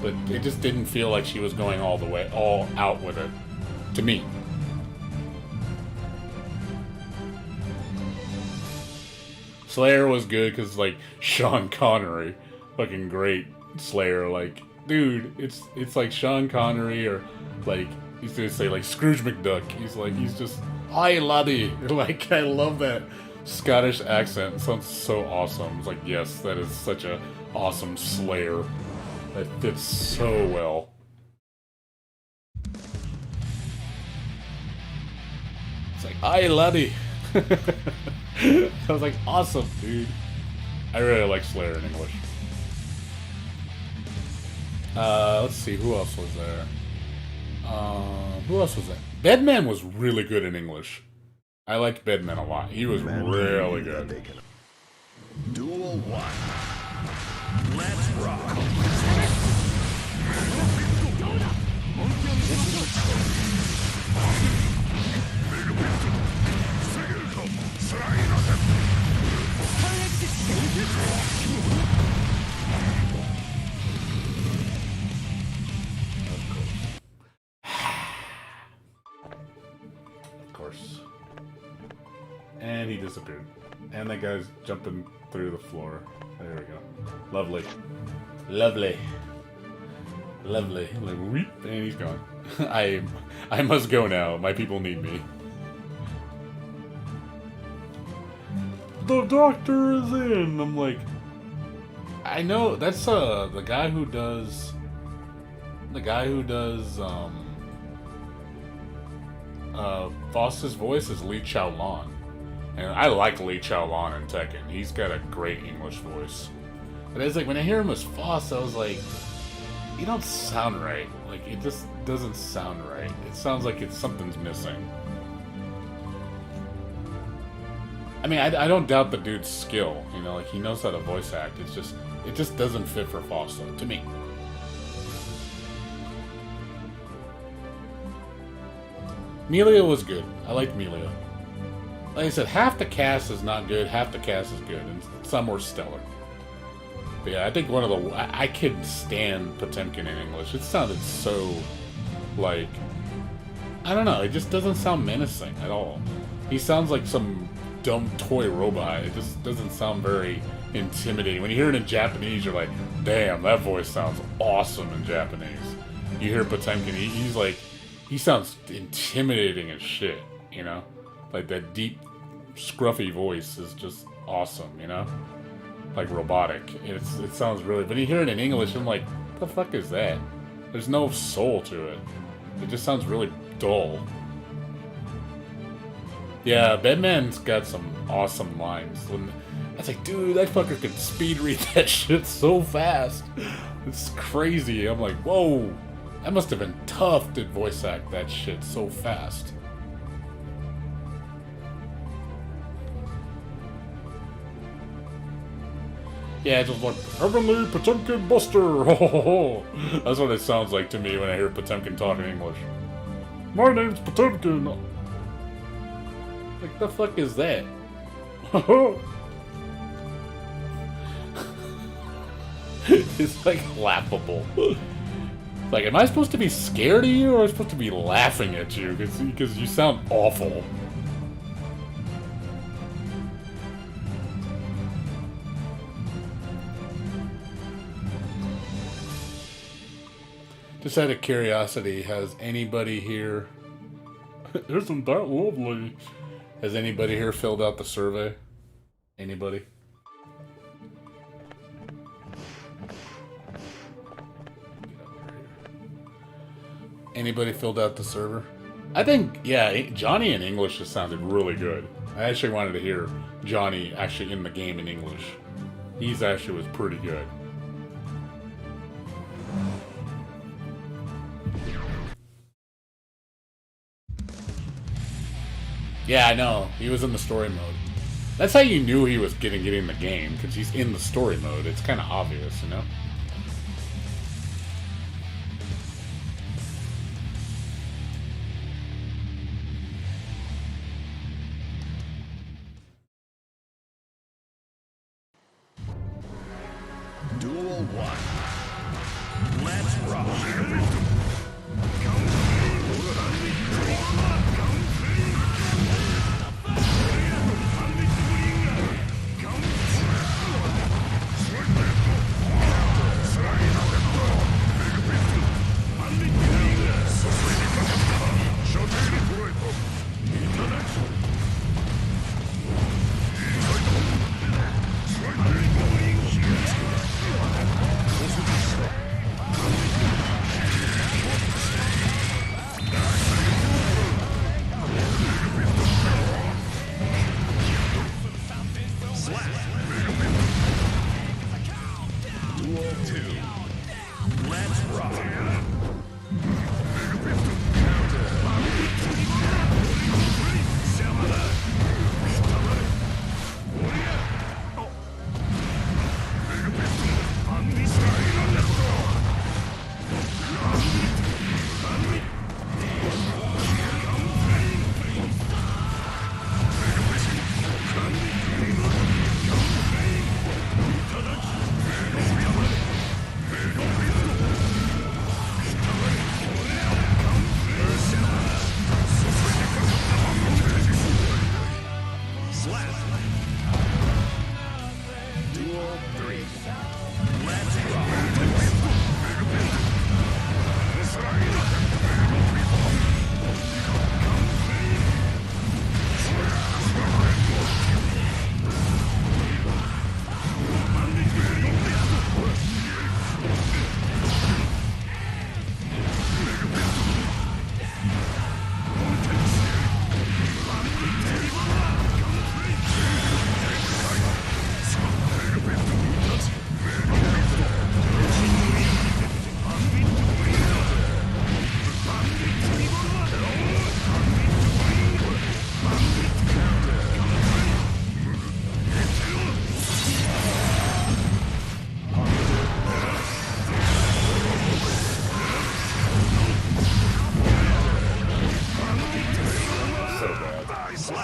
But it just didn't feel like she was going all out with it. To me. Slayer was good because, like, Sean Connery, fucking great Slayer. Like, dude, it's like Sean Connery or like He's gonna say like Scrooge McDuck. He's just, "Aye, laddie." Like, I love that Scottish accent. It sounds so awesome. It's like, yes, that is such a awesome Slayer. That fits so well. It's like, "Aye, laddie." I was like, awesome, dude. I really like Slayer in English. Let's see, who else was there? Who else was there? Bedman was really good in English. I liked Bedman a lot. He was really good. Duel 1. Let's rock. Of course. And he disappeared. And that guy's jumping through the floor. There we go. Lovely. Lovely. Lovely. Like, whoop, and he's gone. I must go now. My people need me. The doctor is in. I'm like, I know that's the guy who does Foss's voice is Lee Chaolan. And I like Lee Chaolan in Tekken. He's got a great English voice. But it's like when I hear him as Foss, I was like, you don't sound right. Like, it just doesn't sound right. It sounds like something's missing. I mean, I don't doubt the dude's skill. You know, like, he knows how to voice act. It just doesn't fit for Foss, though, to me. Melia was good. I liked Melia. Like I said, half the cast is not good, half the cast is good, and some were stellar. But yeah, I think one of the... I couldn't stand Potemkin in English. It sounded so, like... I don't know, it just doesn't sound menacing at all. He sounds like some dumb toy robot. It just doesn't sound very intimidating. When you hear it in Japanese, you're like, damn, that voice sounds awesome in Japanese. You hear Potemkin, he's like... He sounds intimidating as shit, you know? Like, that deep, scruffy voice is just awesome, you know? Like, robotic. It sounds really... But you hear it in English, I'm like, what the fuck is that? There's no soul to it. It just sounds really dull. Yeah, Bedman's got some awesome lines. I was like, dude, that fucker could speed read that shit so fast. It's crazy. I'm like, whoa. That must have been tough to voice act that shit so fast. Yeah, it's just like, Heavenly Potemkin Buster! That's what it sounds like to me when I hear Potemkin talking English. My name's Potemkin! Like, the fuck is that? It's like laughable. Like, am I supposed to be scared of you, or am I supposed to be laughing at you? Because you sound awful. Just out of curiosity, has anybody here... Isn't that lovely? Has anybody here filled out the survey? Anybody? Anybody filled out the server? I think, yeah, Johnny in English just sounded really good. I actually wanted to hear Johnny actually in the game in English. He's actually was pretty good. Yeah, I know. He was in the story mode. That's how you knew he was getting the game, because he's in the story mode. It's kind of obvious, you know? Duel 1. Let's rock.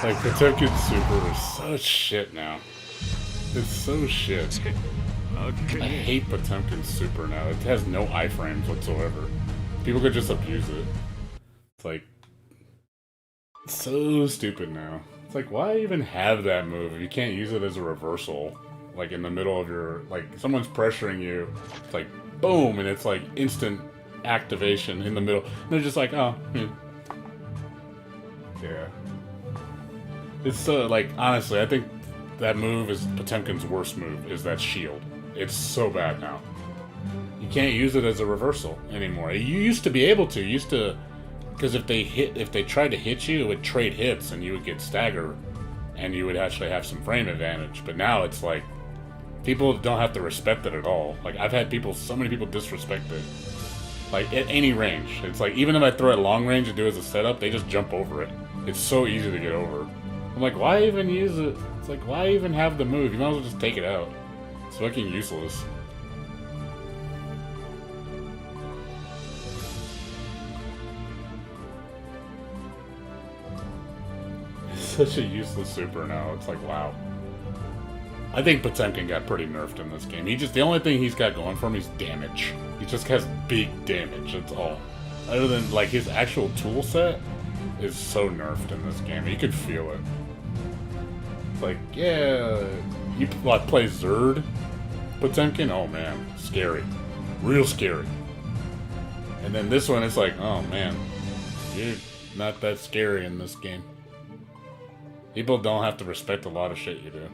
Like, Potemkin Super is such shit now. It's so shit. I hate Potemkin Super now. It has no iframes whatsoever. People could just abuse it. It's like, it's so stupid now. It's like, why even have that move if you can't use it as a reversal? Like, in the middle of your, like, someone's pressuring you, it's like, boom, and it's like instant activation in the middle. And they're just like, oh, yeah. It's so, like, honestly, I think that move is Potemkin's worst move, is that shield. It's so bad now. You can't use it as a reversal anymore. You used to be able to. You used to, because if they tried to hit you, it would trade hits and you would get stagger and you would actually have some frame advantage. But now it's like, people don't have to respect it at all. Like, I've had so many people disrespect it. Like, at any range. It's like, even if I throw it long range and do it as a setup, they just jump over it. It's so easy to get over. I'm like, why even use it? It's like, why even have the move? You might as well just take it out. It's fucking useless. It's such a useless super now. It's like, wow. I think Potemkin got pretty nerfed in this game. The only thing he's got going for him is damage. He just has big damage, that's all. Other than, like, his actual tool set is so nerfed in this game. You could feel it. It's like, yeah, you play Zerd Potemkin? Oh man, scary. Real scary. And then this one, it's like, oh man, you're not that scary in this game. People don't have to respect a lot of shit you do.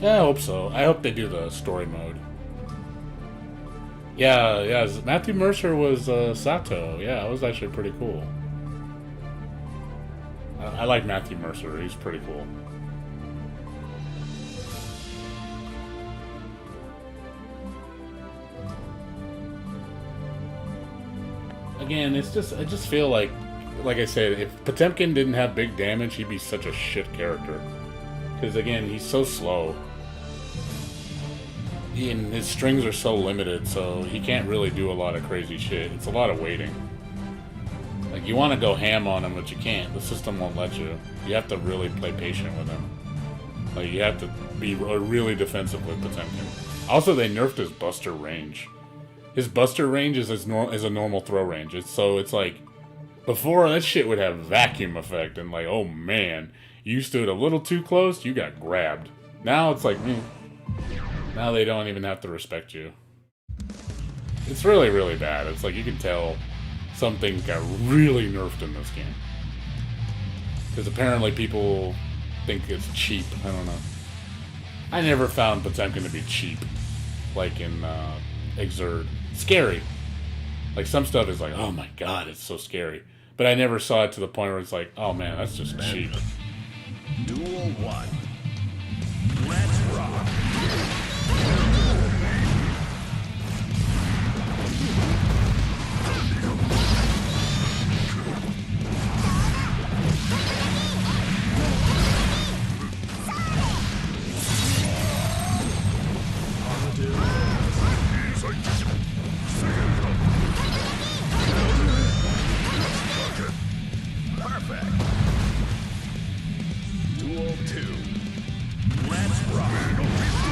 Yeah, I hope so. I hope they do the story mode. Yeah, Matthew Mercer was Sato. Yeah, it was actually pretty cool. I like Matthew Mercer. He's pretty cool. Again, I just feel like I said, if Potemkin didn't have big damage, he'd be such a shit character. Because again, he's so slow. And his strings are so limited, so he can't really do a lot of crazy shit. It's a lot of waiting. Like, you want to go ham on him, but you can't. The system won't let you. You have to really play patient with him. Like, you have to be really defensive with Potemkin. Also, they nerfed his buster range. His buster range is a normal throw range. It's like, before, that shit would have vacuum effect, and like, oh man, you stood a little too close, you got grabbed. Now it's like, now they don't even have to respect you. It's really, really bad. It's like, you can tell some things got really nerfed in this game. Because apparently people think it's cheap. I don't know. I never found Potemkin to be cheap. Like in Exerd. Scary. Like, some stuff is like, oh my god, it's so scary. But I never saw it to the point where it's like, oh man, that's just cheap. Duel 1. Let's rock. Perfect. Duel 2. Let's rock.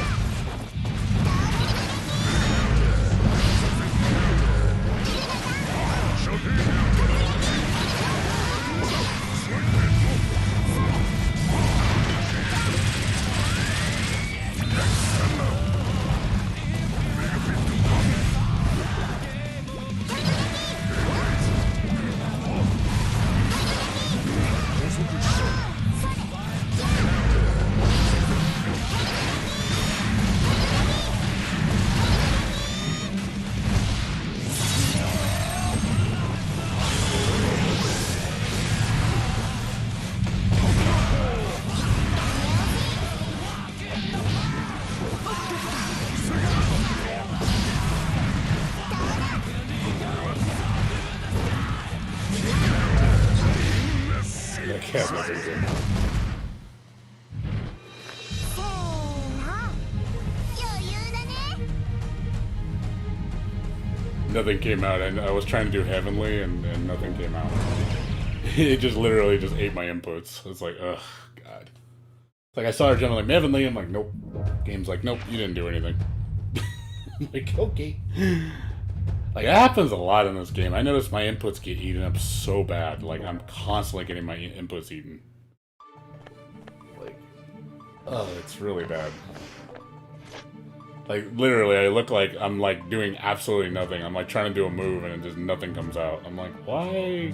cat nothing came out. せーの余裕だね Nothing came out, and I was trying to do Heavenly, and nothing came out. It just literally just ate my inputs. It's like, ugh, God. It's like I saw her jump like Heavenly, I'm like, nope. Game's like, nope, you didn't do anything. I'm like, okay. Like, it happens a lot in this game. I notice my inputs get eaten up so bad. Like, I'm constantly getting my inputs eaten. Like, oh, it's really bad. Like, literally, I look like I'm, like, doing absolutely nothing. I'm, like, trying to do a move, and just nothing comes out. I'm like, why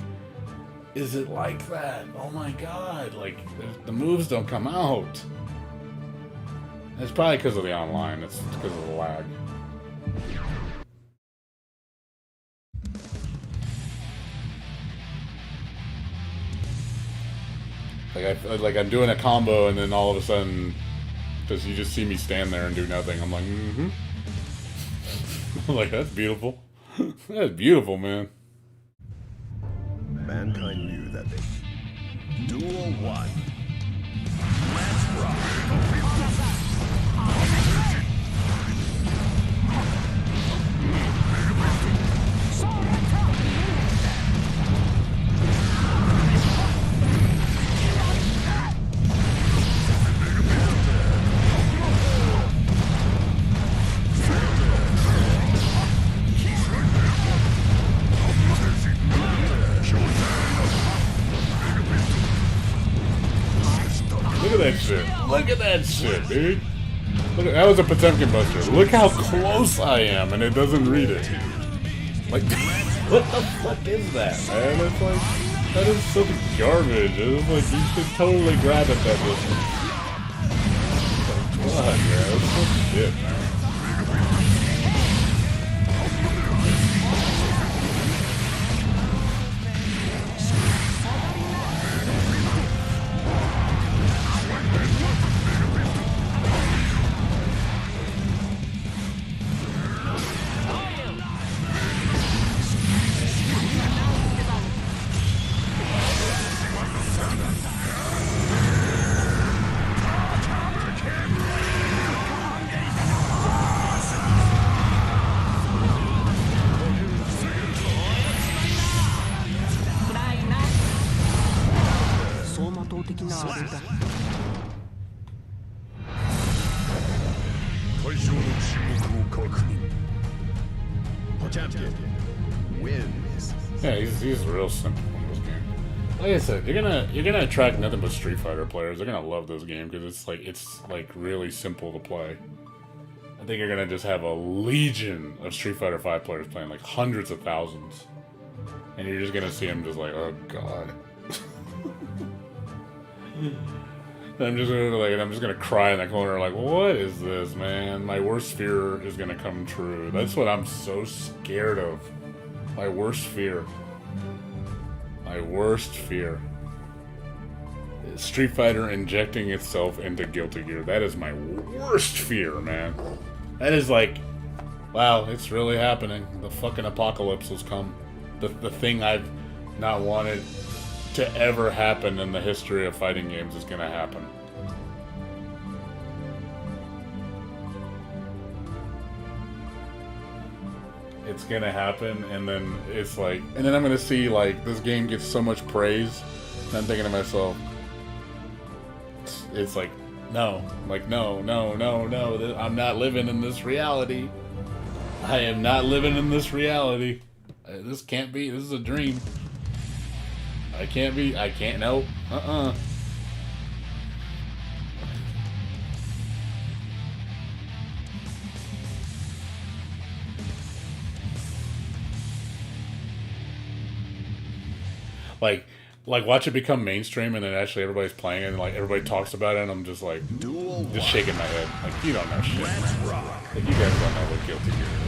is it like that? Oh my god. Like, the moves don't come out. It's probably because of the online. It's because of the lag. Like I'm doing a combo, and then all of a sudden, you just see me stand there and do nothing. I'm like, mm-hmm. I'm like, that's beautiful. That's beautiful, man. Mankind knew that they... Duel 1. Let's rock! Look at that shit. Look at that shit, dude. Look at, that was a Potemkin Buster. Look how close I am, and it doesn't read it. Like, what the fuck is that, man? It's like, that is such garbage. It's like, you should totally grab it that distance. Like, fuck, man. That's some shit, man. Potemkin wins. Yeah, he's real simple in this game. Like I said, you're gonna attract nothing but Street Fighter players. They're gonna love this game because it's like really simple to play. I think you're gonna just have a legion of Street Fighter 5 players playing, like hundreds of thousands, and you're just gonna see them just like, oh god. I'm just gonna cry in that corner like, what is this, man? My worst fear is gonna come true. That's what I'm so scared of. My worst fear. My worst fear. Street Fighter injecting itself into Guilty Gear. That is my worst fear, man. That is like, wow, it's really happening. The fucking apocalypse has come. The thing I've not wanted to ever happen in the history of fighting games is gonna happen. It's gonna happen, and then it's like, and then I'm gonna see like this game gets so much praise, and I'm thinking to myself, it's like, no, I'm not living in this reality. I am not living in this reality. This can't be. This is a dream. I can't, no, Like watch it become mainstream, and then actually everybody's playing it, and like everybody talks about it, and I'm just like, just shaking my head. Like, you don't know shit, man. Like, you guys don't know what Guilty Gear is.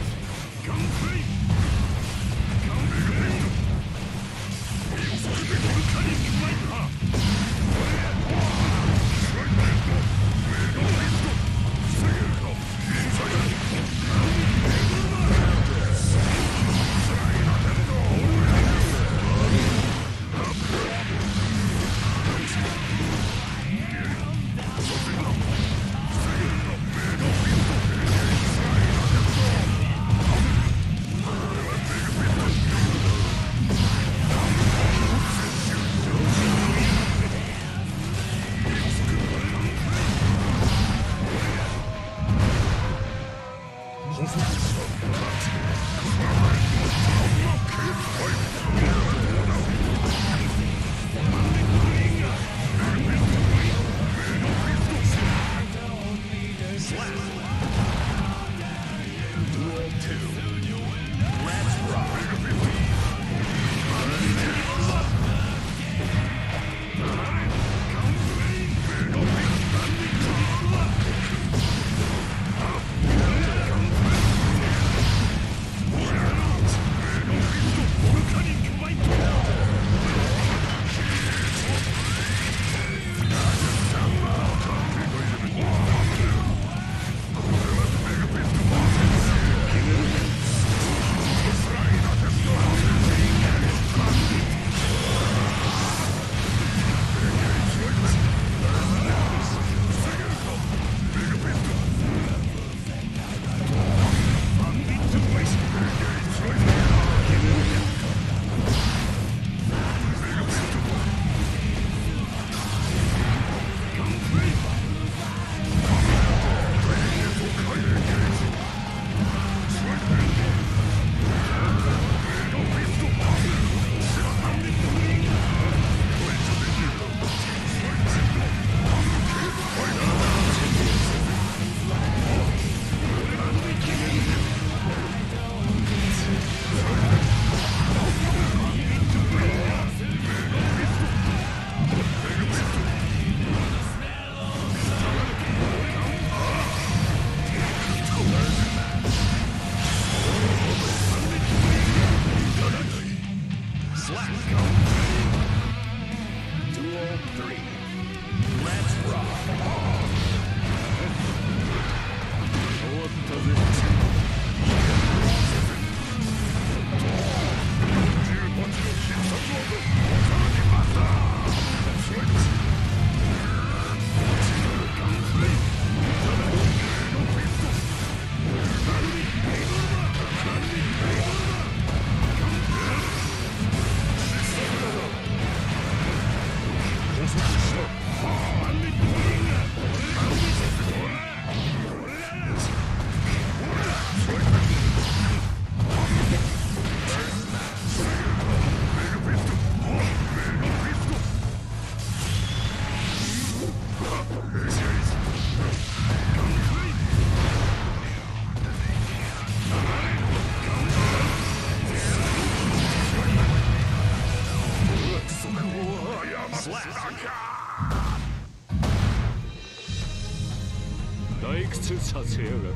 させやがる。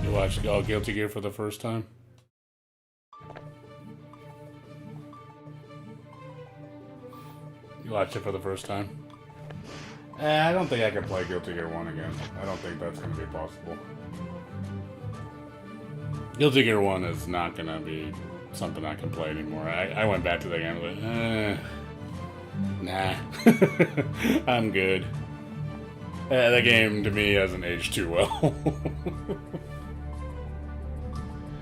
You watched Guilty Gear for the first time? You watched it for the first time? I don't think I can play Guilty Gear 1 again. I don't think that's going to be possible. Guilty Gear 1 is not going to be something I can play anymore. I went back to the game and nah. I'm good. That game, to me, hasn't aged too well.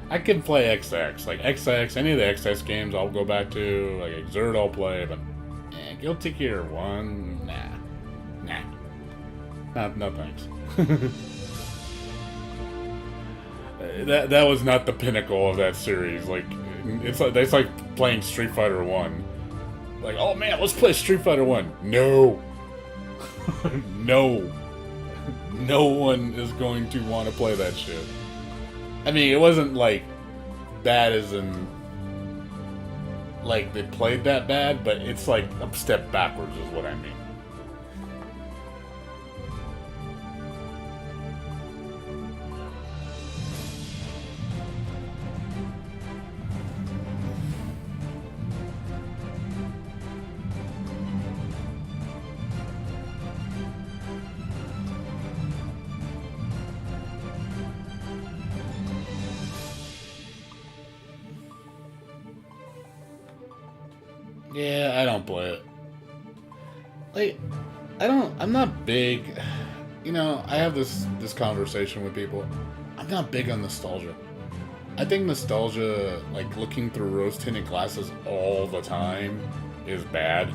I can play XX. Like, XX, any of the XX games I'll go back to. Like, Exert I'll play, but Guilty Gear 1, nah. No thanks. That was not the pinnacle of that series. Like, it's like playing Street Fighter 1. Like, oh man, let's play Street Fighter 1. No. No. No one is going to want to play that shit. I mean, it wasn't like bad as in like they played that bad, but it's like a step backwards is what I mean. Yeah, I don't play it. Like, I'm not big, you know, I have this conversation with people. I'm not big on nostalgia. I think nostalgia, like looking through rose-tinted glasses all the time, is bad.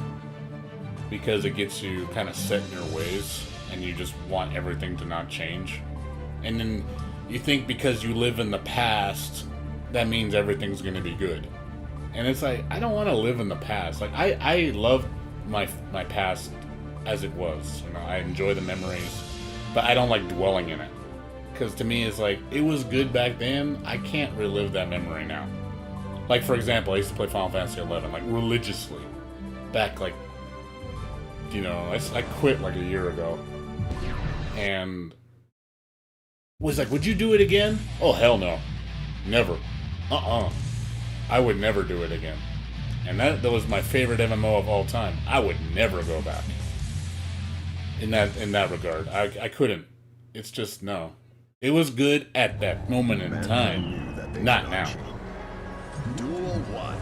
Because it gets you kind of set in your ways, and you just want everything to not change. And then you think because you live in the past, that means everything's going to be good. And it's like, I don't want to live in the past. Like, I love my past as it was. You know, I enjoy the memories. but I don't like dwelling in it. Because to me, it's like, it was good back then. I can't relive that memory now. Like, for example, I used to play Final Fantasy 11, like, religiously. Back, like, you know, I quit, like, a year ago. And was like, would you do it again? Oh, hell no. Never. I would never do it again. And that was my favorite MMO of all time. I would never go back. In that regard. I couldn't. It's just, no. It was good at that moment in time. Not now. Duel 1.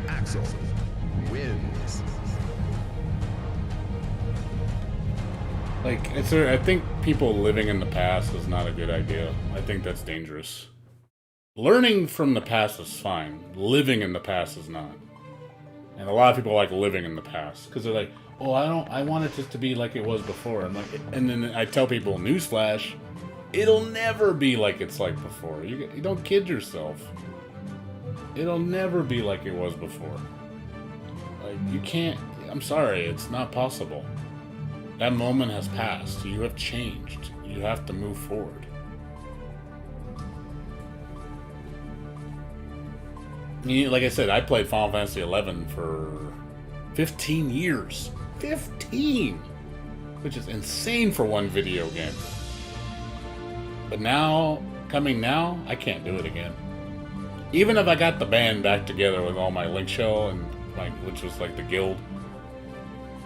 Axel wins. Like, I think people living in the past is not a good idea. I think that's dangerous. Learning from the past is fine. Living in the past is not. And a lot of people like living in the past because they're like, "Oh, I want it just to be like it was before." I'm like, and then I tell people, newsflash, it'll never be like it's like before. You don't kid yourself. It'll never be like it was before. Like, you can't. I'm sorry, it's not possible. That moment has passed. You have changed. You have to move forward. I mean, like I said, I played Final Fantasy 11 for 15 years. 15! Which is insane for one video game. But now, coming now, I can't do it again. Even if I got the band back together with all my Link Shell and which was like the guild,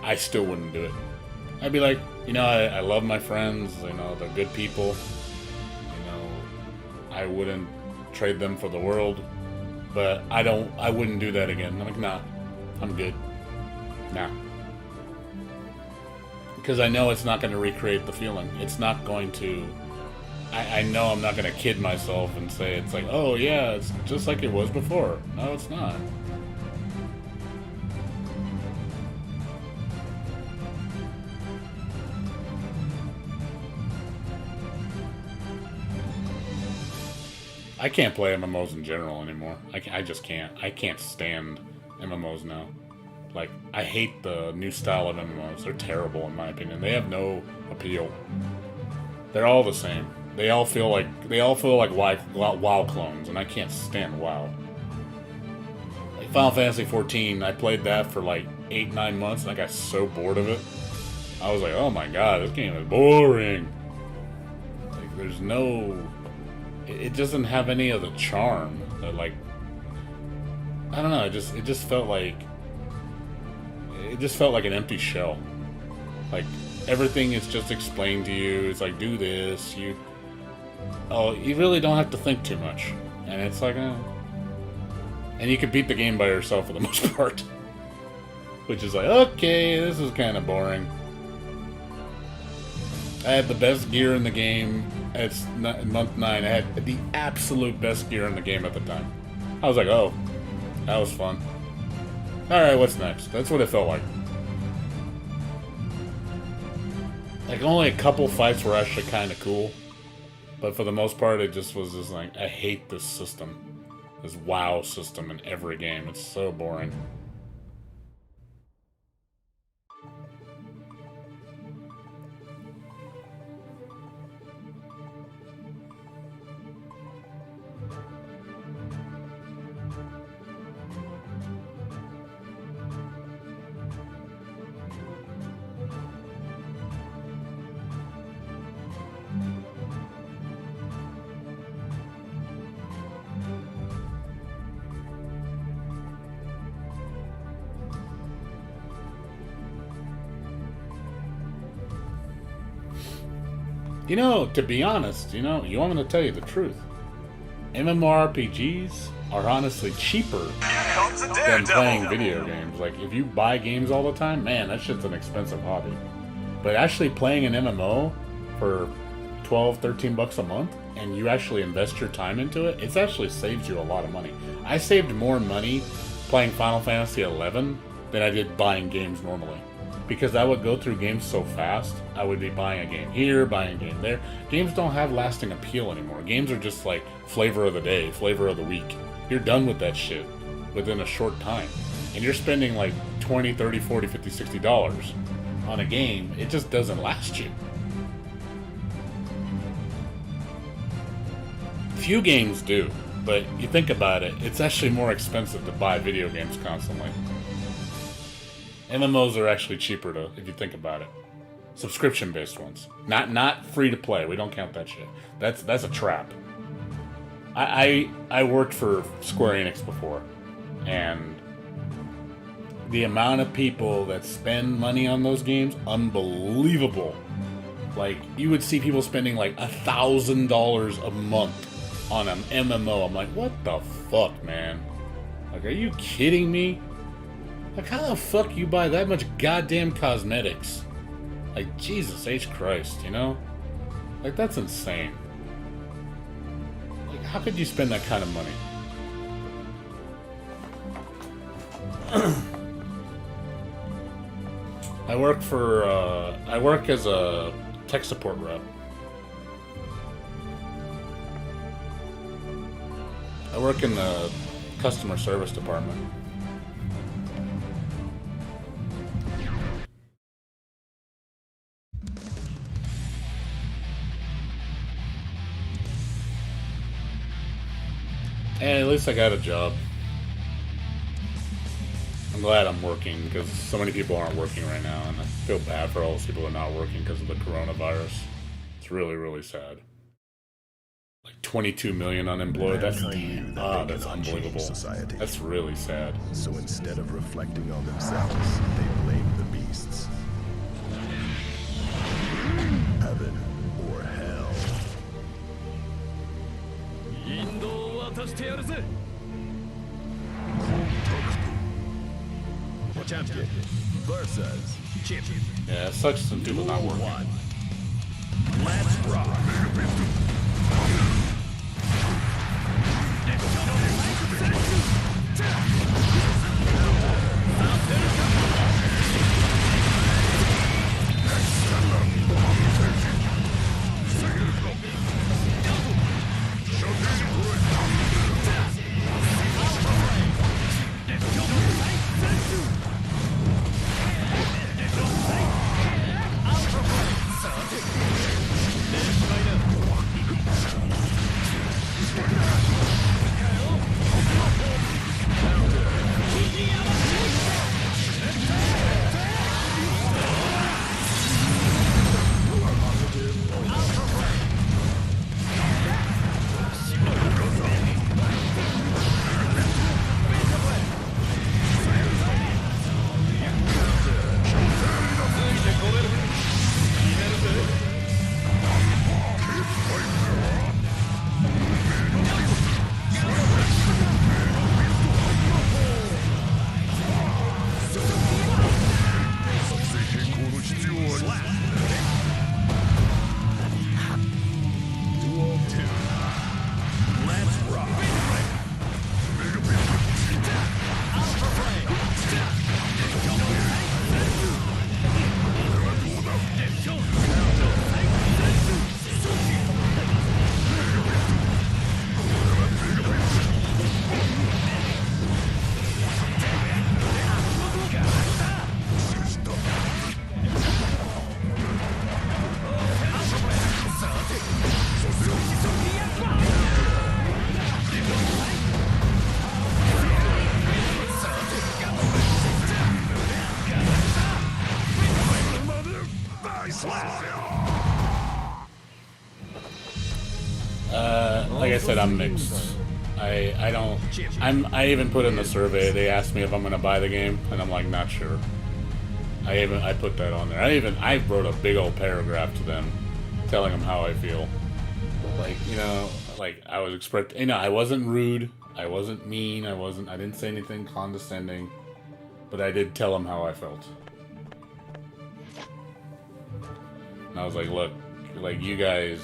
I still wouldn't do it. I'd be like, you know, I love my friends, you know, they're good people. You know, I wouldn't trade them for the world. But I wouldn't do that again. I'm like, nah, I'm good. Nah. Because I know it's not going to recreate the feeling. It's not going to... I know I'm not going to kid myself and say it's like, oh yeah, it's just like it was before. No, it's not. I can't play MMOs in general anymore. I just can't. I can't stand MMOs now. Like, I hate the new style of MMOs. They're terrible in my opinion. They have no appeal. They're all the same. They all feel like WoW clones, and I can't stand WoW. Like, Final Fantasy 14, I played that for like 8-9 months, and I got so bored of it. I was like, oh my god, this game is boring. Like, there's no... It doesn't have any of the charm that, like... I don't know, it just felt like... It just felt like an empty shell. Like, everything is just explained to you. It's like, do this, you really don't have to think too much. And it's like, And you can beat the game by yourself for the most part. Which is like, okay, this is kind of boring. I had the best gear in the game. It's month 9. I had the absolute best gear in the game at the time. I was like, oh, that was fun. Alright, what's next? That's what it felt like. Like, only a couple fights were actually kind of cool. But for the most part, it just was just like, I hate this system. This WoW system in every game. It's so boring. You know, to be honest, you want me to tell you the truth. MMORPGs are honestly cheaper than playing video games. Like, if you buy games all the time, man, that shit's an expensive hobby. But actually playing an MMO for 12, 13 bucks a month, and you actually invest your time into it, it actually saves you a lot of money. I saved more money playing Final Fantasy 11 than I did buying games normally. Because I would go through games so fast, I would be buying a game here, buying a game there. Games don't have lasting appeal anymore. Games are just like flavor of the day, flavor of the week. You're done with that shit within a short time. And you're spending like $20, $30, $40, $50, $60 on a game. It just doesn't last you. Few games do, but you think about it, it's actually more expensive to buy video games constantly. MMOs are actually cheaper to, if you think about it. Subscription-based ones. Not free to play. We don't count that shit. That's a trap. I worked for Square Enix before, and the amount of people that spend money on those games, unbelievable. Like, you would see people spending like $1,000 a month on an MMO. I'm like, what the fuck, man? Like, are you kidding me? Like, how the fuck you buy that much goddamn cosmetics? Like, Jesus H. Christ, you know? Like, that's insane. Like, how could you spend that kind of money? I work as a tech support rep. I work in the customer service department. And at least I got a job. I'm glad I'm working because so many people aren't working right now, and I feel bad for all those people who are not working because of the coronavirus. It's really, really sad. Like 22 million unemployed. That's unbelievable. Society. That's really sad. So instead of reflecting on themselves, they blame the beasts. Heaven or hell. Champion versus champion. Yeah, it sucks some people not working. Let's rock. said I'm mixed. I even put in the survey. They asked me if I'm gonna buy the game, and I'm like, not sure. I put that on there. I wrote a big old paragraph to them, telling them how I feel. Like, you know, like I was expecting. You know, I wasn't rude. I wasn't mean. I didn't say anything condescending, but I did tell them how I felt. And I was like, look, like you guys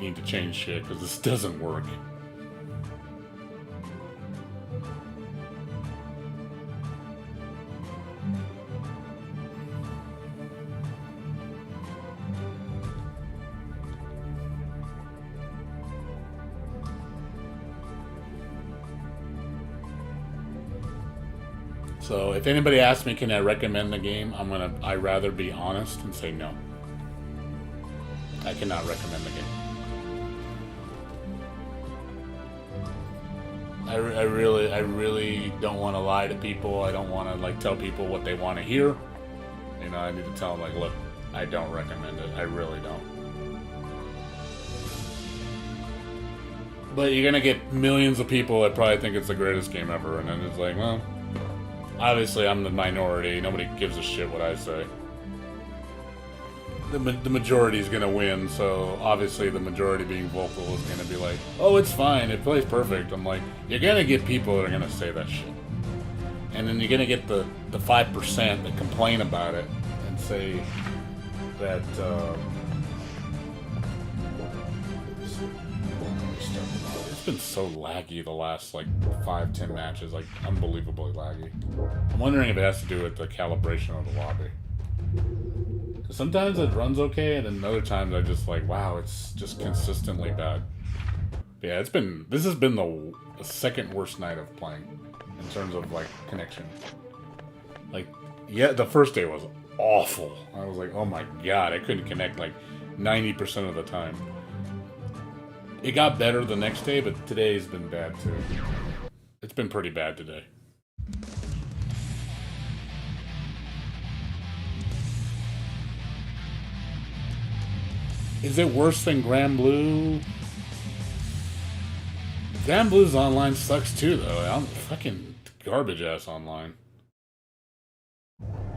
need to change shit because this doesn't work. So if anybody asks me, can I recommend the game? I'd rather be honest and say no. I cannot recommend the game. I really don't want to lie to people. I don't want to like tell people what they want to hear. You know, I need to tell them like, look, I don't recommend it. I really don't. But you're gonna get millions of people that probably think it's the greatest game ever, and then it's like, well, obviously I'm the minority. Nobody gives a shit what I say. The majority is going to win, so obviously the majority being vocal is going to be like, oh, it's fine, it plays perfect. I'm like, you're going to get people that are going to say that shit. And then you're going to get the 5% that complain about it and say that, it's been so laggy the last, like, 5-10 matches, like, unbelievably laggy. I'm wondering if it has to do with the calibration of the lobby. Sometimes it runs okay, and then other times I just like, wow, it's just consistently bad. But yeah, this has been the second worst night of playing in terms of like connection. Like, yeah, the first day was awful. I was like, oh my god, I couldn't connect like 90% of the time. It got better the next day, but today's been bad too. It's been pretty bad today. Is it worse than Grand Blue? Grand Blue's online sucks too, though. I'm fucking garbage ass online.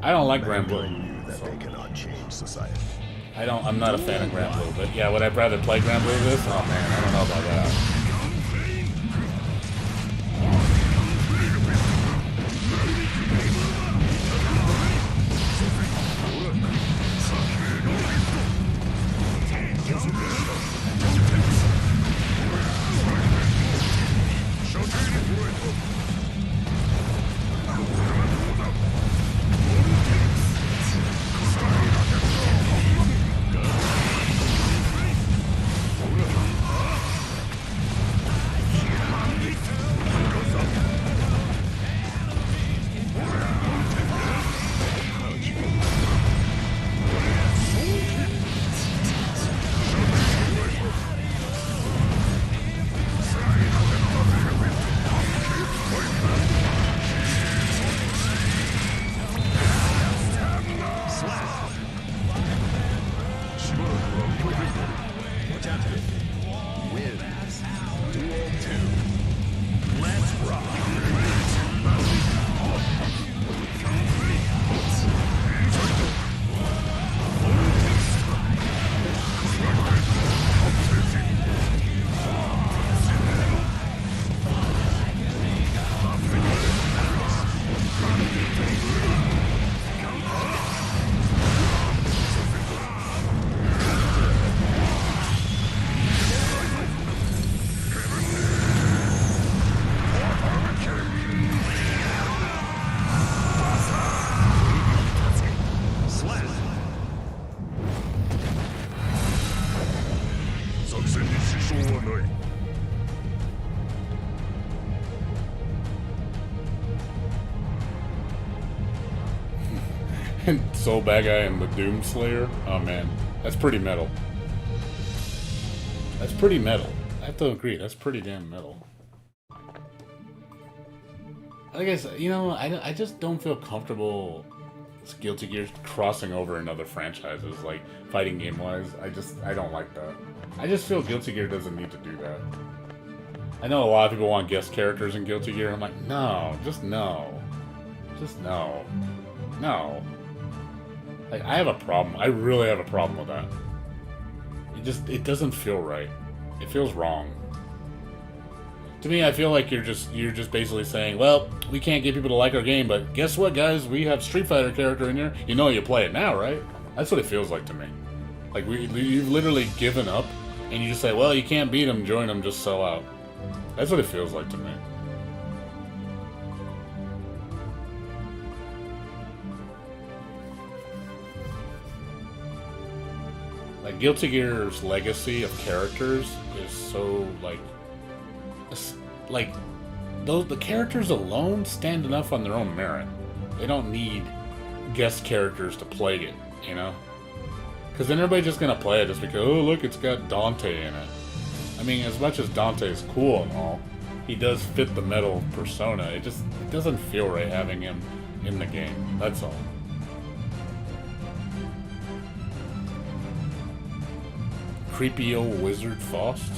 I don't like Grand Blue. That they cannot change society. I'm not a fan of Grand Blue, but yeah, would I rather play Grand Blue this? Oh man, I don't know about that. Soul Bad Guy and the Doom Slayer. Oh man, that's pretty metal. That's pretty metal. I have to agree, that's pretty damn metal. Like I said, you know, I just don't feel comfortable with Guilty Gear crossing over in other franchises, like fighting game wise. I don't like that. I just feel Guilty Gear doesn't need to do that. I know a lot of people want guest characters in Guilty Gear. I'm like, no, just no. Just no. No. Like, I have a problem. I really have a problem with that. It doesn't feel right. It feels wrong. To me, I feel like you're just basically saying, well, we can't get people to like our game, but guess what, guys? We have Street Fighter character in here. You know you play it now, right? That's what it feels like to me. Like, you've literally given up, and you just say, well, you can't beat them, join them, just sell out. That's what it feels like to me. Like, Guilty Gear's legacy of characters is so, like, the characters alone stand enough on their own merit. They don't need guest characters to play it, you know? Because then everybody's just gonna play it just because, oh, look, it's got Dante in it. I mean, as much as Dante is cool and all, he does fit the metal persona. It doesn't feel right having him in the game. That's all. Creepy old wizard Faust.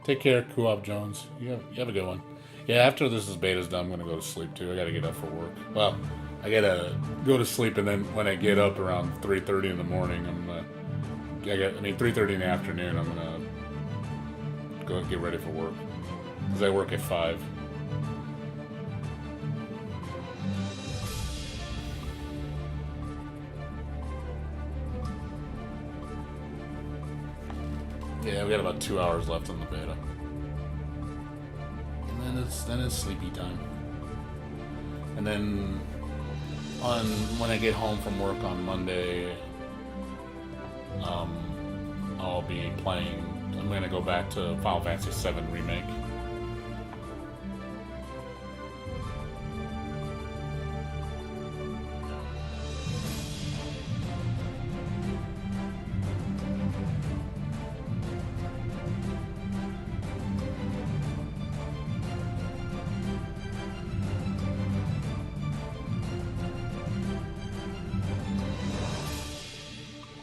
Take care, Co-op Jones. You have a good one. Yeah, after this beta's done, I'm gonna go to sleep too. I gotta get up for work. Well, I gotta go to sleep, and then when I get up around 3:30 in the morning, 3:30 in the afternoon, I'm gonna go get ready for work. Because I work at 5. Yeah, we got about 2 hours left on the beta. And then it's sleepy time. And then when I get home from work on Monday, I'll be playing. I'm gonna go back to Final Fantasy VII Remake.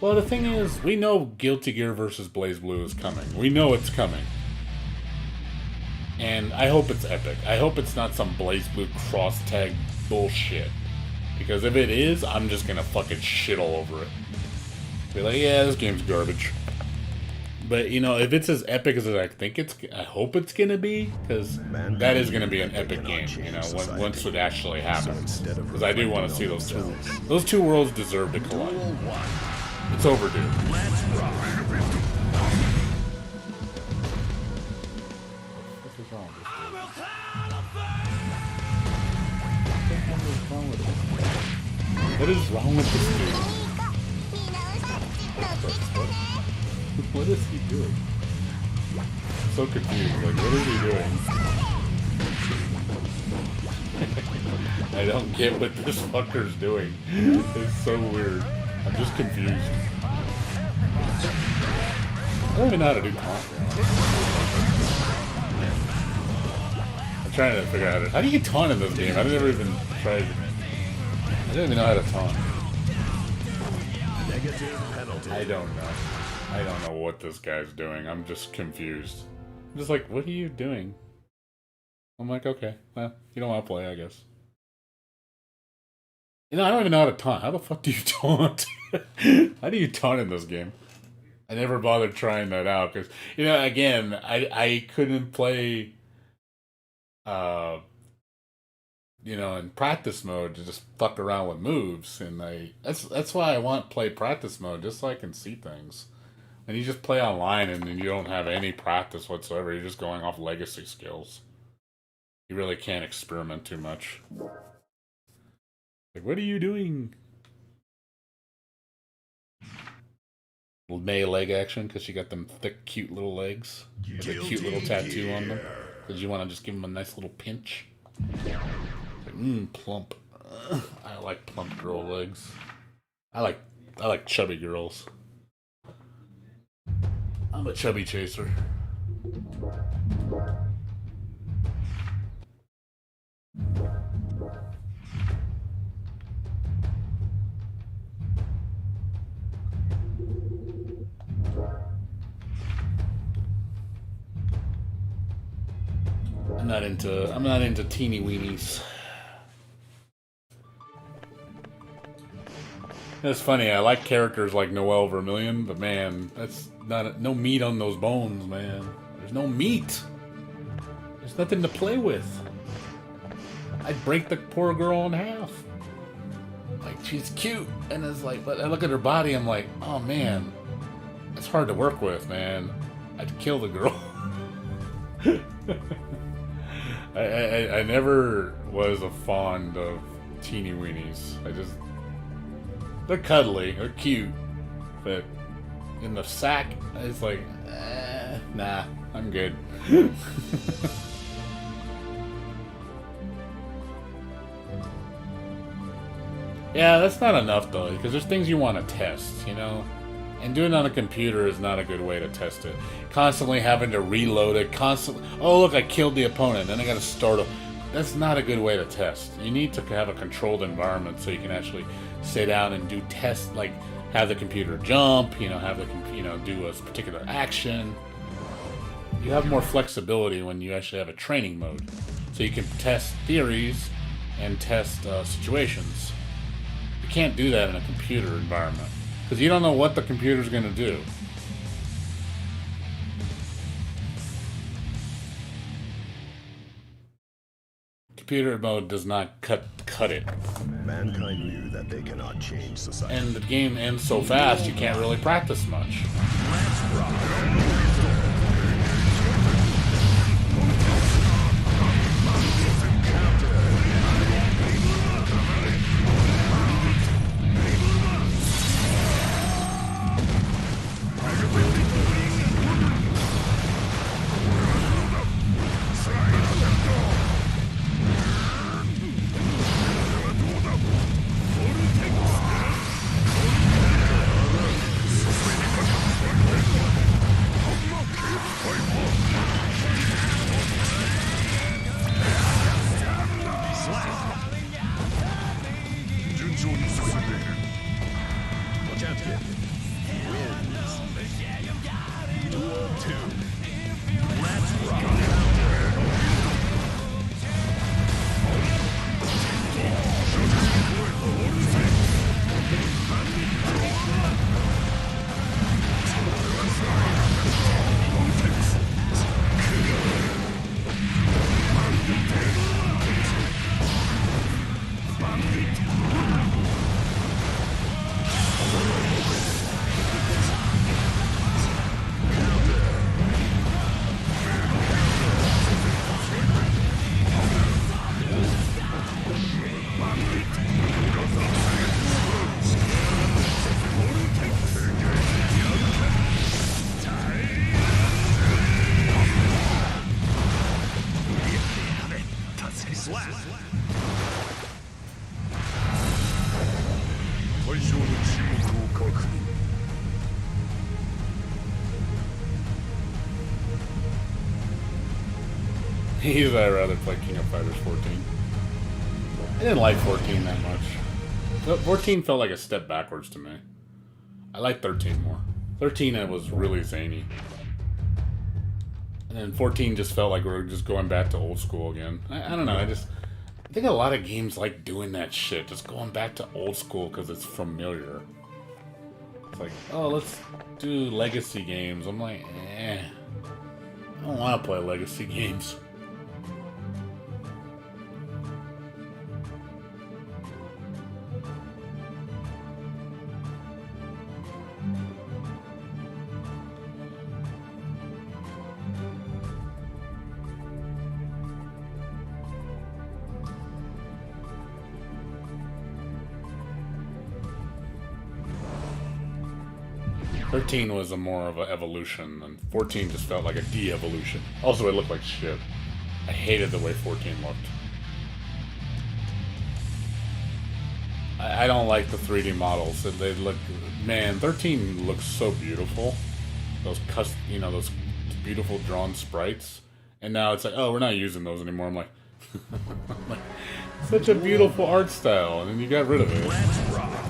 Well, the thing is, we know Guilty Gear versus BlazBlue is coming. We know it's coming. And I hope it's epic. I hope it's not some BlazBlue cross-tag bullshit. Because if it is, I'm just gonna fucking shit all over it. Be like, yeah, this game's garbage. But, you know, if it's as epic as I hope it's gonna be, because that is gonna be an epic game, you know, once it actually happens. Because I do want to see those two. Those two worlds deserve to collide. It's overdue. Let's rock. What is wrong with this dude? What is he doing? I'm so confused. Like, what is he doing? I don't get what this fucker's doing. It's so weird. I'm just confused. I don't even know how to do taunt. I'm trying to figure out how do you taunt in this game? I never even tried. I don't even know how to taunt. Negative penalty. I don't know. I don't know what this guy's doing. I'm just confused. I'm just like, what are you doing? I'm like, okay, well, you don't want to play, I guess. You know, I don't even know how to taunt. How the fuck do you taunt? How do you taunt in this game? I never bothered trying that out because, you know, again, I couldn't play, you know, in practice mode to just fuck around with moves, and that's why I want to play practice mode just so I can see things. And you just play online and you don't have any practice whatsoever. You're just going off legacy skills. You really can't experiment too much. Like, what are you doing? Little May leg action because she got them thick, cute little legs with a cute little tattoo on them. Because you want to just give them a nice little pinch. Like, plump. I like plump girl legs. I like chubby girls. I'm a chubby chaser. I'm not into teeny weenies. It's funny, I like characters like Noelle Vermillion, but man, that's no meat on those bones, man. There's no meat. There's nothing to play with. I'd break the poor girl in half. Like, she's cute, and it's like, but I look at her body, I'm like, oh man, it's hard to work with, man. I'd kill the girl. I never was a fond of teeny weenies. They're cuddly, they're cute, but in the sack, it's like, nah, I'm good. Yeah, that's not enough though, because there's things you want to test, you know? And doing it on a computer is not a good way to test it. Constantly having to reload it, oh look, I killed the opponent, then I gotta start That's not a good way to test. You need to have a controlled environment so you can actually sit down and do tests, like have the computer jump, have the do a particular action. You have more flexibility when you actually have a training mode, so you can test theories and test situations. You can't do that in a computer environment because you don't know what the computer's going to do. Computer mode does not cut it. Mankind knew that they cannot change society. And the game ends so fast you can't really practice much. Let's rock. I'd rather play King of Fighters 14. I didn't like 14 that much. 14 felt like a step backwards to me. I like 13 more. 13 it was really zany. And then 14 just felt like we were just going back to old school again. I don't know, I think a lot of games like doing that shit. Just going back to old school because it's familiar. It's like, oh, let's do legacy games. I'm like, I don't want to play legacy games. Thirteen was a more of an evolution, and 14 just felt like a de-evolution. Also, it looked like shit. I hated the way 14 looked. I don't like the 3D models. They look, man, 13 looks so beautiful. Those those beautiful drawn sprites. And now it's like, oh, we're not using those anymore. I'm like, such a beautiful art style, and then you got rid of it. Let's rock.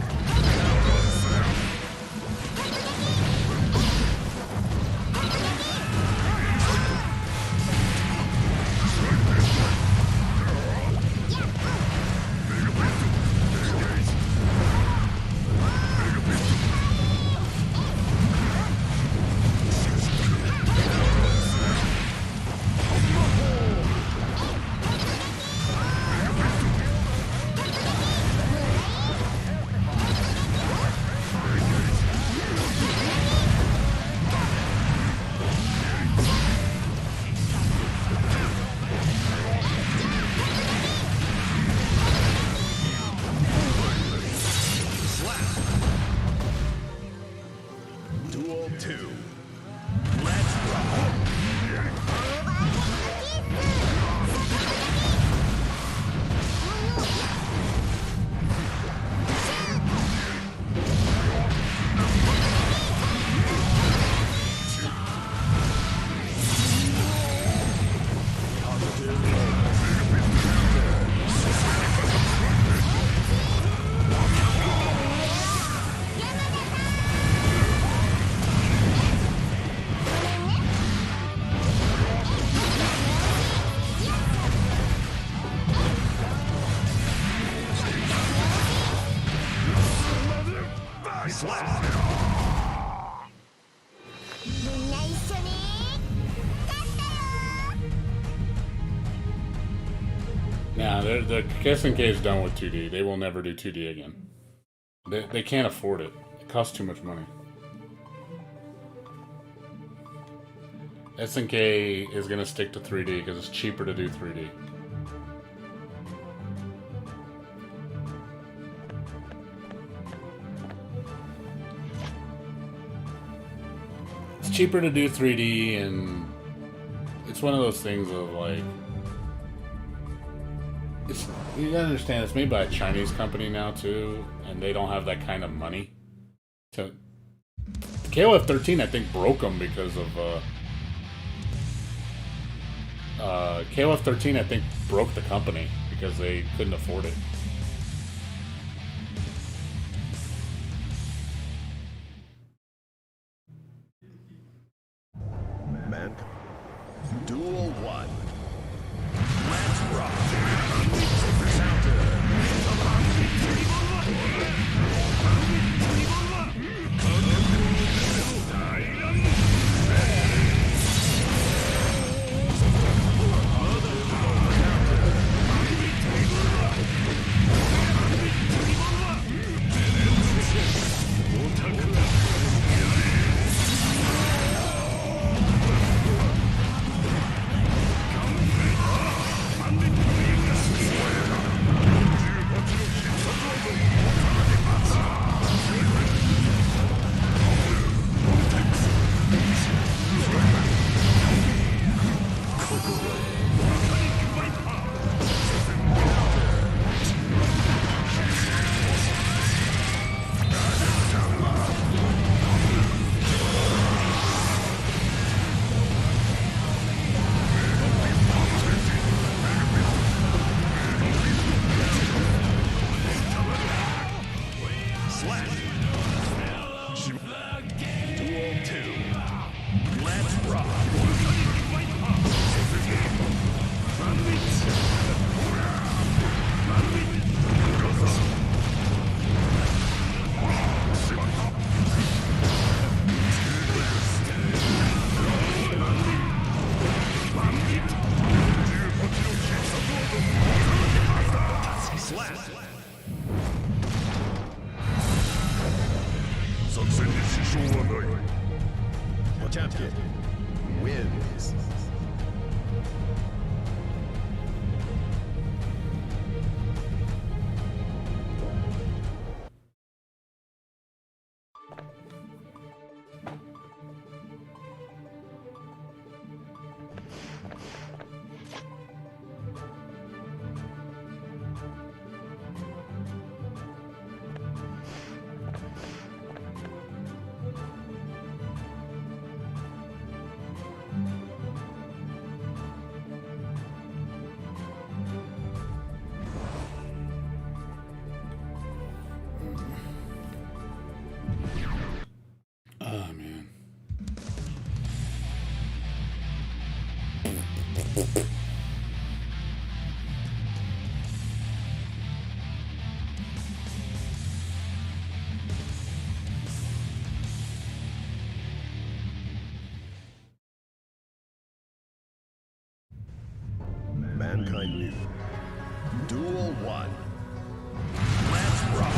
みんな一緒に勝ったよ Nah, the SNK is done with 2D. They will never do 2D again. They can't afford it. It costs too much money. SNK is gonna stick to 3D because it's cheaper to do 3D. It's cheaper to do 3D, and it's one of those things of like, you gotta understand, it's made by a Chinese company now too, and they don't have that kind of money. So KOF 13, I think, broke them because of KOF 13, I think, broke the company because they couldn't afford it. Man. Duel 1. Let's rock. Champion wins. Oh, man. Mankind new. Duel 1. Let's rock.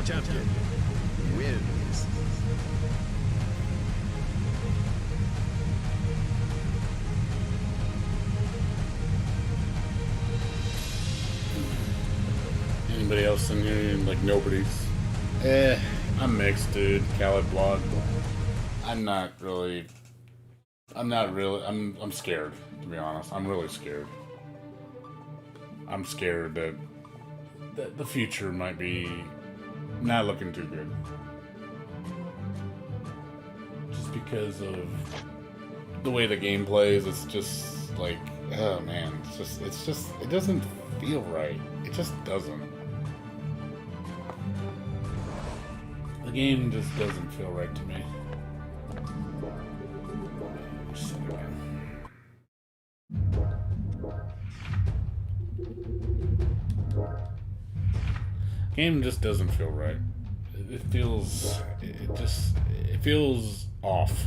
champion wins. Anybody else in here? Like nobody's. I'm mixed, dude. Khaled blog. I'm scared, to be honest. I'm really scared. I'm scared that the future might be not looking too good. Just because of the way the game plays, it's just like, oh man, it doesn't feel right. It just doesn't. The game just doesn't feel right to me. Game just doesn't feel right. It feels off.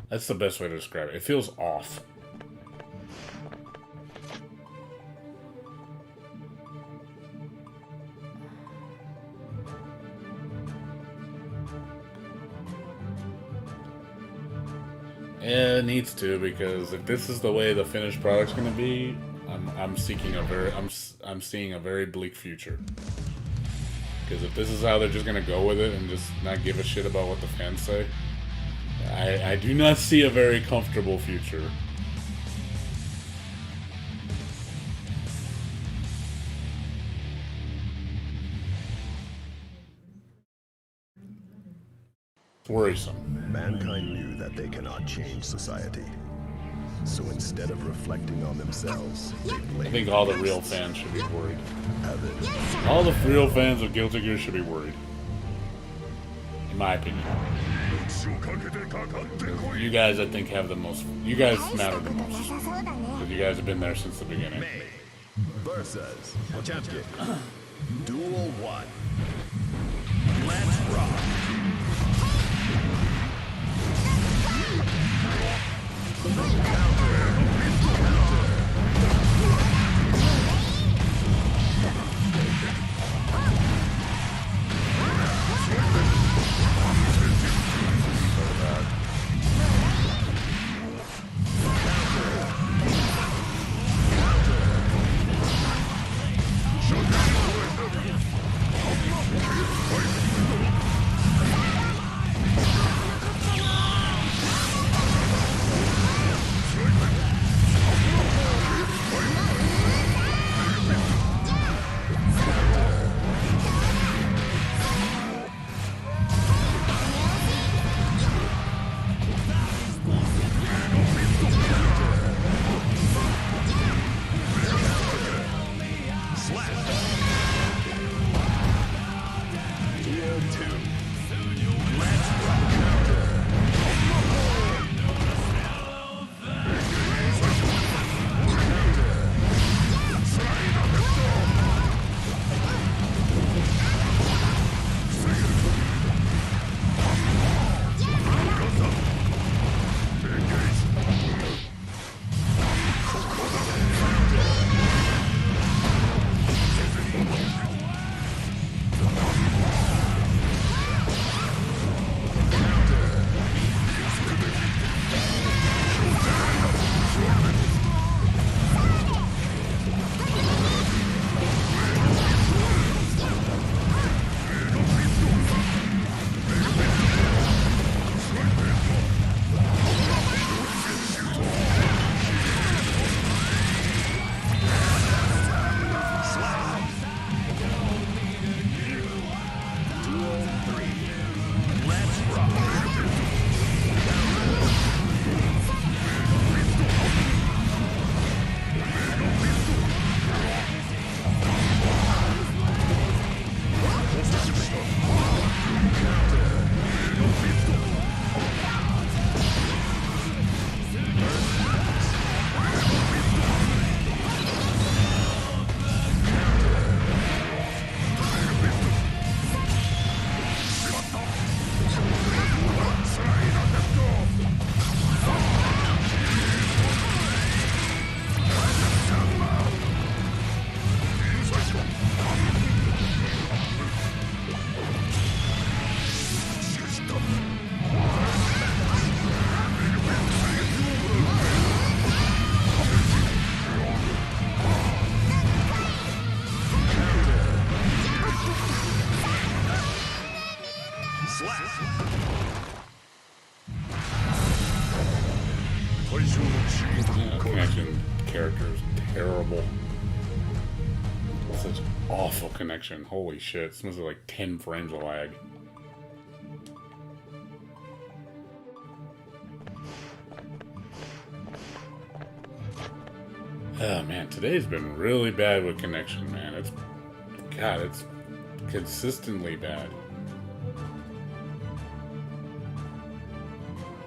That's the best way to describe it. It feels off. Yeah, it needs to, because if this is the way the finished product's going to be, I'm seeing a very bleak future. Because if this is how they're just going to go with it and just not give a shit about what the fans say, I do not see a very comfortable future. It's worrisome. Mankind knew that they cannot change society. So instead of reflecting on themselves, they blamed I think all the real fans should be worried. Evan. All the real fans of Guilty Gear should be worried. In my opinion. You guys, I think, have the most... You guys matter the most. Because you guys have been there since the beginning. Versus champion. Duel 1. Let's rock. Asian characters. Terrible. Such awful connection. Holy shit. This must be like 10 frames of lag. Oh man, today's been really bad with connection, man. It's consistently bad.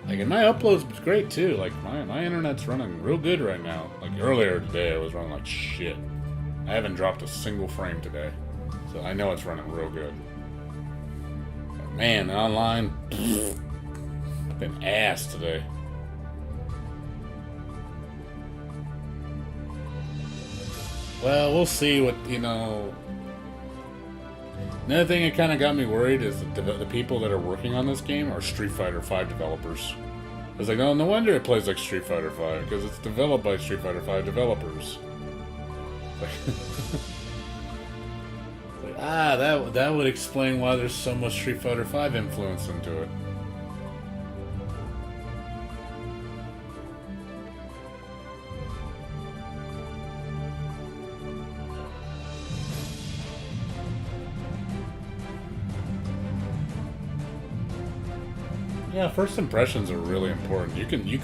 Like, and my uploads was great too. Like, my internet's running real good right now. Like, earlier today, it was running like shit. I haven't dropped a single frame today. So I know it's running real good. But man, online, been ass today. Well, we'll see what, you know... Another thing that kind of got me worried is that the people that are working on this game are Street Fighter V developers. I was like, oh, no wonder it plays like Street Fighter V, because it's developed by Street Fighter V developers. That would explain why there's so much Street Fighter V influence into it. Yeah, first impressions are really important. You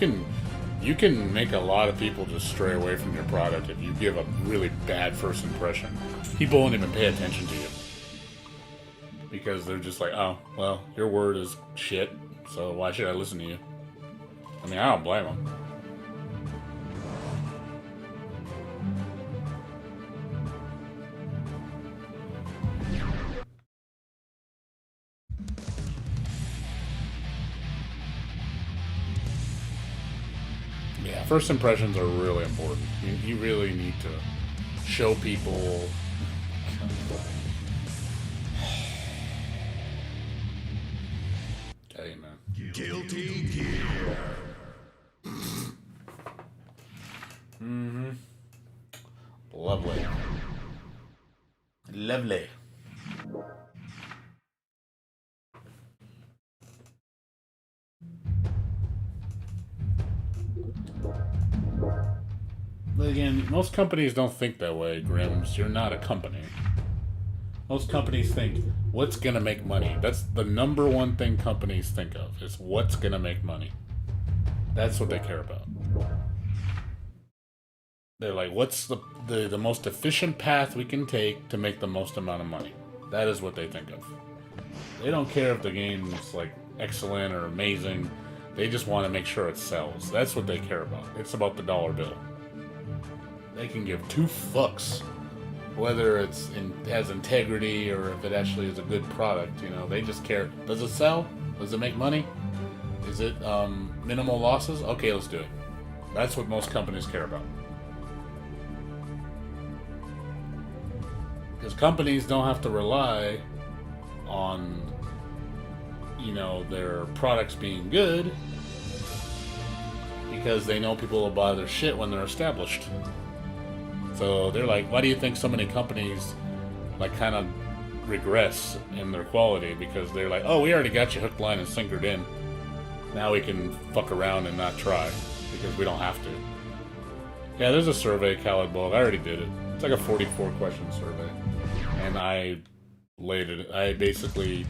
can make a lot of people just stray away from your product if you give a really bad first impression. People won't even pay attention to you because they're just like, oh, well, your word is shit, so why should I listen to you? I mean, I don't blame them. Yeah, first impressions are really important. You really need to show people. Tell you, man. Guilty Gear. Mm-hmm. Lovely. Lovely. But again, most companies don't think that way, Grims. You're not a company. Most companies think, what's gonna make money? That's the number one thing companies think of, is what's gonna make money. That's what they care about. They're like, what's the most efficient path we can take to make the most amount of money? That is what they think of. They don't care if the game's like excellent or amazing. They just want to make sure it sells. That's what they care about. It's about the dollar bill. They can give two fucks whether has integrity or if it actually is a good product. You know, they just care. Does it sell? Does it make money? Is it minimal losses? Okay, let's do it. That's what most companies care about. Because companies don't have to rely on, you know, their products being good, because they know people will buy their shit when they're established. So they're like, why do you think so many companies like kind of regress in their quality? Because they're like, oh, we already got you hook, line, and sinkered in. Now we can fuck around and not try because we don't have to. Yeah, there's a survey, Khaled Bulg. I already did it. It's like a 44-question survey. And I basically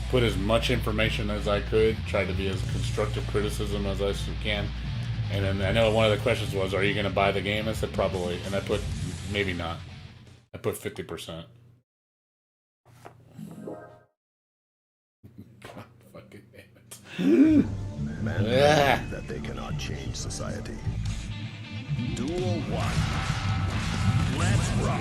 put as much information as I could, tried to be as constructive criticism as I can. And then I know one of the questions was, are you going to buy the game? I said probably. And I put, maybe not. I put 50%. God fucking damn it. Man believe that they cannot change society. Duel 1. Let's rock.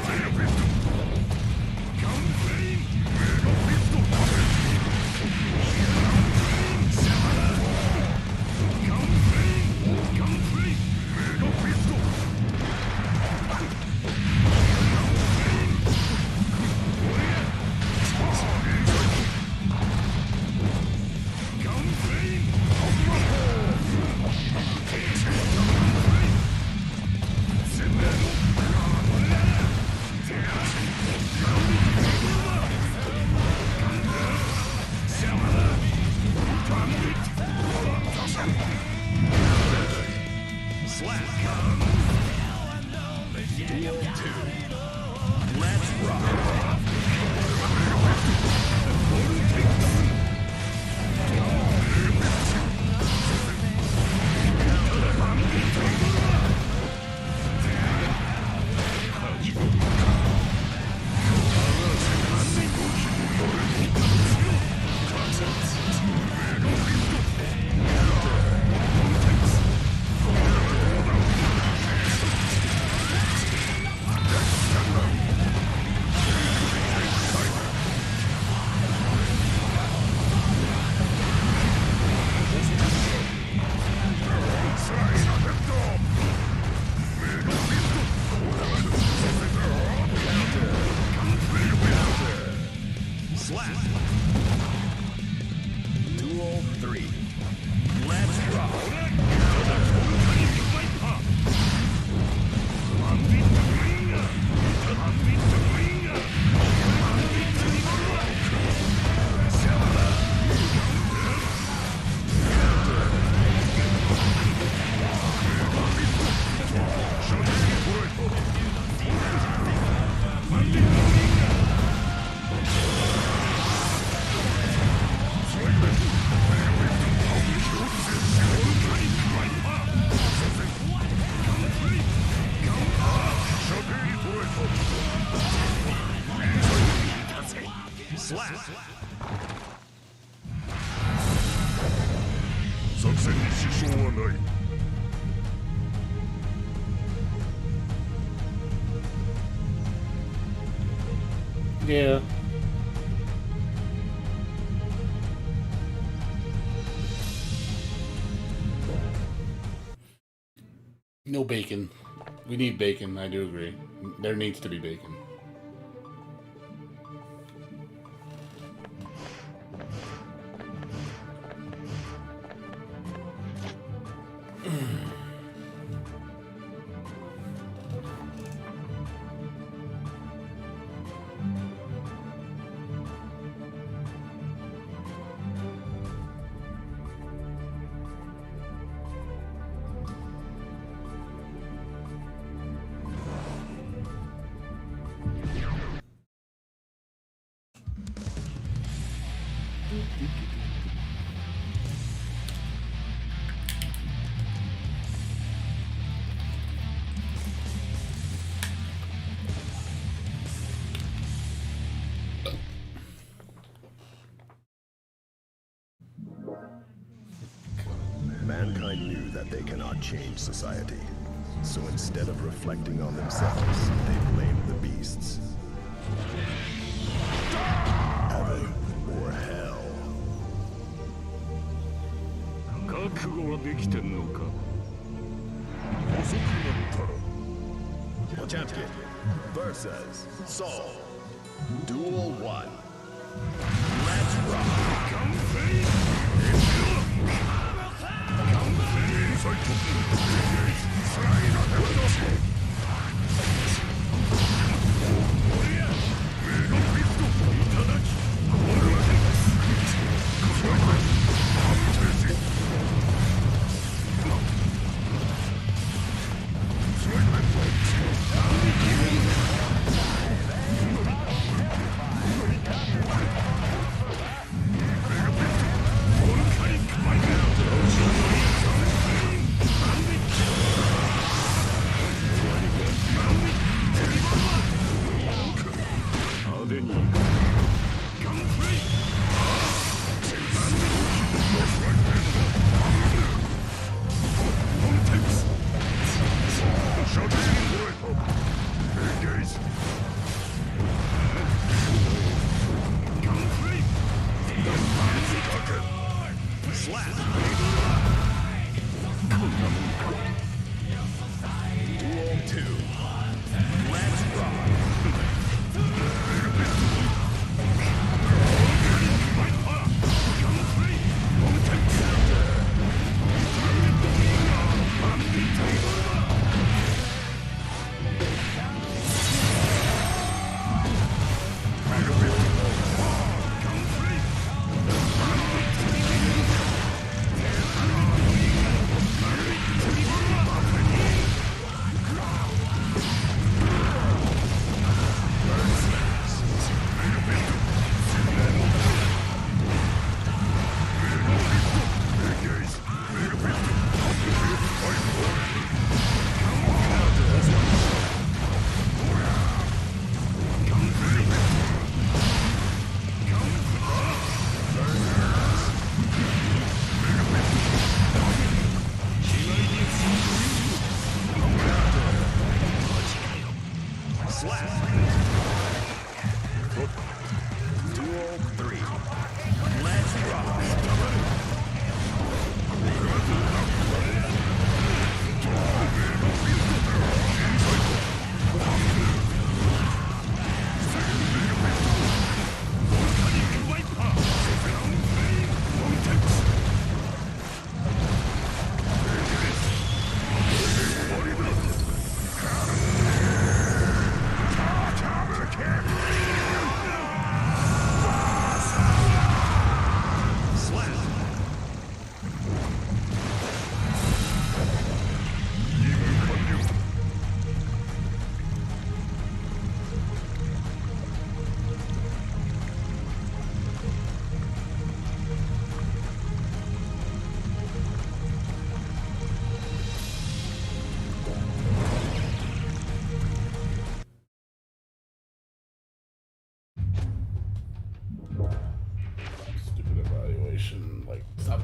Slap. Duel 3. Let's rock. Slap. 作戦に支障はない。Yeah. No bacon. We need bacon, I do agree. There needs to be bacon. Mankind knew that they cannot change society. So instead of reflecting on themselves, they blamed the beasts. Heaven or hell. 覚悟はできてんのか。遅くなったら Potemkin versus Soul. Duel 1. Let's rock. 完璧。最高。スライドで戻せ。メガビフトいただき。これは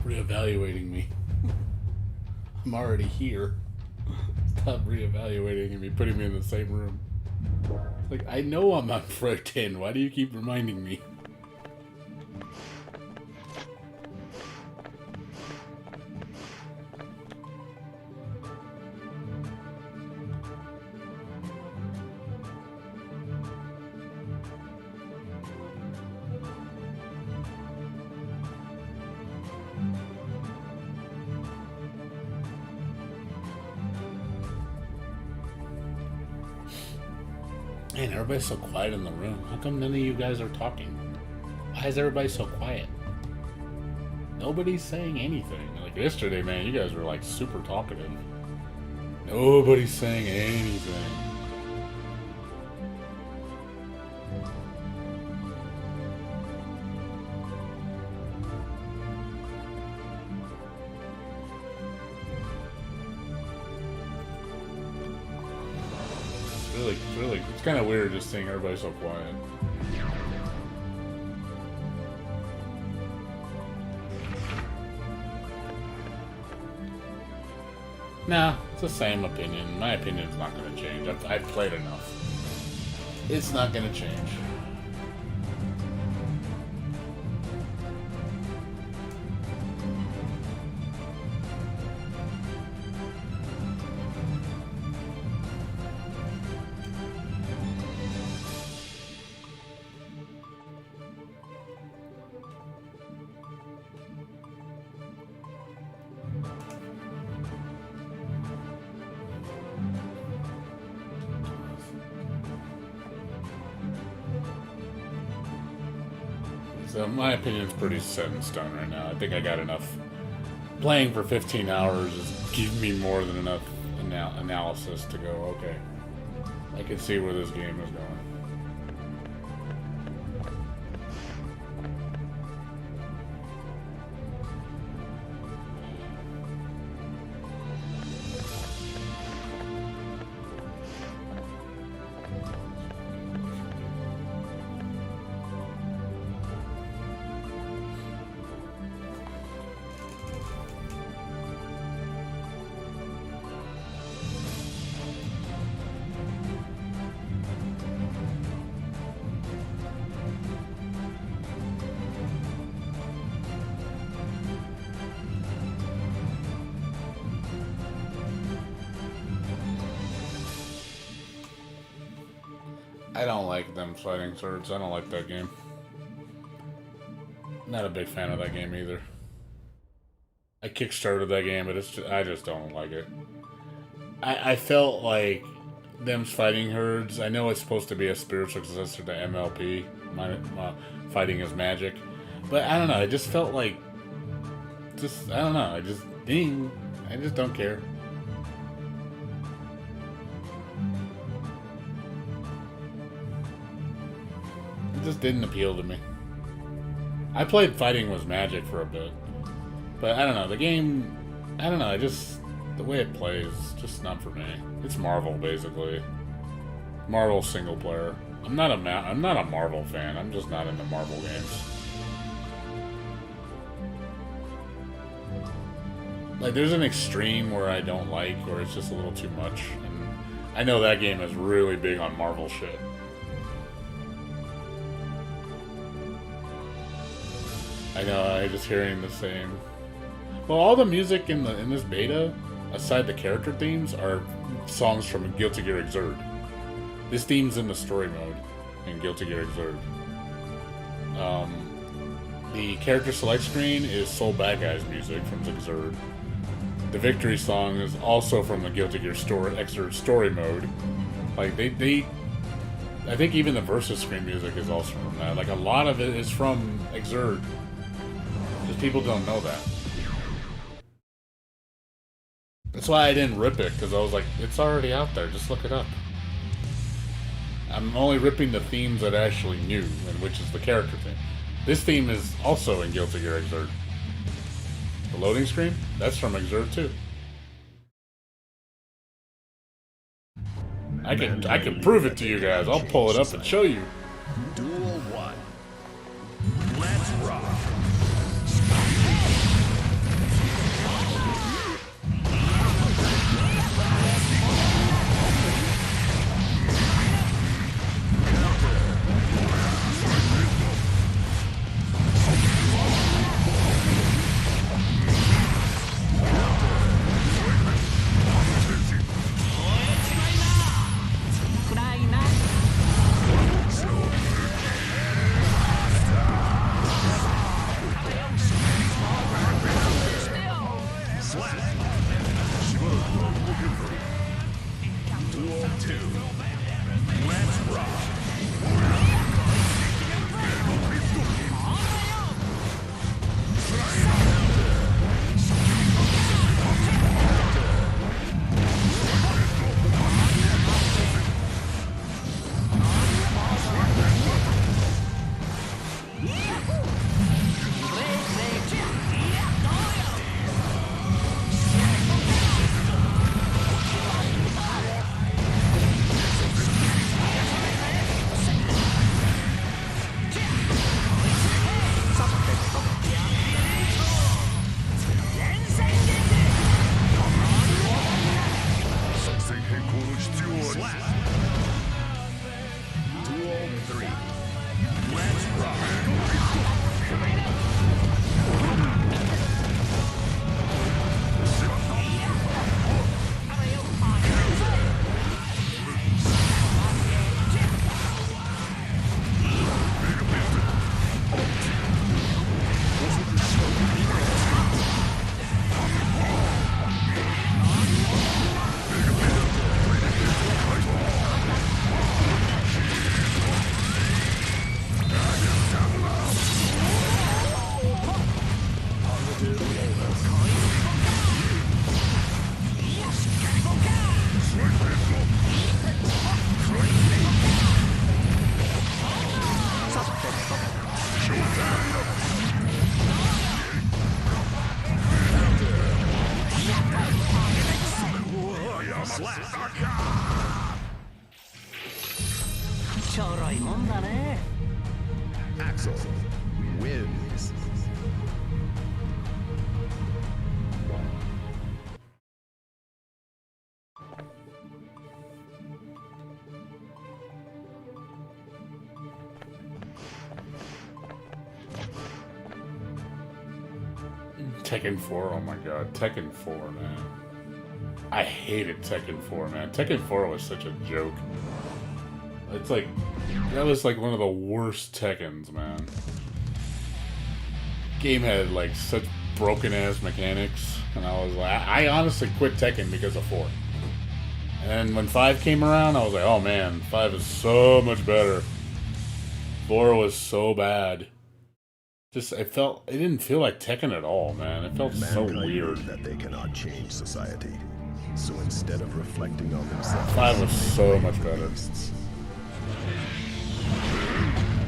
reevaluating me. I'm already here. Stop reevaluating me, putting me in the same room. Like, I know I'm on Pro 10. Why do you keep reminding me? Man, everybody's so quiet in the room. How come none of you guys are talking? Why is everybody so quiet? Nobody's saying anything. Like yesterday, man, you guys were like super talkative. Nobody's saying anything. It's kind of weird just seeing everybody so quiet. Nah, it's the same opinion. My opinion's not going to change. I've played enough. It's not going to change. So my opinion's pretty set in stone right now. I think I got enough. Playing for 15 hours is giving me more than enough analysis to go, okay, I can see where this game is going. I don't like them fighting swords. I don't like that game. Not a big fan of that game either. I kickstarted that game, but I just don't like it. I felt like them fighting herds. I know it's supposed to be a spiritual successor to MLP, fighting as magic, but I don't know. I just felt like, I don't know. I just don't care. It just didn't appeal to me. I played Fighting Was Magic for a bit, but I don't know, the game, I don't know, the way it plays, just not for me. It's Marvel, basically. Marvel single player. I'm not a Marvel fan, I'm just not into Marvel games. Like, there's an extreme where I don't like, or it's just a little too much, and I know that game is really big on Marvel shit. I know, I'm just hearing the same. Well, all the music in this beta, aside the character themes, are songs from Guilty Gear Xrd. This theme's in the story mode in Guilty Gear Xrd. The character select screen is Soul Bad Guy's music from Xrd. The victory song is also from the Guilty Gear Xrd story mode. Like, I think even the versus screen music is also from that. Like, a lot of it is from Xrd. Because people don't know that. That's why I didn't rip it, because I was like, it's already out there, just look it up. I'm only ripping the themes that I actually knew, and which is the character theme. This theme is also in Guilty Gear Xrd. The loading screen, that's from Xrd too. I can prove it to you guys. I'll pull it up and show you. Duel 1. Let's rock. Tekken 4, oh my god. Tekken 4, man. I hated Tekken 4, man. Tekken 4 was such a joke. It's like, that was like one of the worst Tekkens, man. Game had like such broken ass mechanics, and I was like, I honestly quit Tekken because of 4. And when 5 came around, I was like, oh man, 5 is so much better. 4 was so bad. Just, it didn't feel like Tekken at all, man. It felt so Mankind weird. knew that they cannot change society. So instead of reflecting on themselves, 5 was so much better. beasts.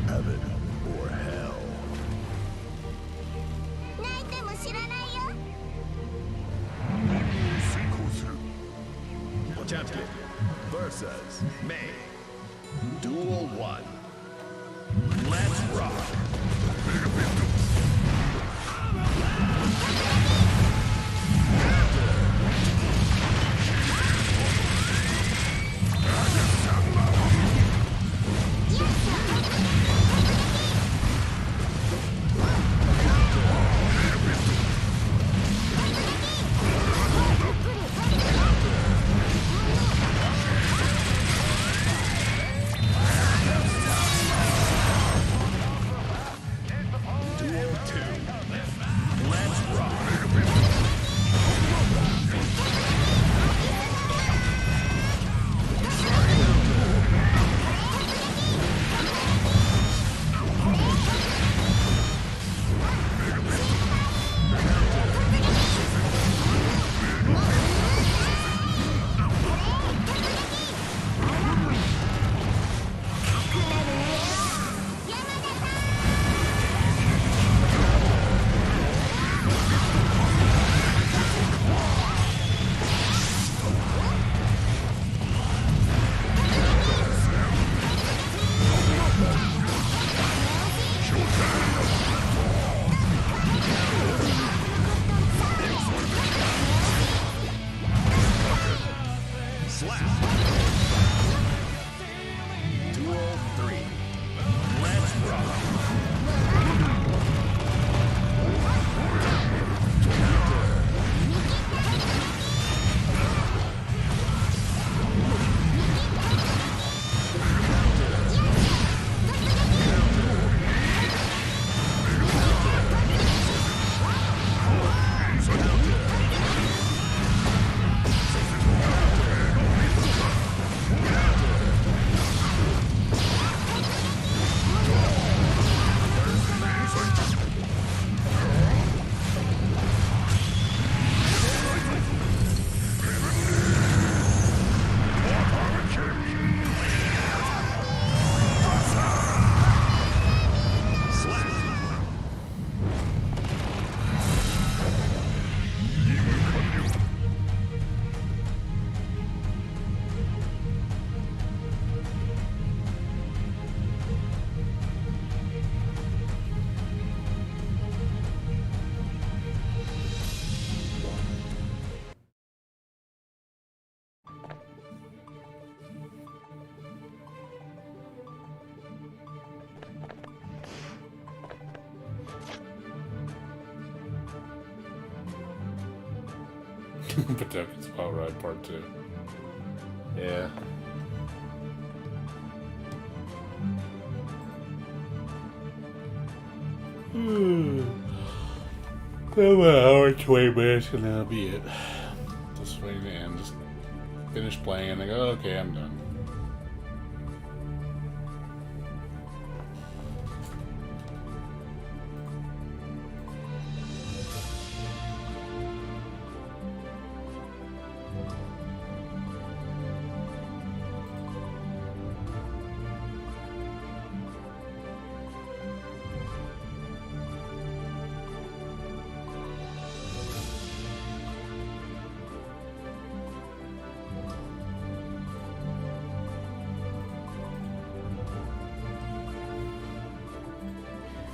Heaven or hell. 泣いても知らないよ Potemkin versus May. Duel 1. Let's rock. Potemkin's Power Ride Part 2. Yeah. About an hour, 20 minutes, and that'll be it. Just waiting to end. Just finish playing, and I go, okay, I'm done.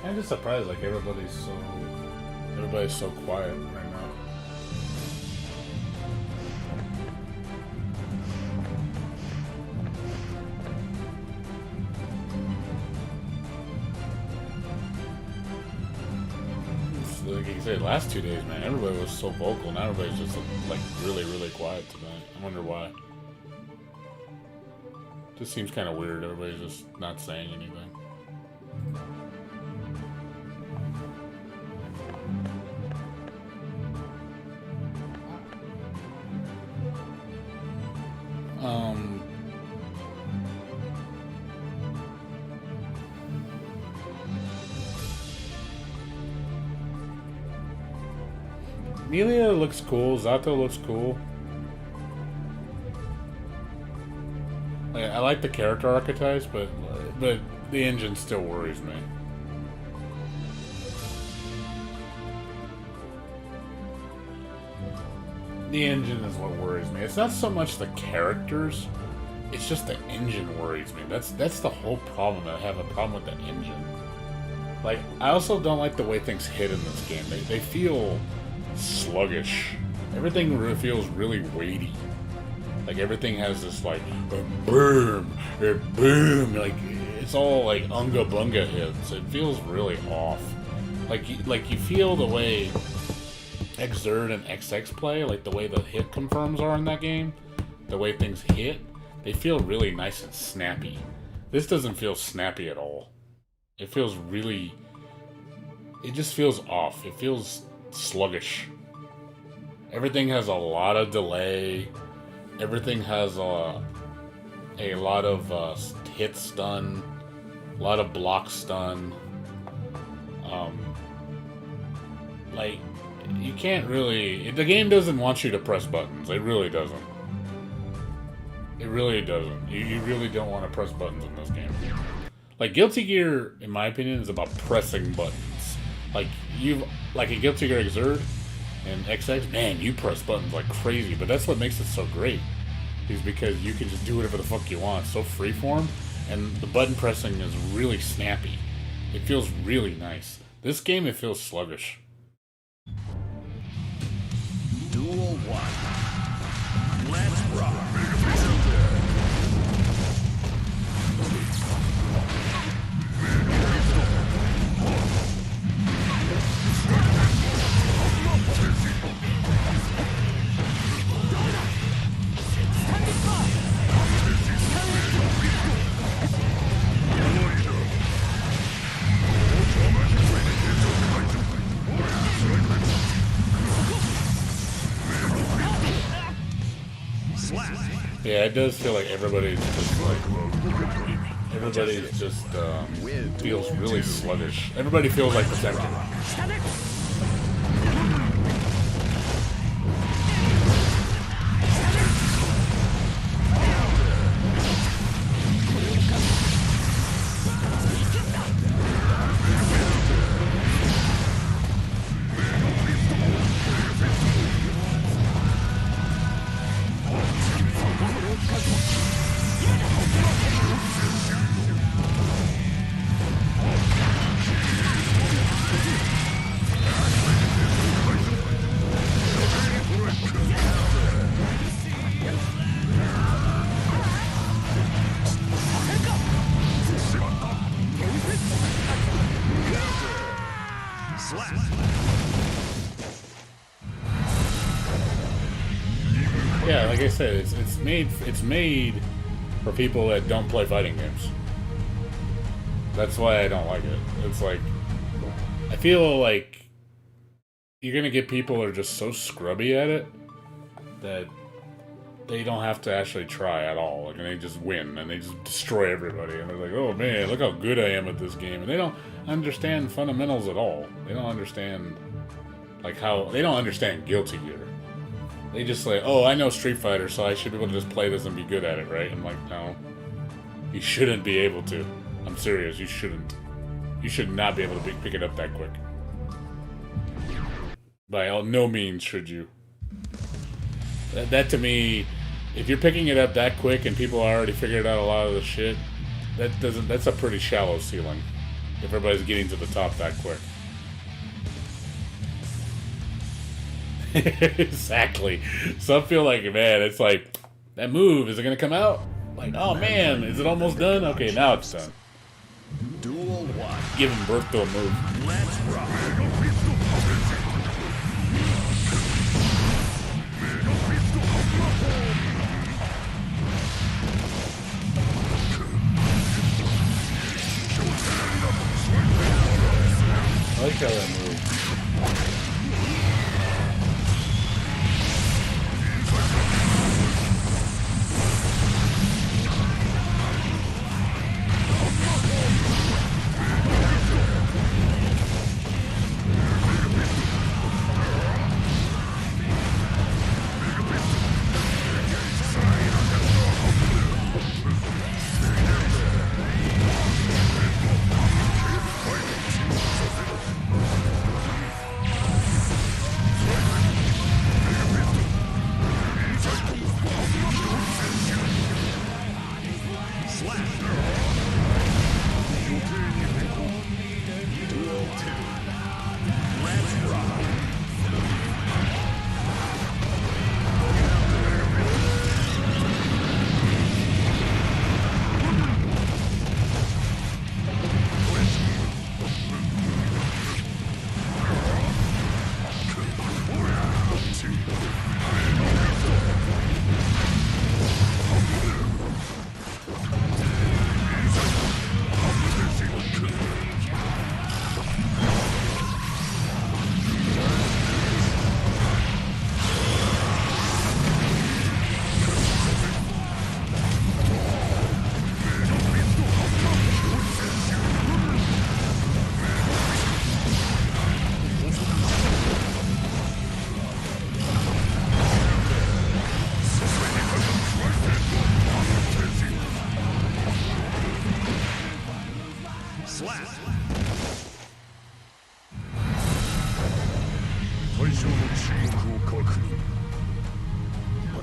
I'm just surprised, like everybody's so quiet right now. like you said, last 2 days, man, everybody was so vocal. Now everybody's just like really, really quiet tonight. I wonder why. Just seems kind of weird. Everybody's just not saying anything. Amelia looks cool. Zato looks cool. Like, I like the character archetypes, but the engine still worries me. The engine is what worries me. It's not so much the characters, it's just the engine worries me. That's the whole problem. I have a problem with the engine. Like, I also don't like the way things hit in this game. They feel sluggish. Everything feels really weighty. Like, everything has this, like, boom, boom. Like, it's all, like, unga bunga hits. It feels really off. Like you feel the way Xrd and XX play, like the way the hit confirms are in that game, the way things hit, they feel really nice and snappy. This doesn't feel snappy at all. It feels really... It just feels off. It feels sluggish. Everything has a lot of delay. Everything has a lot of hit stun, a lot of block stun. Like, you can't really... The game doesn't want you to press buttons. It really doesn't. It really doesn't. You really don't want to press buttons in this game. Like, Guilty Gear, in my opinion, is about pressing buttons. Like in Guilty Gear Xrd and XX, man, you press buttons like crazy, but that's what makes it so great. Is because you can just do whatever the fuck you want. It's so freeform, and the button pressing is really snappy. It feels really nice. This game, it feels sluggish. Duel 1. Let's rock. Yeah, it does feel like everybody's just feels really sluggish. Everybody feels like Protector. Yeah, like I said, it's made for people that don't play fighting games. That's why I don't like it. It's like, I feel like you're gonna get people that are just so scrubby at it that they don't have to actually try at all. Like, and they just win and they just destroy everybody. And they're like, oh man, look how good I am at this game. And they don't understand fundamentals at all. They don't understand, like, they don't understand Guilty Gear. They just like, oh, I know Street Fighter, so I should be able to just play this and be good at it, right? I'm like, no. You shouldn't be able to. I'm serious, you shouldn't. You should not be able to pick it up that quick. By no means should you. That to me, if you're picking it up that quick and people already figured out a lot of the shit, that's a pretty shallow ceiling. If everybody's getting to the top that quick. Exactly. Some feel like, man, it's like, that move, is it gonna come out? Like, oh man, is it almost done? Okay, now it's done. Duel 1. Giving birth to a move. Let's rock.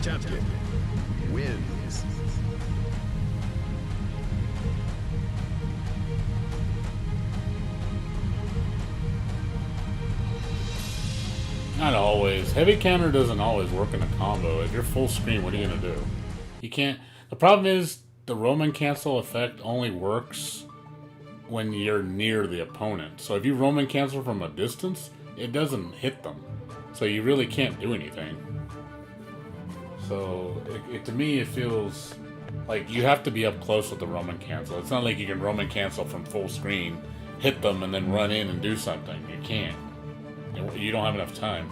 Champion wins. Not always. Heavy counter doesn't always work in a combo. If you're full screen, what are you gonna do? You can't. The problem is the Roman cancel effect only works when you're near the opponent. So if you Roman cancel from a distance, it doesn't hit them. So you really can't do anything. So to me, it feels like you have to be up close with the Roman cancel. It's not like you can Roman cancel from full screen, hit them, and then run in and do something. You can't. You don't have enough time.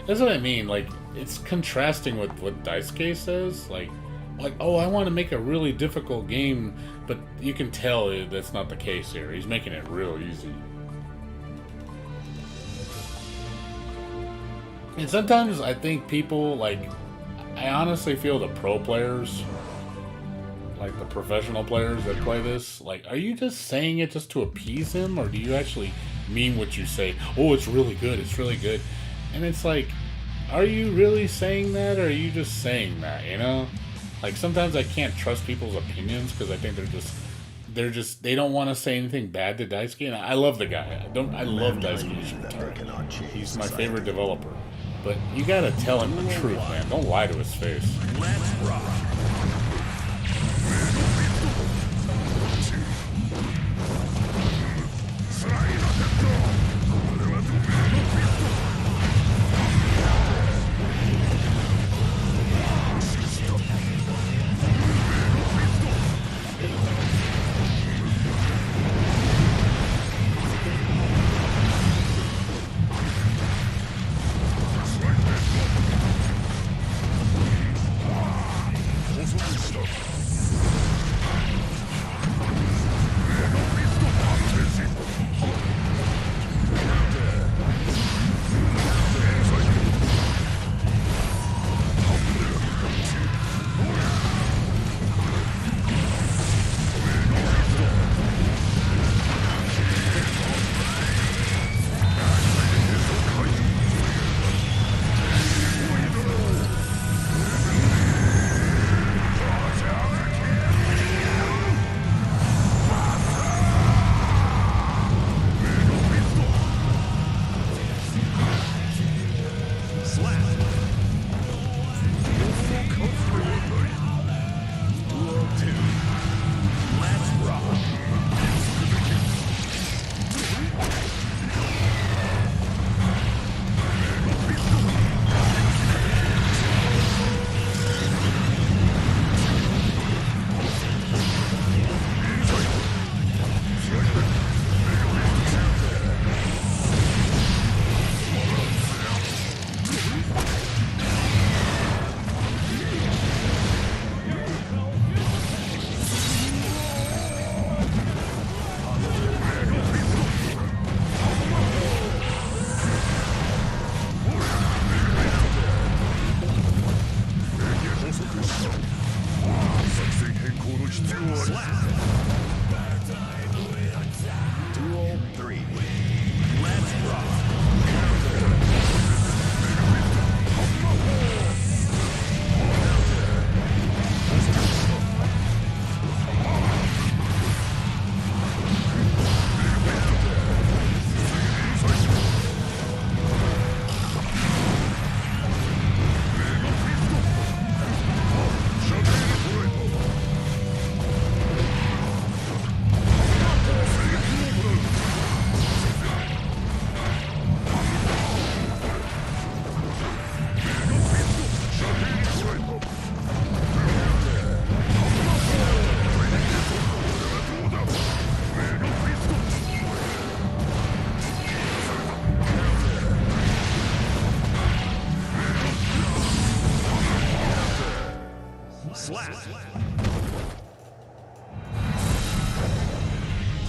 That's what I mean. Like, it's contrasting with what Daisuke says. Like, oh, I want to make a really difficult game, but you can tell that's not the case here. He's making it real easy. And sometimes I think people, like, I honestly feel the pro players, like the professional players that play this, like, are you just saying it just to appease him, or do you actually mean what you say? Oh, it's really good, it's really good. And it's like, are you really saying that, or are you just saying that, you know? Like, sometimes I can't trust people's opinions because I think they don't want to say anything bad to Daisuke, and I love the guy. I love Daisuke. He's my favorite developer. But you gotta tell him the truth, man. Don't lie to his face. Let's rock.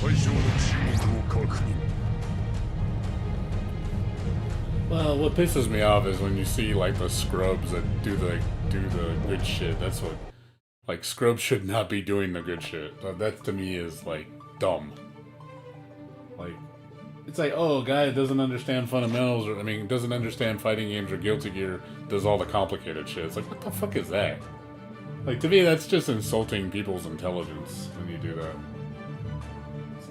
会場の注目を確認 Well, what pisses me off is when you see like the scrubs that do the good shit. That's what, like, scrubs should not be doing the good shit. That to me is like dumb. Like, it's like, oh, a guy that doesn't understand fundamentals, or I mean, doesn't understand fighting games or Guilty Gear does all the complicated shit. It's like, what the fuck is that? Like, to me, that's just insulting people's intelligence when you do that. It's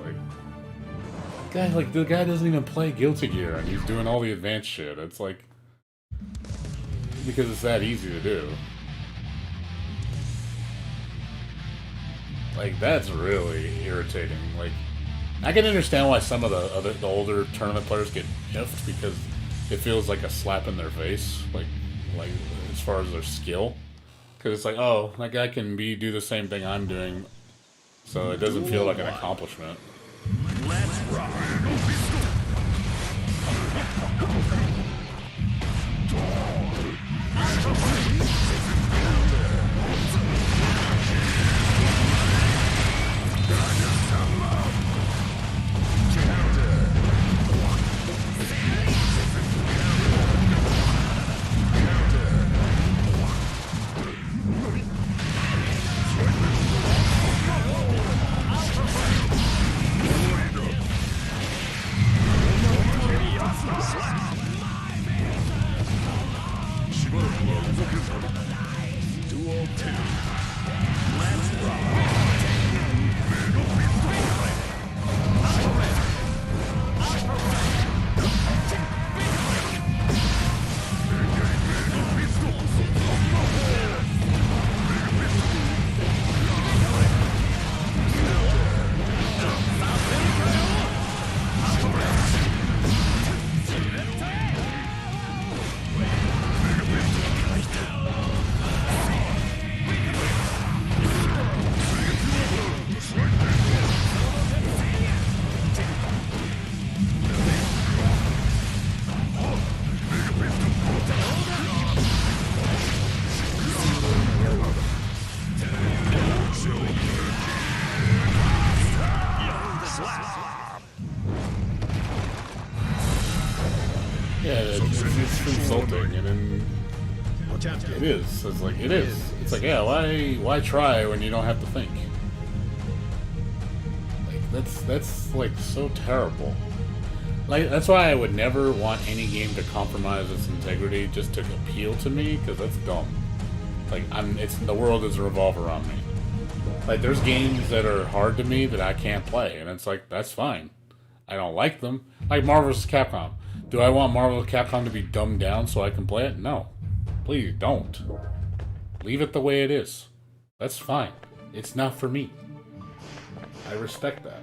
like, the guy doesn't even play Guilty Gear, and he's doing all the advanced shit. It's like, because it's that easy to do. Like, that's really irritating. Like, I can understand why some of the older tournament players get miffed, because it feels like a slap in their face, like as far as their skill. Because it's like, oh, that guy can do the same thing I'm doing, so it doesn't feel like an accomplishment. Let's rock! It's insulting, and then it is. It's like, it is. It's like, yeah, why try when you don't have to think? Like, that's like so terrible. Like, that's why I would never want any game to compromise its integrity just to appeal to me, because that's dumb. Like, the world doesn't revolve around me. Like, there's games that are hard to me that I can't play, and it's like, that's fine. I don't like them. Like Marvel vs. Capcom. Do I want Marvel vs. Capcom to be dumbed down so I can play it? No. Please don't. Leave it the way it is. That's fine. It's not for me. I respect that.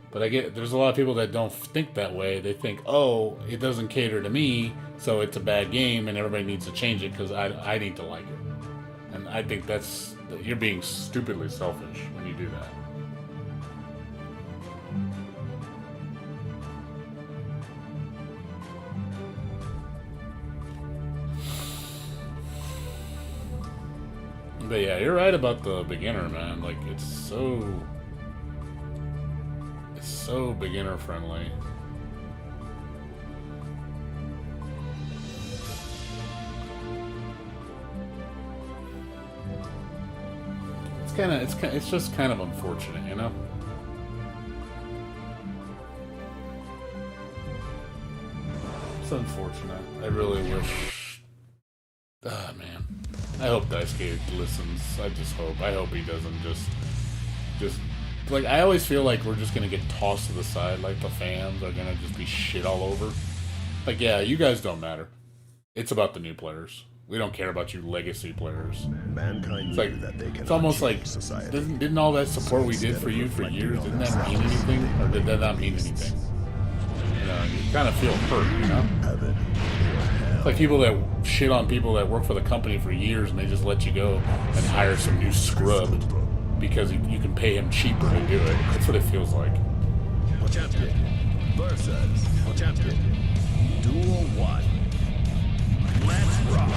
But there's a lot of people that don't think that way. They think, oh, it doesn't cater to me, so it's a bad game and everybody needs to change it because I need to like it. And I think you're being stupidly selfish when you do that. But yeah, you're right about the beginner, man. Like, it's so beginner friendly. It's just kind of unfortunate, you know? It's unfortunate. I really wish. Ah, man. I hope Daisuke listens. I hope he doesn't just like, I always feel like we're just gonna get tossed to the side, like the fans are gonna just be shit all over. Like, yeah, you guys don't matter. It's about the new players. We don't care about you legacy players. Mankind It's like, knew that they it's cannot almost like, change society. didn't all that support we did for you for years, didn't that mean anything? Or did that not mean anything? You know, you kind of feel hurt, you know? Heaven or hell. It's like people that shit on people that work for the company for years and they just let you go and hire some new scrub because you can pay him cheaper to do it. That's what it feels like. Champion versus champion. Duel 1. Let's rock!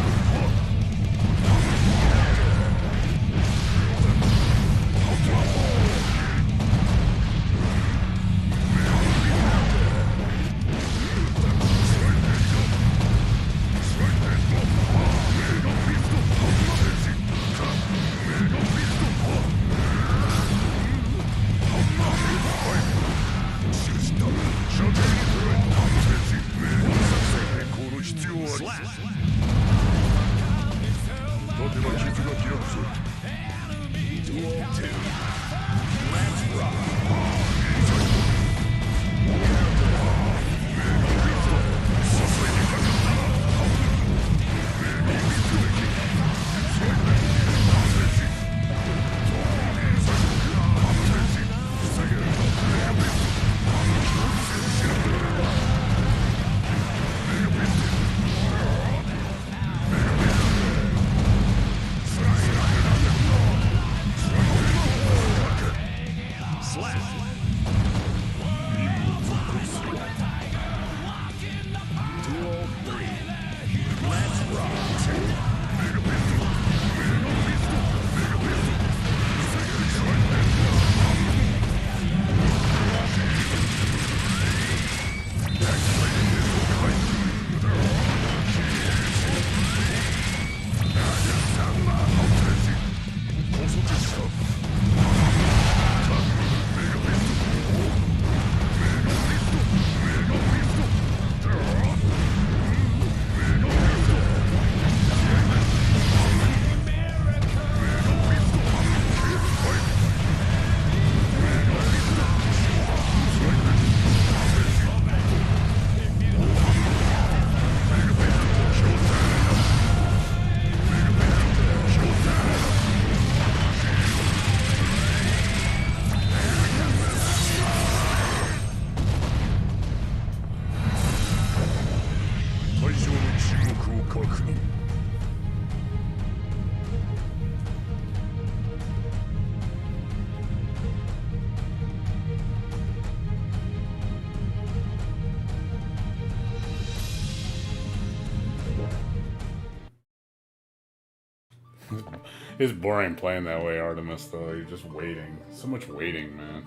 It's boring playing that way, Artemis, though. You're just waiting. So much waiting, man.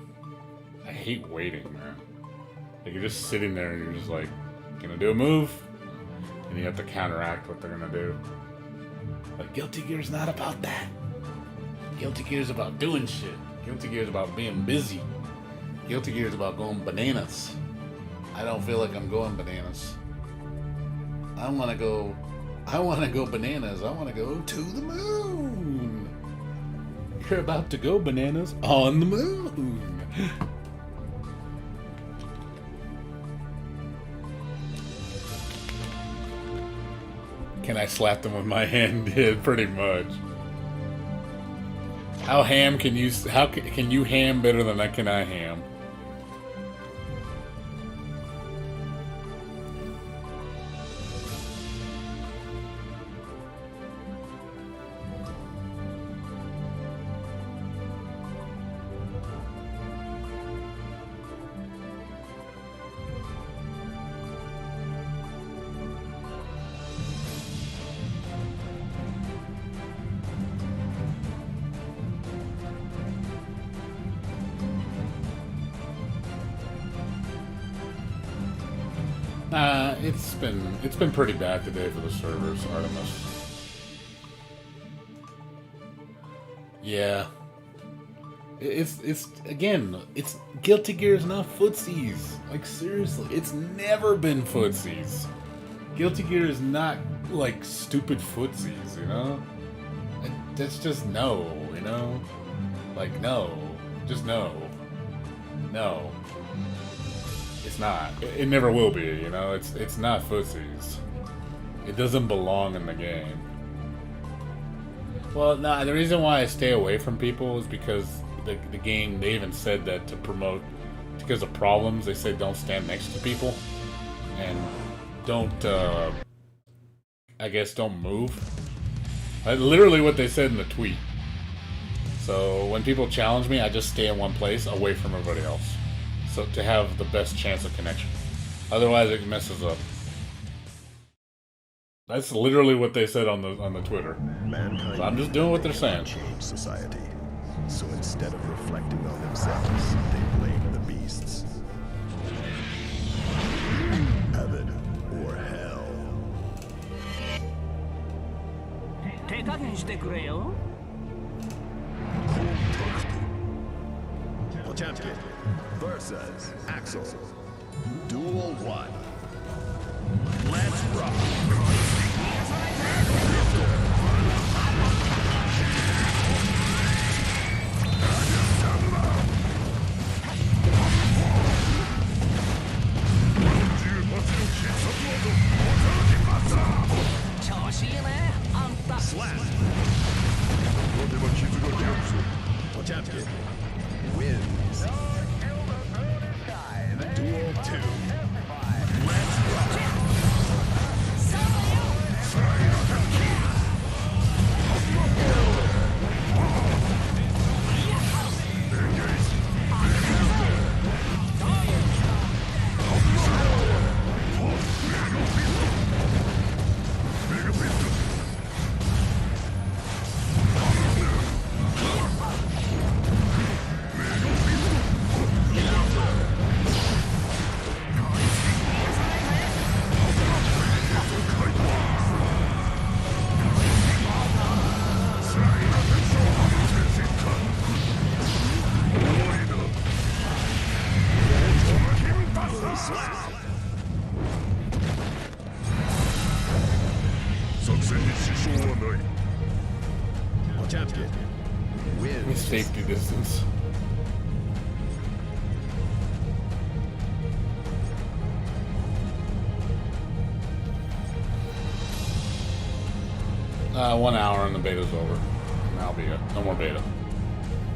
I hate waiting, man. Like, you're just sitting there and you're just like, gonna do a move, and you have to counteract what they're gonna do. But Guilty Gear's not about that. Guilty Gear's about doing shit. Guilty Gear's about being busy. Guilty Gear's about going bananas. I don't feel like I'm going bananas. I wanna go bananas. I wanna go to the moon. You're about to go bananas on the moon. Can I slap them with my hand? Yeah, pretty much. How ham can you? How can you ham better than I can? I ham. It's been pretty bad today for the servers, Artemis. Yeah. It's Guilty Gear's not footsies. Like, seriously, it's never been footsies. Guilty Gear is not like stupid footsies, you know? That's just no, you know? Like, no. Just no. No. It's not. It never will be, you know? It's not footsies. It doesn't belong in the game. Well, no, the reason why I stay away from people is because the game, they even said that to promote, because of problems, they said don't stand next to people. And don't, I guess don't move. Literally what they said in the tweet. So when people challenge me, I just stay in one place, away from everybody else. So to have the best chance of connection. Otherwise, it messes up. That's literally what they said on the Twitter. Mankind So I'm just doing what they're saying. change society. So instead of reflecting on themselves, they blame the beasts. Heaven or hell. 手加減してくれよ Potemkin versus Axel. Duel 1. Let's rock. Slap. Potemkin wins. Duel 2. Let's rock. Potemkin wins. Safety distance. One hour and the beta's over. And that'll be it. No more beta.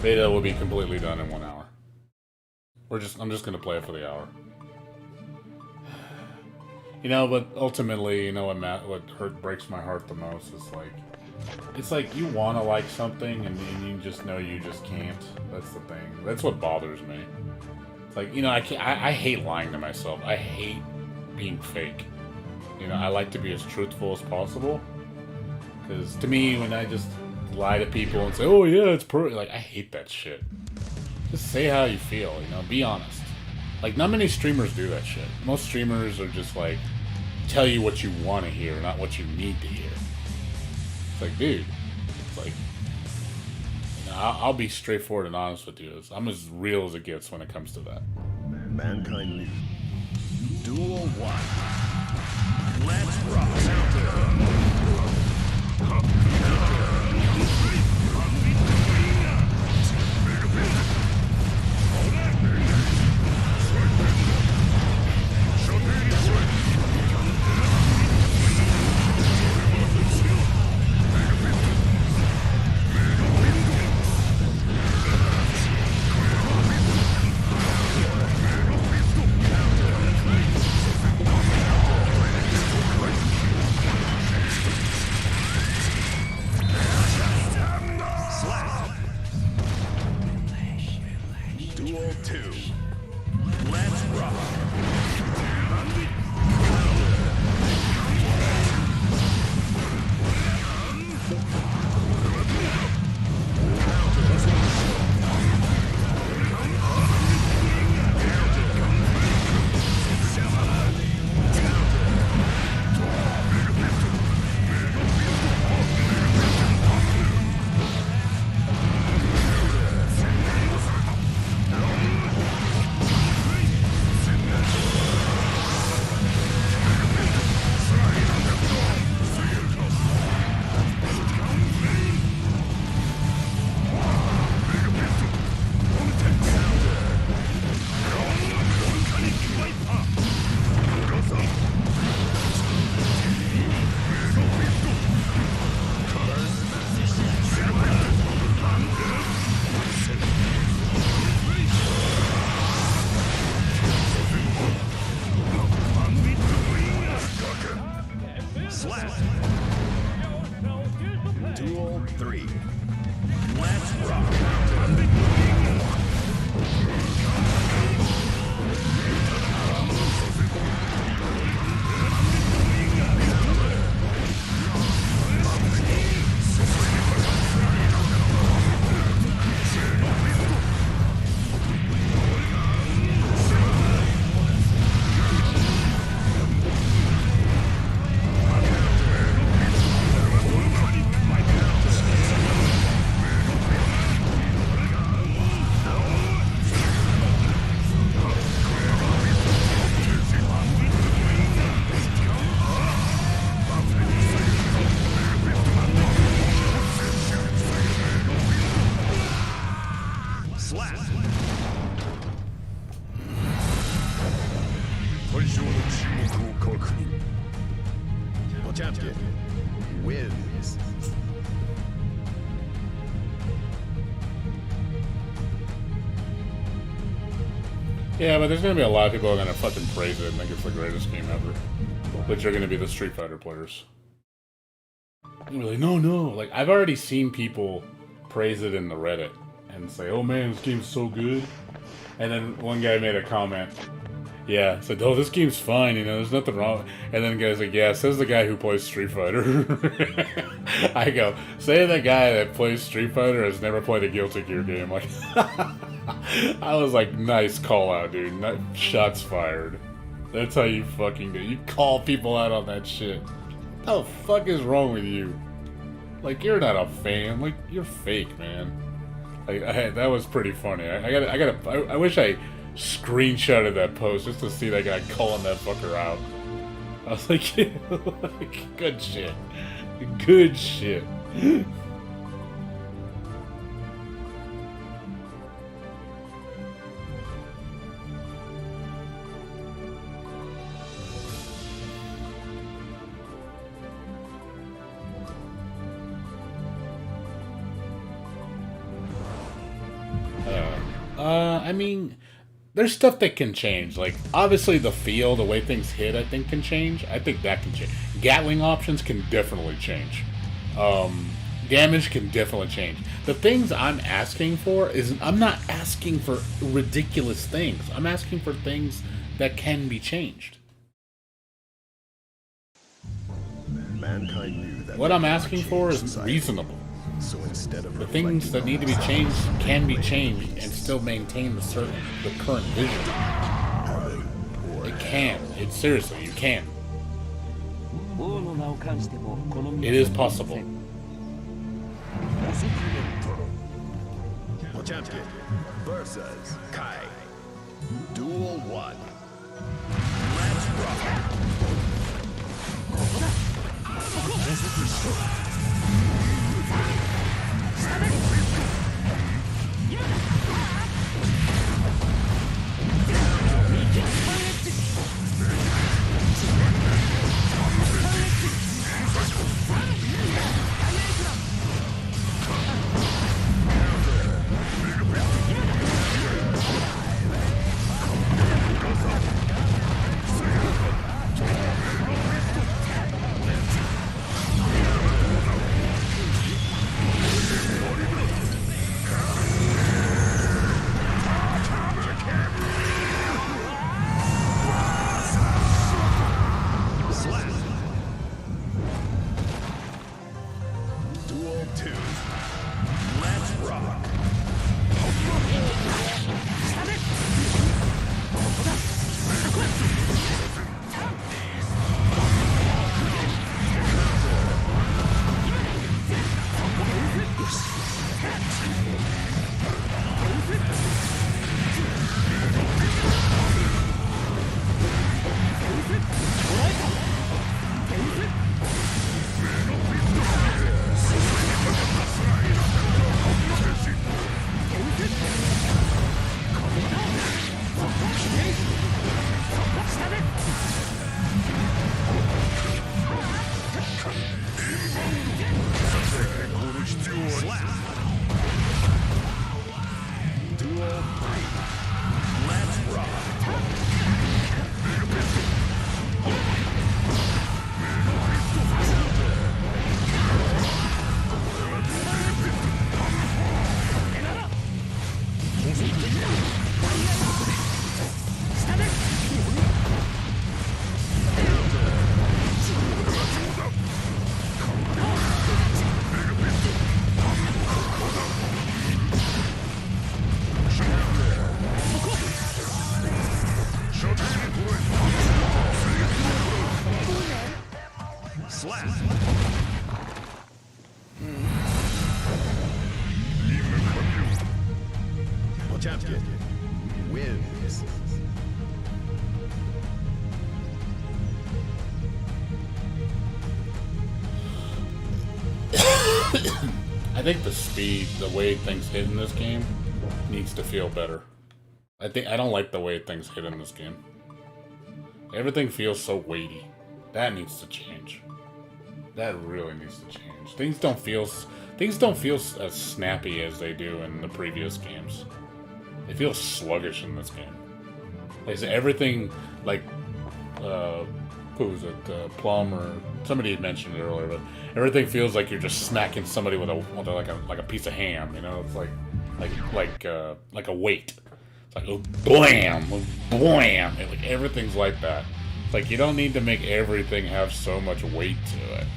Beta will be completely done in 1 hour. I'm just gonna play it for the hour. You know, but ultimately, you know what breaks my heart the most is like, it's like you want to like something and you just know you just can't. That's the thing. That's what bothers me. It's like, you know, I hate lying to myself. I hate being fake. You know, I like to be as truthful as possible. Because to me, when I just lie to people and say, "Oh yeah, it's perfect." Like, I hate that shit. Just say how you feel, you know. Be honest. Like, not many streamers do that shit. Most streamers are just like tell you what you want to hear, not what you need to hear. It's like, dude. It's like, you know, I'll be straightforward and honest with you. I'm as real as it gets when it comes to that. Mankind New. Duel 1. Let's rock. Duel 2. Let's rock. Slap. Duel 3. Let's rock. Slap. Champion wins. Yeah, but there's gonna be a lot of people who are gonna fucking praise it and think it's the greatest game ever. Which are gonna be the Street Fighter players. You're like, no. Like, I've already seen people praise it in the Reddit and say, "Oh man, this game's so good." And then one guy made a comment. Yeah, said, "Oh, this game's fine, you know, there's nothing wrong." And then the guy's like, "Yeah, says the guy who plays Street Fighter." I go, say the guy that plays Street Fighter has never played a Guilty Gear game. Like, I was like, nice call out, dude. Shots fired. That's how you fucking do. You call people out on that shit. What the fuck is wrong with you? Like, you're not a fan. Like, you're fake, man. Like, that was pretty funny. I wish I screenshotted that post just to see that guy calling that fucker out. I was like, good shit. Good shit. I mean, there's stuff that can change. Like, obviously the feel, the way things hit, I think can change. I think that can change. Gatling options can definitely change. Damage can definitely change. The things I'm asking for is, I'm not asking for ridiculous things. I'm asking for things that can be changed. Mankind knew that What I'm asking for is reasonable. So instead of The things that need to be changed can be changed and still maintain the current vision. It can. It seriously, you can. It is possible. Champion versus Kai. Duel 1. Let's rock. Duel 2. Let's rock. Duel 3. Let's rock. Slap. Champion wins. I think the speed, the way things hit in this game, needs to feel better. I don't like the way things hit in this game. Everything feels so weighty. That needs to change. That really needs to change. Things don't feel as snappy as they do in the previous games. They feel sluggish in this game. Like I said, everything, like, who was it, Plum or somebody had mentioned it earlier, but everything feels like you're just smacking somebody with a piece of ham. You know, it's like a weight. It's like, oh, blam, oh, blam. And like everything's like that. It's like you don't need to make everything have so much weight to it.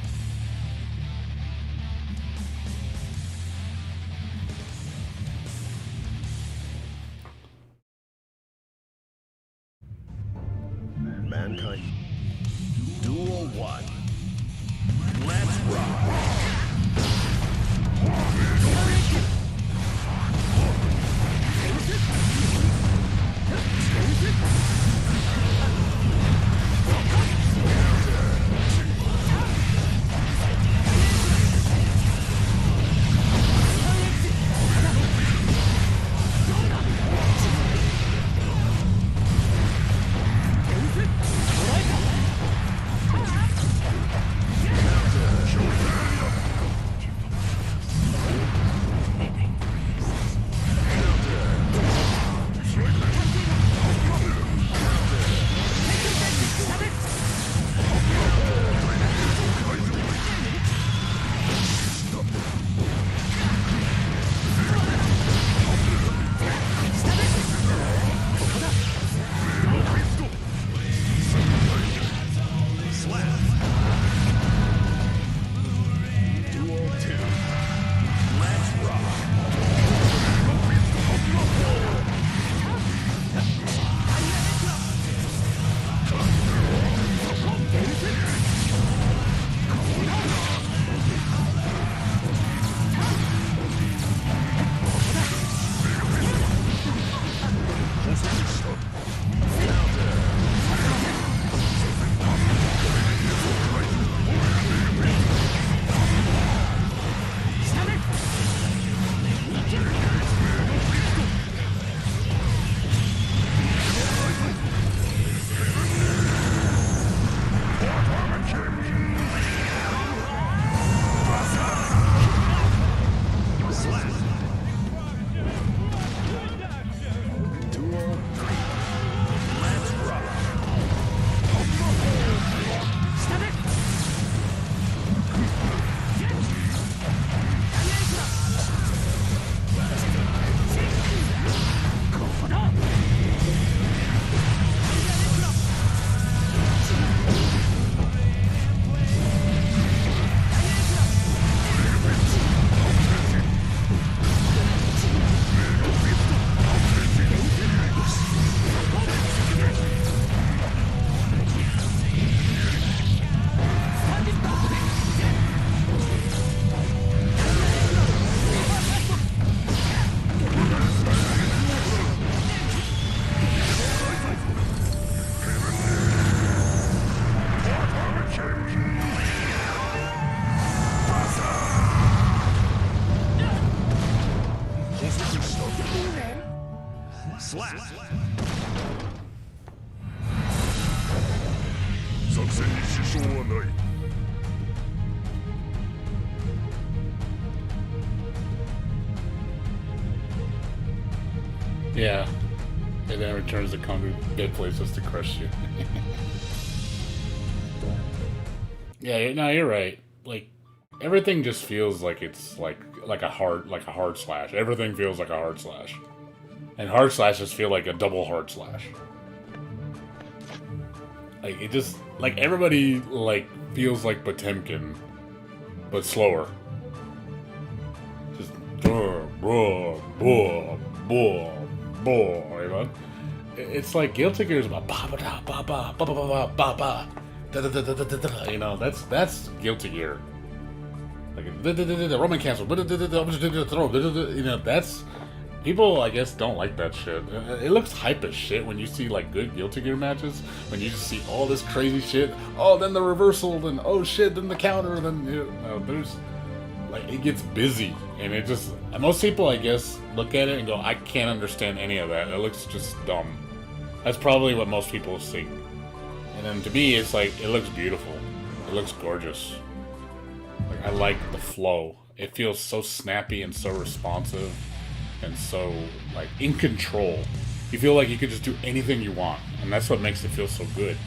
Mankind. Duel 1. Let's rock. 作戦に支障はない。 Yeah. And then returns to come to dead places to crush you. Yeah, no, you're right. Like everything just feels like it's like a hard slash. Everything feels like a hard slash. And hard slashes feel like a double hard slash. Like it just like everybody like feels like Potemkin, but slower. Just you know? It's like Guilty Gear is about ba ba da ba ba ba ba ba ba ba da da da da da da. You know, that's Guilty Gear. Like the Roman cancel. You know, that's people. I guess don't like that shit. It looks hype as shit when you see like good Guilty Gear matches. When you just see all this crazy shit. Oh, then the reversal. Then oh shit. Then the counter. Then you know, there's like it gets busy, and it just most people I guess look at it and go, I can't understand any of that. It looks just dumb. That's probably what most people see. And then to me, it's like it looks beautiful. It looks gorgeous. Like I like the flow. It feels so snappy and so responsive, and so like in control. You feel like you could just do anything you want, and that's what makes it feel so good.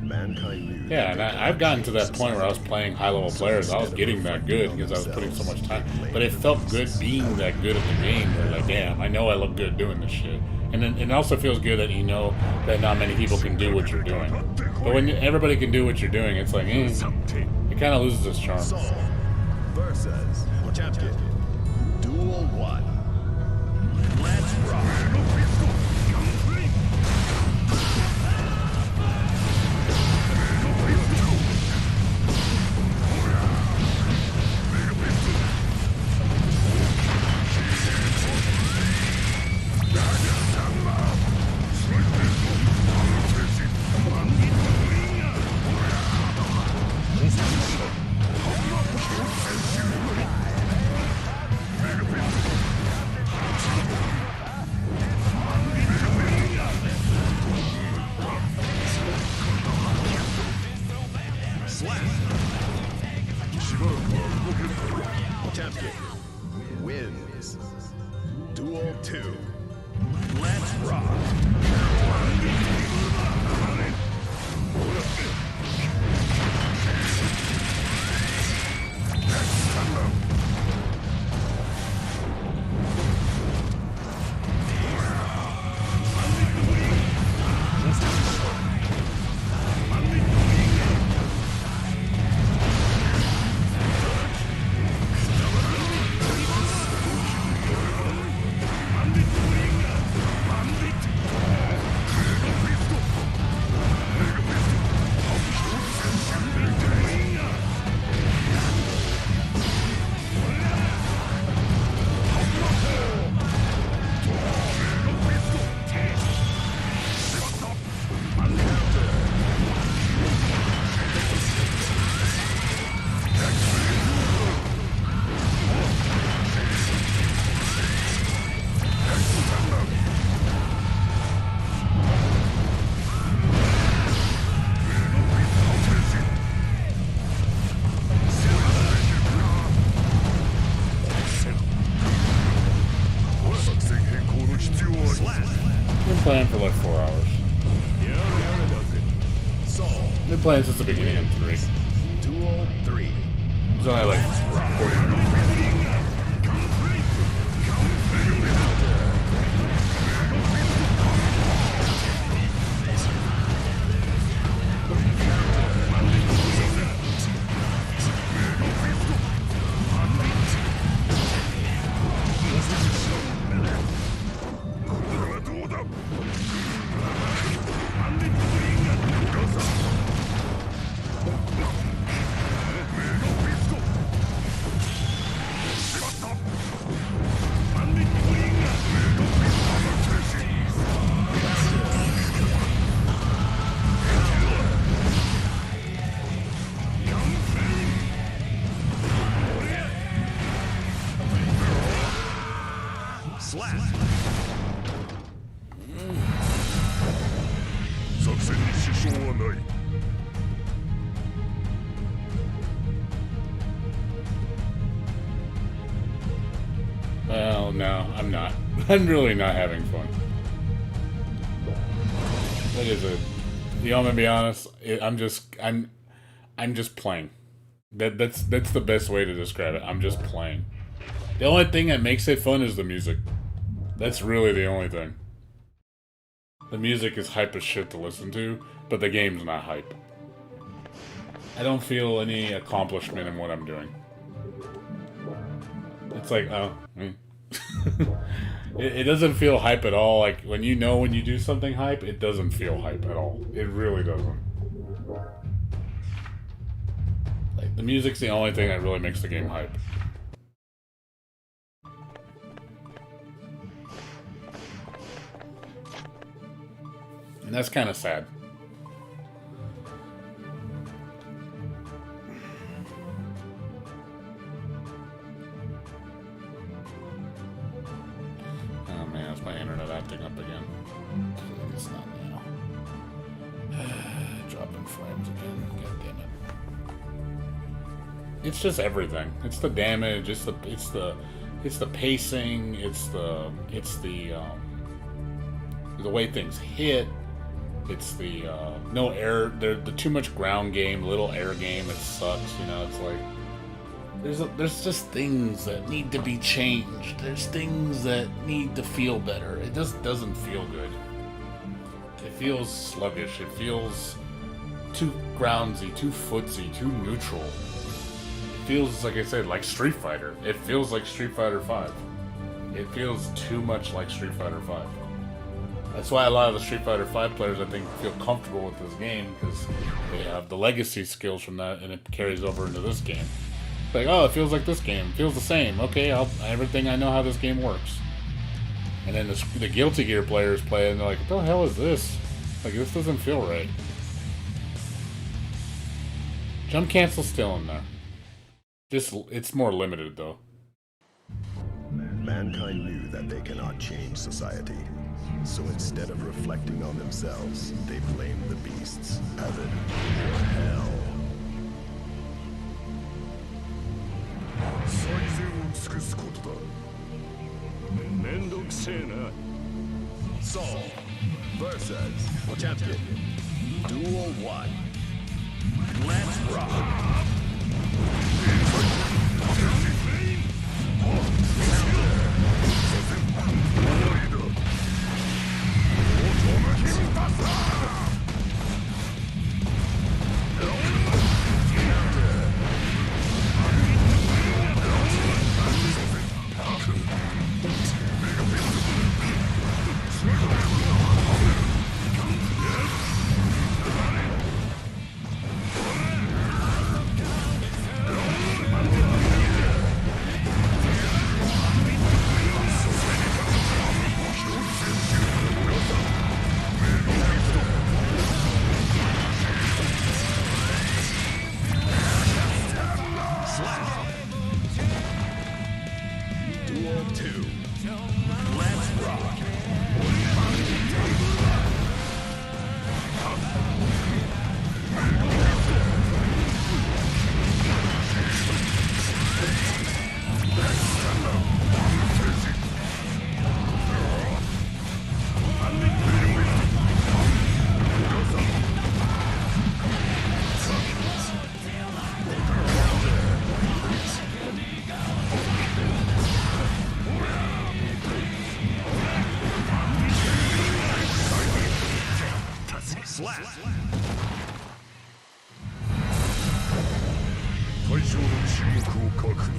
Mankind knew Yeah, that and they I've gotten to cannot that point where I was playing high-level players. I was getting that good because I was putting so much time. But it felt good being that good at the game. Where like, damn, I know I look good doing this shit. And then it also feels good that you know that not many people can do what you're doing. But when everybody can do what you're doing, it's like, it kind of loses its charm. Saul versus Champion. Duel 1. Let's rock. Champion wins. Duel 2. Let's rock. Been playing for like 4 hours. Been playing since the beginning of 3. Duel 3. It's only like 40 minutes. 作戦に支障はない。 Well, no, I'm not. I'm really not having fun. That is a. You know, I'm gonna be honest. I'm just playing. That's the best way to describe it. I'm just playing. The only thing that makes it fun is the music. That's really the only thing. The music is hype as shit to listen to, but the game's not hype. I don't feel any accomplishment in what I'm doing. It's like, oh, it doesn't feel hype at all. Like, when you do something hype, it doesn't feel hype at all. It really doesn't. Like, the music's the only thing that really makes the game hype. And that's kind of sad. Oh man, is my internet acting up again? It's not now. Dropping frames again. God damn it. It's just everything. It's the damage. It's the pacing. It's the way things hit. It's the no air. The too much ground game, little air game. It sucks. You know, it's like there's just things that need to be changed. There's things that need to feel better. It just doesn't feel good. It feels sluggish. It feels too groundsy, too footsy, too neutral. It feels, like I said, like Street Fighter. It feels like Street Fighter 5. It feels too much like Street Fighter 5. That's why a lot of the Street Fighter 5 players, I think, feel comfortable with this game, because they have the legacy skills from that, and it carries over into this game. It's like, oh, it feels like this game. It feels the same. Okay, everything I know how this game works. And then the Guilty Gear players play it, and they're like, what the hell is this? Like, this doesn't feel right. Jump cancel's still in there. Just, it's more limited, though. Mankind knew that they cannot change society. So instead of reflecting on themselves, they blamed the beasts, heaven, or hell. 最善を尽くすことだ。めんどくせえな。 Saul versus Champion. Duel 1. Let's rock. Duel 2. Let's rock. Slap. 対象の沈黙を確認。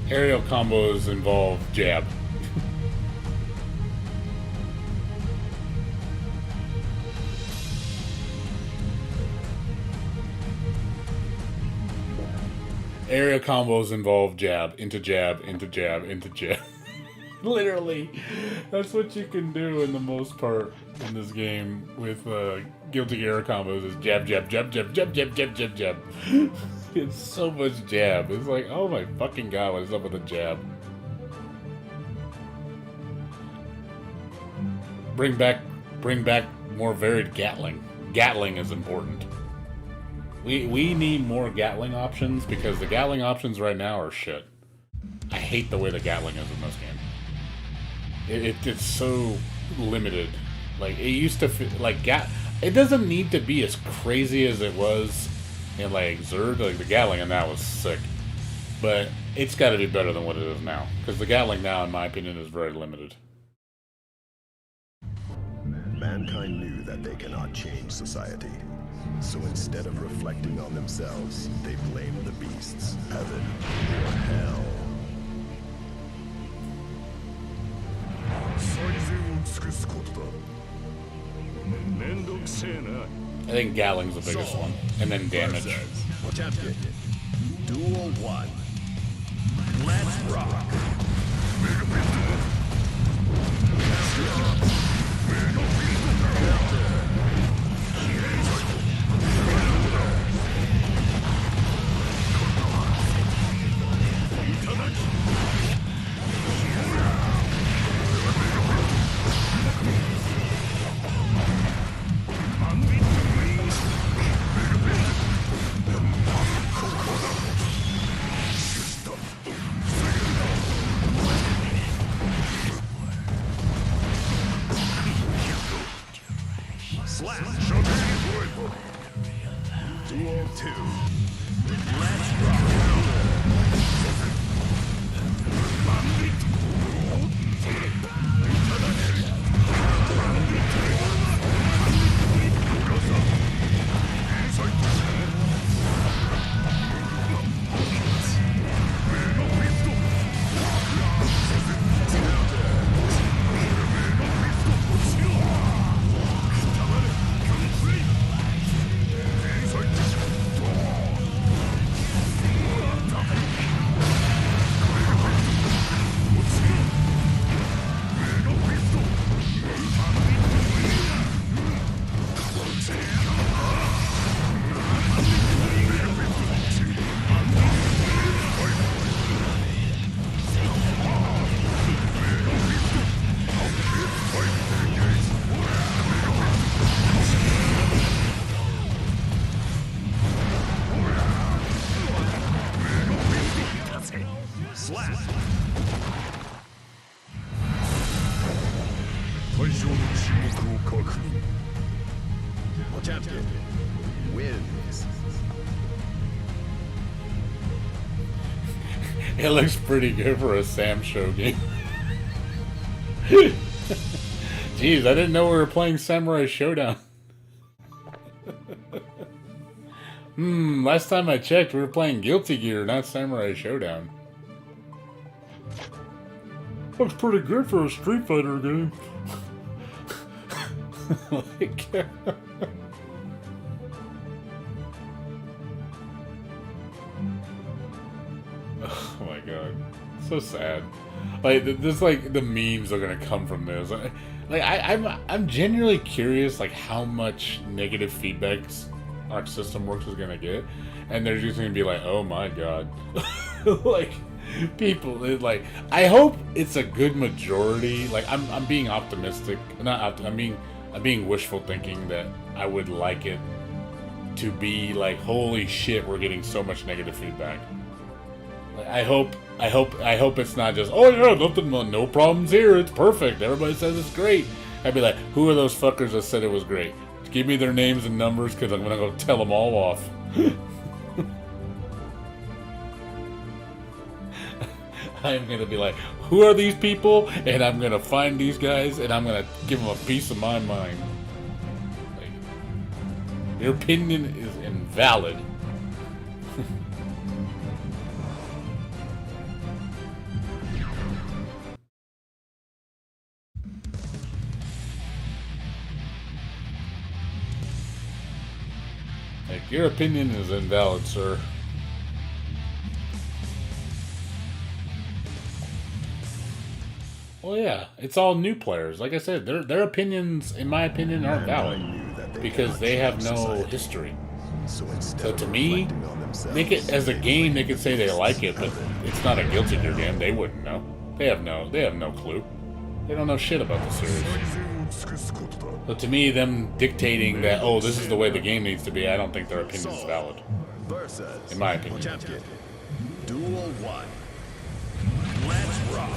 Aerial combos involve jab. Aerial combos involve jab, into jab, into jab, into jab. Literally, that's what you can do in the most part in this game with Guilty Gear combos is jab, jab, jab, jab, jab, jab, jab, jab, jab. It's so much jab. It's like, oh my fucking god, what is up with the jab? Bring back more varied Gatling. Gatling is important. We need more Gatling options because the Gatling options right now are shit. I hate the way the Gatling is in this game. It's so limited. Like it used to like it doesn't need to be as crazy as it was in like Xrd. Like the Gatling in that was sick, but it's got to be better than what it is now because the Gatling now, in my opinion, is very limited. Mankind knew that they cannot change society. So instead of reflecting on themselves, they blamed the beasts, heaven, or hell. I think Gatling's the biggest one, and then damage. Attempted. Duel 1. Let's rock. Duel 2. Let's rock. Attempted. Wins. It looks pretty good for a Sam Show game. Jeez, I didn't know we were playing Samurai Showdown. Last time I checked, we were playing Guilty Gear, not Samurai Showdown. Looks pretty good for a Street Fighter game. Like... Oh my god, so sad. Like this, like the memes are gonna come from this. Like I'm genuinely curious, like how much negative feedbacks Arc System Works is gonna get, and they're just gonna be like, oh my god, like people. Like I hope it's a good majority. Like I'm being optimistic, I'm being wishful thinking that I would like it to be like, holy shit, we're getting so much negative feedback. I hope it's not just, oh yeah, nothing, no problems here, it's perfect, everybody says it's great. I'd be like, who are those fuckers that said it was great? Give me their names and numbers, because I'm gonna go tell them all off. I'm gonna be like, who are these people? And I'm gonna find these guys, and I'm gonna give them a piece of my mind. Like, your opinion is invalid. Like, your opinion is invalid, sir. Well, yeah, it's all new players. Like I said, their opinions, in my opinion, aren't valid because they have no history. So instead So of to me, reflecting on themselves, make it as a game. They could say they like it, but it's not a Guilty Gear game. They wouldn't know. They have no clue. They don't know shit about the series. 善を尽くすことだ So to me, them dictating that, oh, this is the way the game needs to be, I don't think their opinion is valid. versus In my opinion. champion. Duel 1. Let's rock.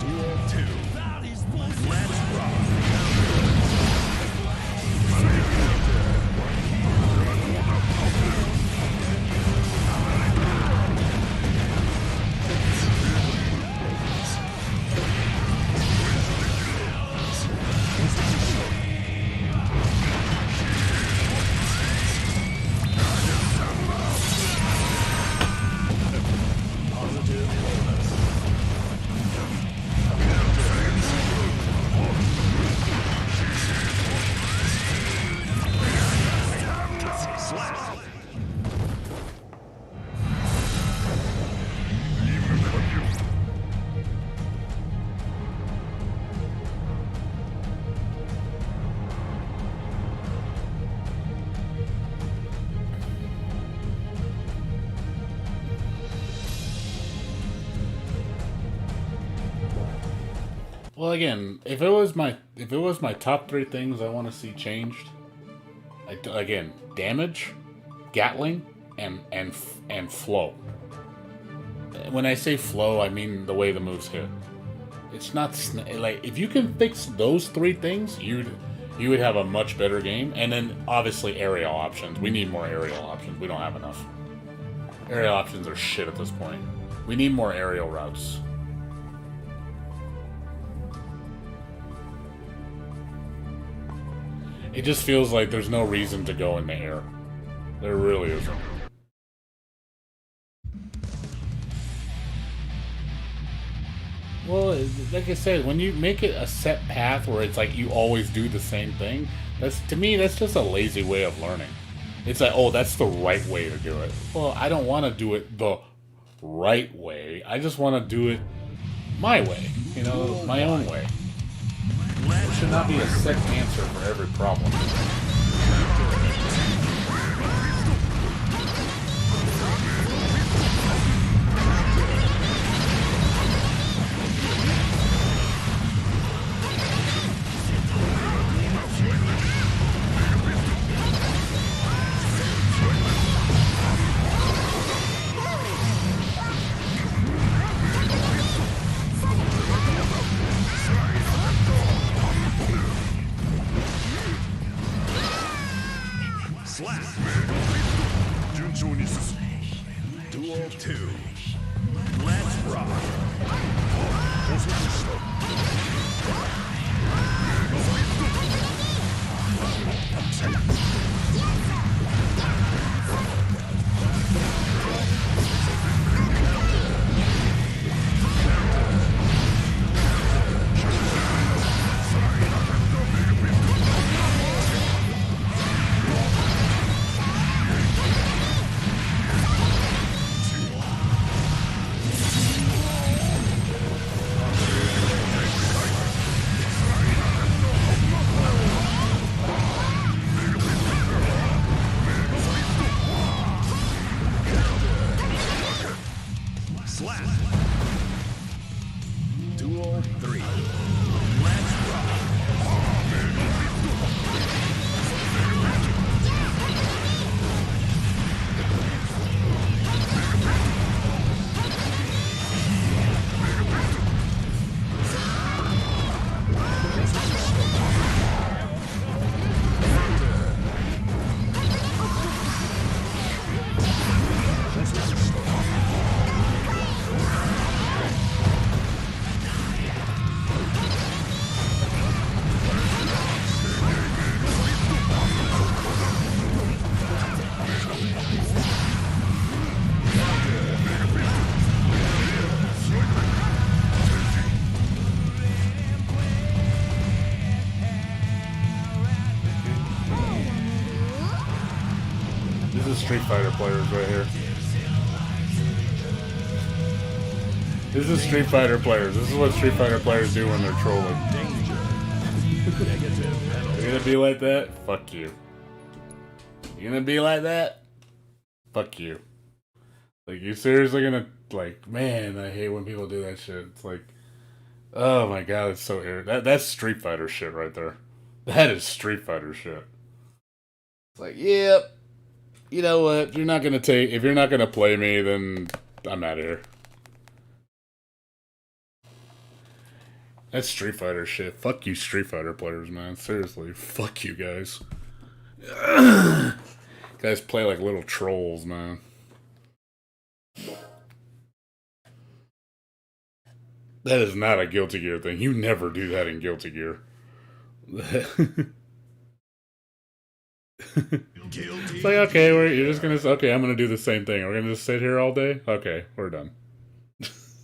Duel 2. Let's rock. Well, again, if it was my top 3 things I want to see changed, again, damage, Gatling, and flow. When I say flow, I mean the way the moves hit. It's not like if you can fix those 3 things, you would have a much better game. And then obviously aerial options. We need more aerial options. We don't have enough. Aerial options are shit at this point. We need more aerial routes. It just feels like there's no reason to go in the air. There really isn't. Well, like I said, when you make it a set path where it's like you always do the same thing, to me, that's just a lazy way of learning. It's like, oh, that's the right way to do it. Well, I don't want to do it the right way. I just want to do it my way. You know, my own way. There should not be a set answer for every problem. Duel 2. Let's rock. This is Street Fighter players right here. This is Street Fighter players. This is what Street Fighter players do when they're trolling. You're gonna be like that? Fuck you. You gonna be like that? Fuck you. Like, you seriously gonna, like, man, I hate when people do that shit. It's like, oh my god, it's so irritating. That's Street Fighter shit right there. That is Street Fighter shit. It's like, yep. You know what? If you're not gonna play me, then I'm out of here. That's Street Fighter shit. Fuck you, Street Fighter players, man. Seriously, fuck you guys. Guys play like little trolls, man. That is not a Guilty Gear thing. You never do that in Guilty Gear. It's like, okay, you're just gonna, okay, I'm gonna do the same thing. We're gonna just sit here all day? Okay, we're done.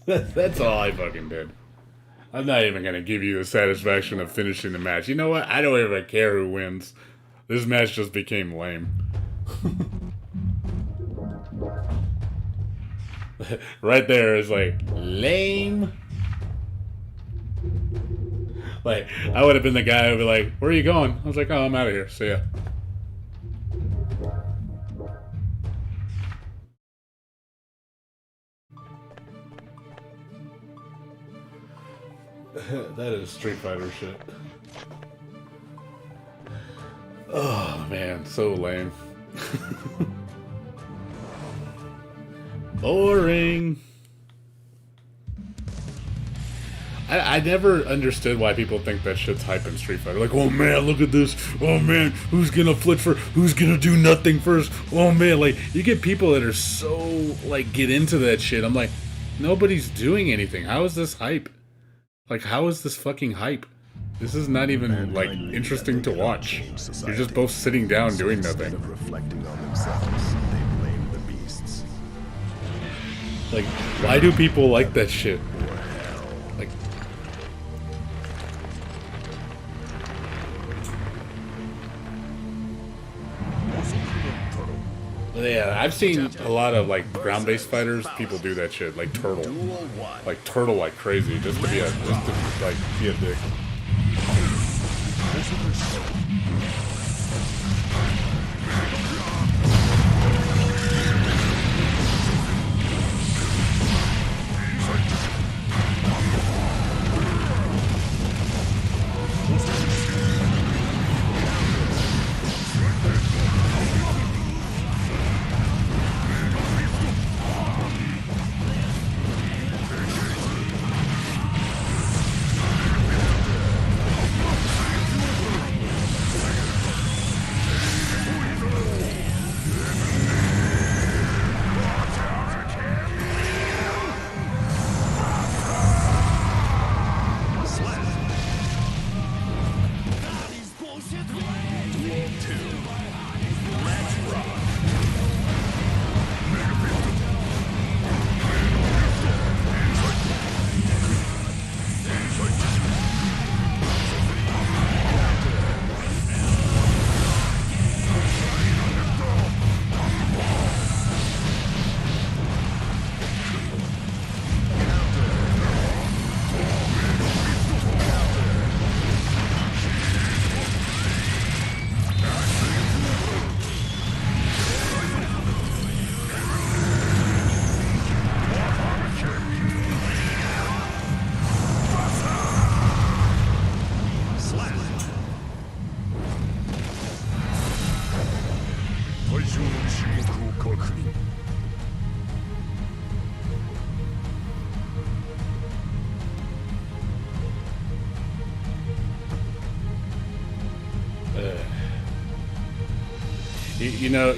That's all I fucking did. I'm not even gonna give you the satisfaction of finishing the match. You know what? I don't even care who wins. This match just became lame. Right there is like, lame. Like, I would have been the guy who would be like, where are you going? I was like, oh, I'm out of here. See ya. That is Street Fighter shit. Oh, man. So lame. Boring. I never understood why people think that shit's hype in Street Fighter. Like, oh man, look at this. Oh man, who's gonna who's gonna do nothing first? Oh man, like, you get people that are so, like, get into that shit. I'm like, nobody's doing anything. How is this hype? Like, how is this fucking hype? This is not even, like, interesting to watch. You're just both sitting down doing nothing. Instead of reflecting on themselves, they blame the beasts. Like, why do people like that shit? Like, yeah, I've seen a lot of, like, ground-based fighters, people do that shit, like turtle like crazy, just to be a dick.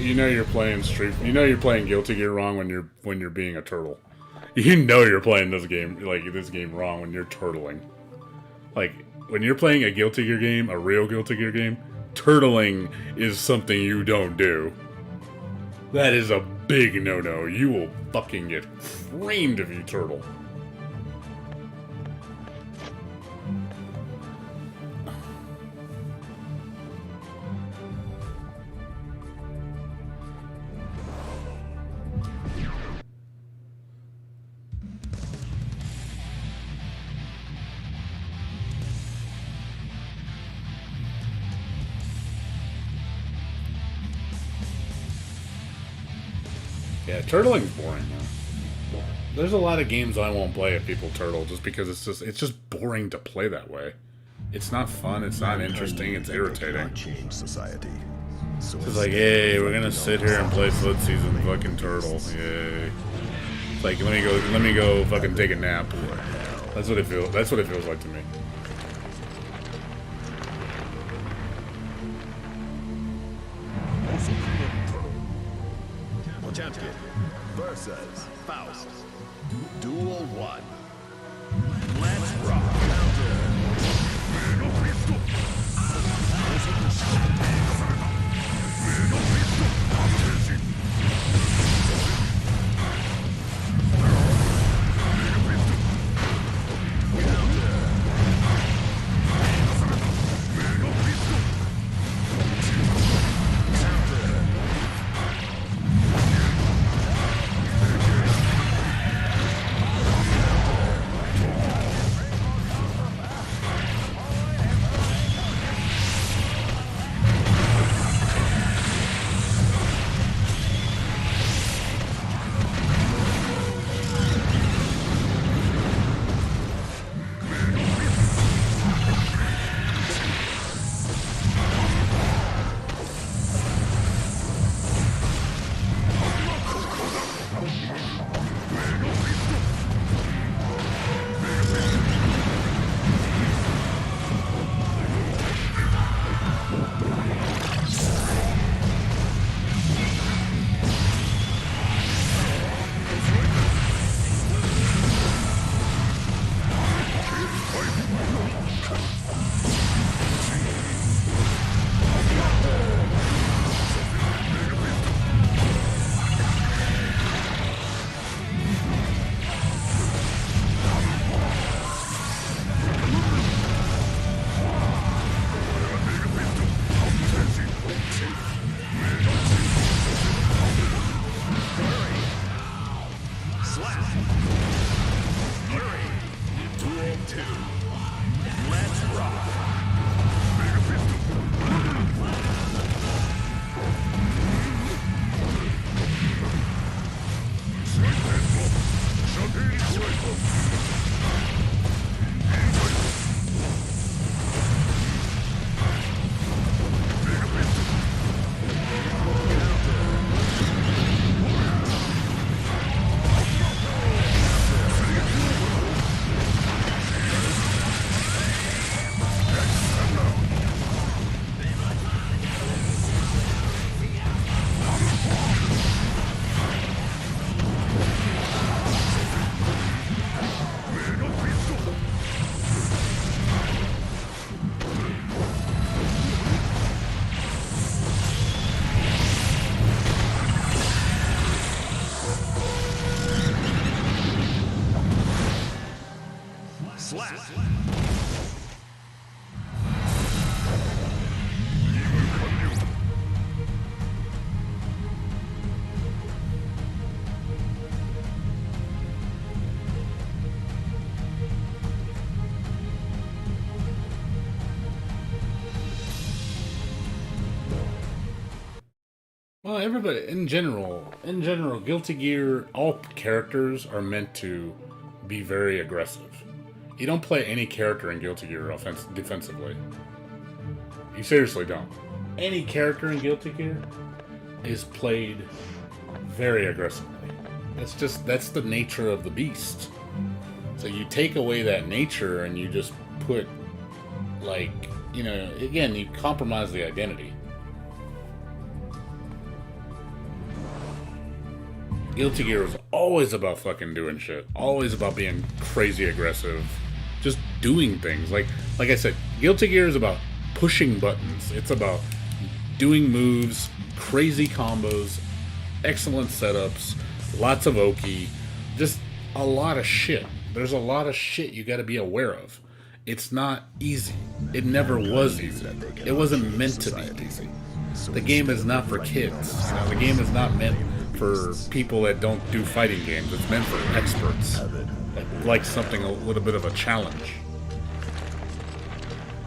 You know you're playing you're playing Guilty Gear wrong when you're being a turtle. You know you're playing this game wrong when you're turtling. Like, when you're playing a Guilty Gear game, a real Guilty Gear game, turtling is something you don't do. That is a big no-no. You will fucking get framed if you turtle. Yeah, turtling's boring, man. There's a lot of games I won't play if people turtle just because it's just boring to play that way. It's not fun, it's not interesting, it's irritating. Change society. So It's like, hey, we're gonna sit here and play footsies and fucking turtle. Yay. Like, let me go fucking take a nap. That's what it feels like to me. Potemkin versus Faust. Duel 1. Let's rock. Well, everybody in general, Guilty Gear, all characters are meant to be very aggressive. You don't play any character in Guilty Gear defensively. You seriously don't. Any character in Guilty Gear is played very aggressively. That's the nature of the beast. So you take away that nature and you just put, like, you know, again, you compromise the identity. Guilty Gear was always about fucking doing shit. Always about being crazy aggressive. Just doing things. Like I said, Guilty Gear is about pushing buttons. It's about doing moves, crazy combos, excellent setups, lots of Oki, just a lot of shit. There's a lot of shit you gotta be aware of. It's not easy. It never was easy. It wasn't meant to be easy. The game is not for kids. You know, the game is not meant for people that don't do fighting games. It's meant for experts that like something a little bit of a challenge.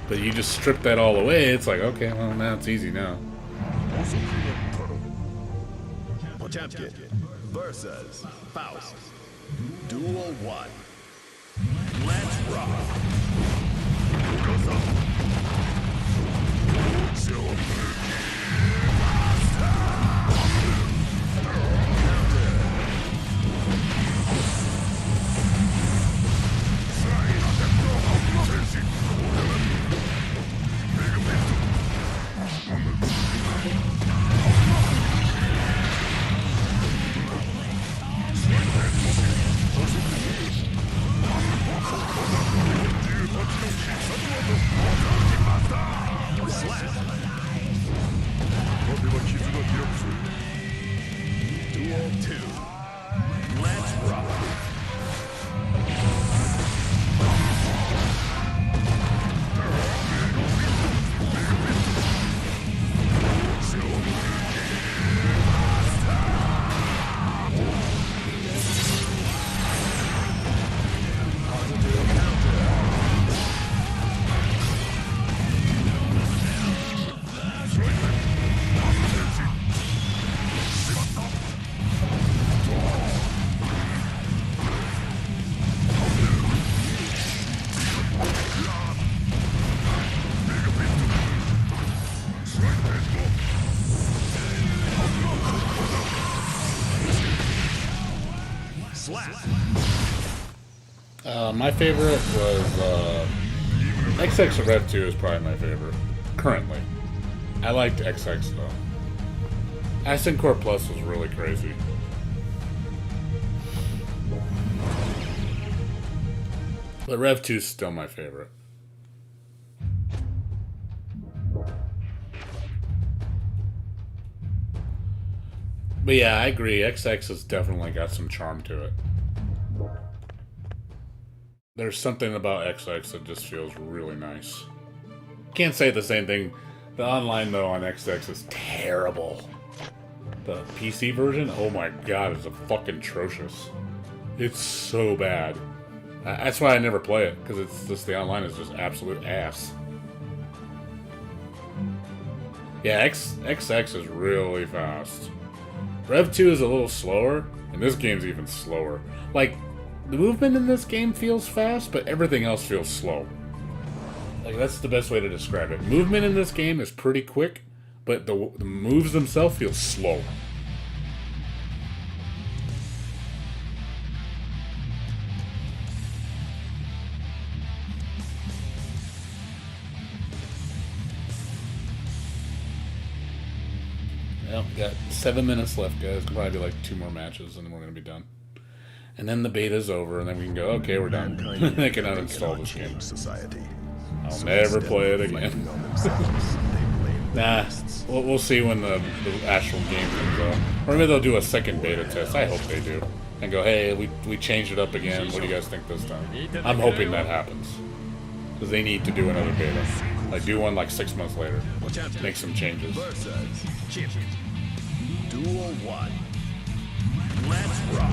But you just strip that all away, it's like, okay, well, now it's easy now. Potemkin versus Faust. Duel 1. Let's rock. Duel 2. Let's rock. My favorite was XX Rev 2 is probably my favorite currently. I liked XX though. Ascent Core Plus was really crazy. But Rev 2 is still my favorite. But yeah, I agree. XX has definitely got some charm to it. There's something about XX that just feels really nice. Can't say the same thing. The online, though, on XX is terrible. The PC version, oh my god, it's a fucking atrocious. It's so bad. That's why I never play it, because it's just the online is just absolute ass. Yeah, XX is really fast. Rev 2 is a little slower, and this game's even slower. Like, the movement in this game feels fast, but everything else feels slow. Like, that's the best way to describe it. Movement in this game is pretty quick, but the moves themselves feel slow. Well, we got 7 minutes left, guys. Probably do like 2 more matches, and then we're gonna be done. And then the beta's over, and then we can go, okay, we're done. They can uninstall this game. Society. I'll never play it again. Nah, we'll see when the actual game comes out. Or maybe they'll do a second beta test. I hope they do. And go, hey, we changed it up again. What do you guys think this time? I'm hoping that happens. Because they need to do another beta. Like, do one like 6 months later. Make some changes. Duel 1. Let's rock.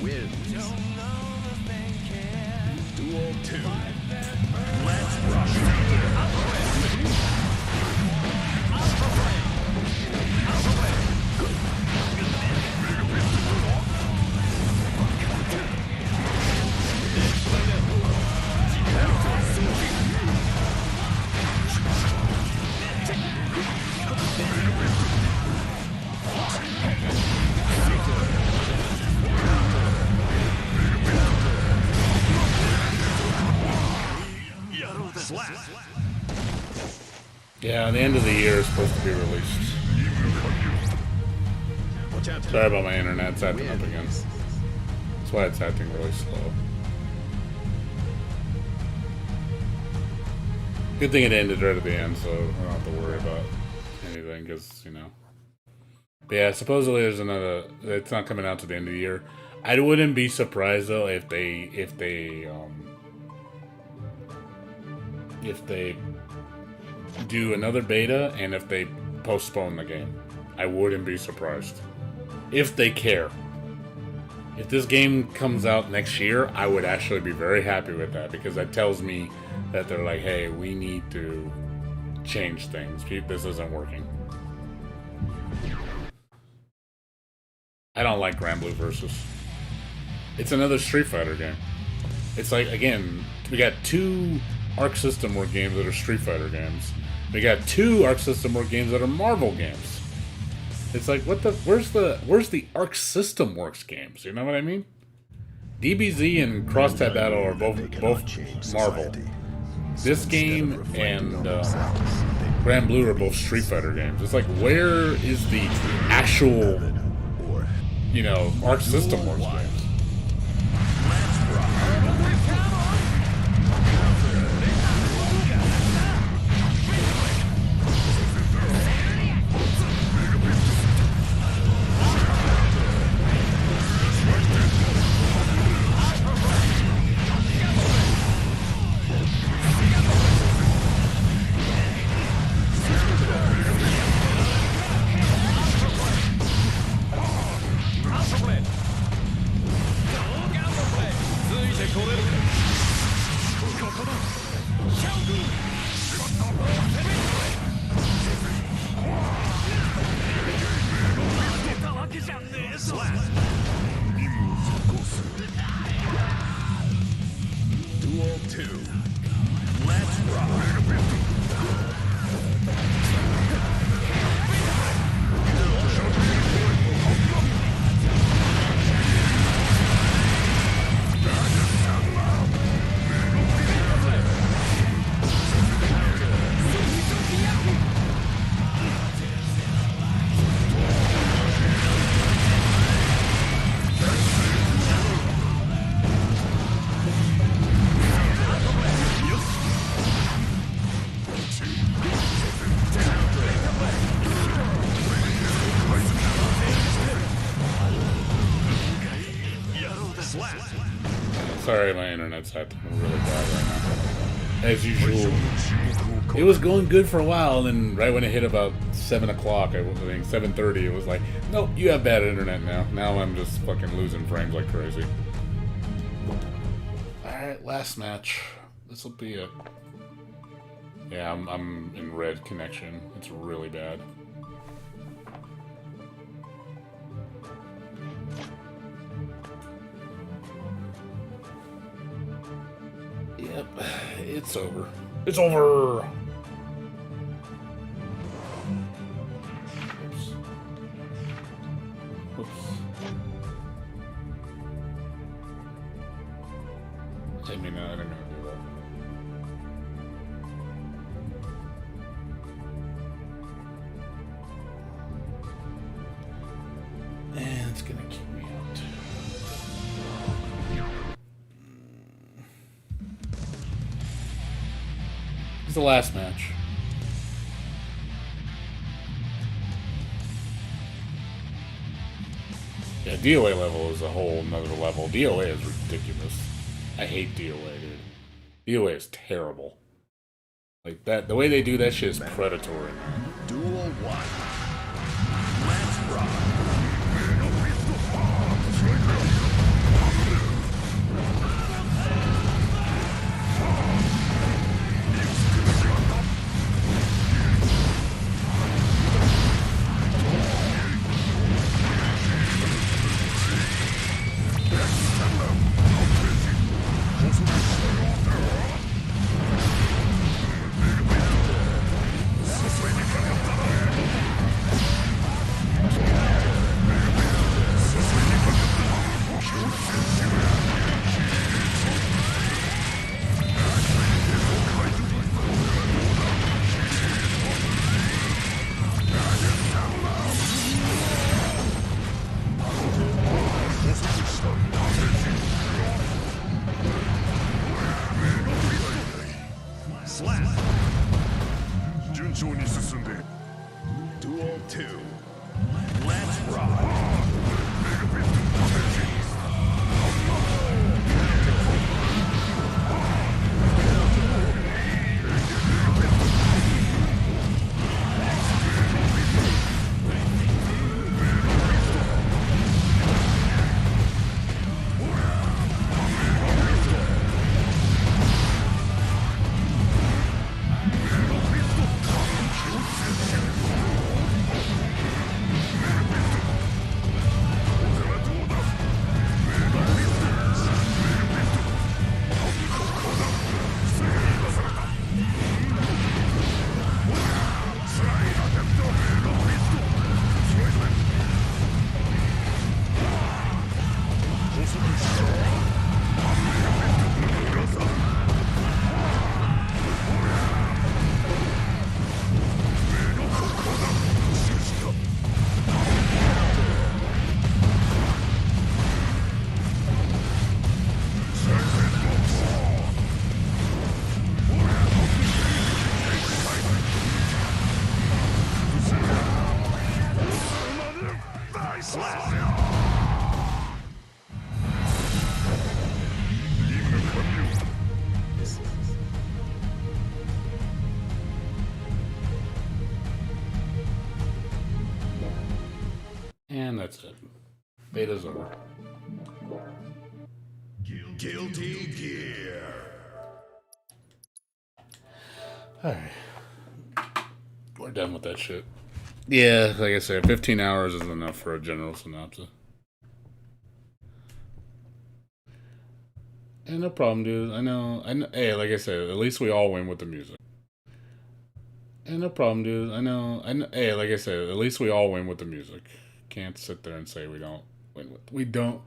Wins. Duel 2. Let's rock. Yeah, the end of the year is supposed to be released. Sorry about my internet, it's acting up again. That's why it's acting really slow. Good thing it ended right at the end, so I don't have to worry about anything, because, you know. But yeah, supposedly there's another, it's not coming out to the end of the year. I wouldn't be surprised, though, if they do another beta and if they postpone the game. I wouldn't be surprised. If they care. If this game comes out next year, I would actually be very happy with that, because that tells me that they're like, hey, we need to change things. This isn't working. I don't like Grand Blue Versus. It's another Street Fighter game. It's like, again, we got 2 Arc System Works games that are Street Fighter games. We got 2 Arc System Works games that are Marvel games. It's like, what the? Where's the Arc System Works games? You know what I mean? DBZ and Cross Tag Battle are both Marvel. This game and Grand Blue are both Street Fighter games. It's like, where is the actual, you know, Arc System Works games? Sorry, my internet's acting really bad right now. As usual. It was going good for a while, and then right when it hit about 7 o'clock, I think 7:30, it was like, nope, you have bad internet now. Now I'm just fucking losing frames like crazy. Alright, last match. This will be a... Yeah, I'm in red connection. It's really bad. Yep, it's over. It's over! Oops. Oops. I mean, I didn't mean to do that. And it's gonna kick me out. It's the last match. Yeah, DOA level is a whole nother level. DOA is ridiculous. I hate DOA, dude. DOA is terrible. Like that, the way they do that shit is predatory. Duel 1. Let's rock. 順調に進んで Duel 2. Let's rock. And that's it. Beta's over. Guilty Gear. Alright. We're done with that shit. Yeah, like I said, 15 hours is enough for a general synopsis. And no problem, dude. I know. Hey, like I said, at least we all win with the music. And no problem, dude. I know. Hey, like I said, at least we all win with the music. Can't sit there and say we don't win with. We don't.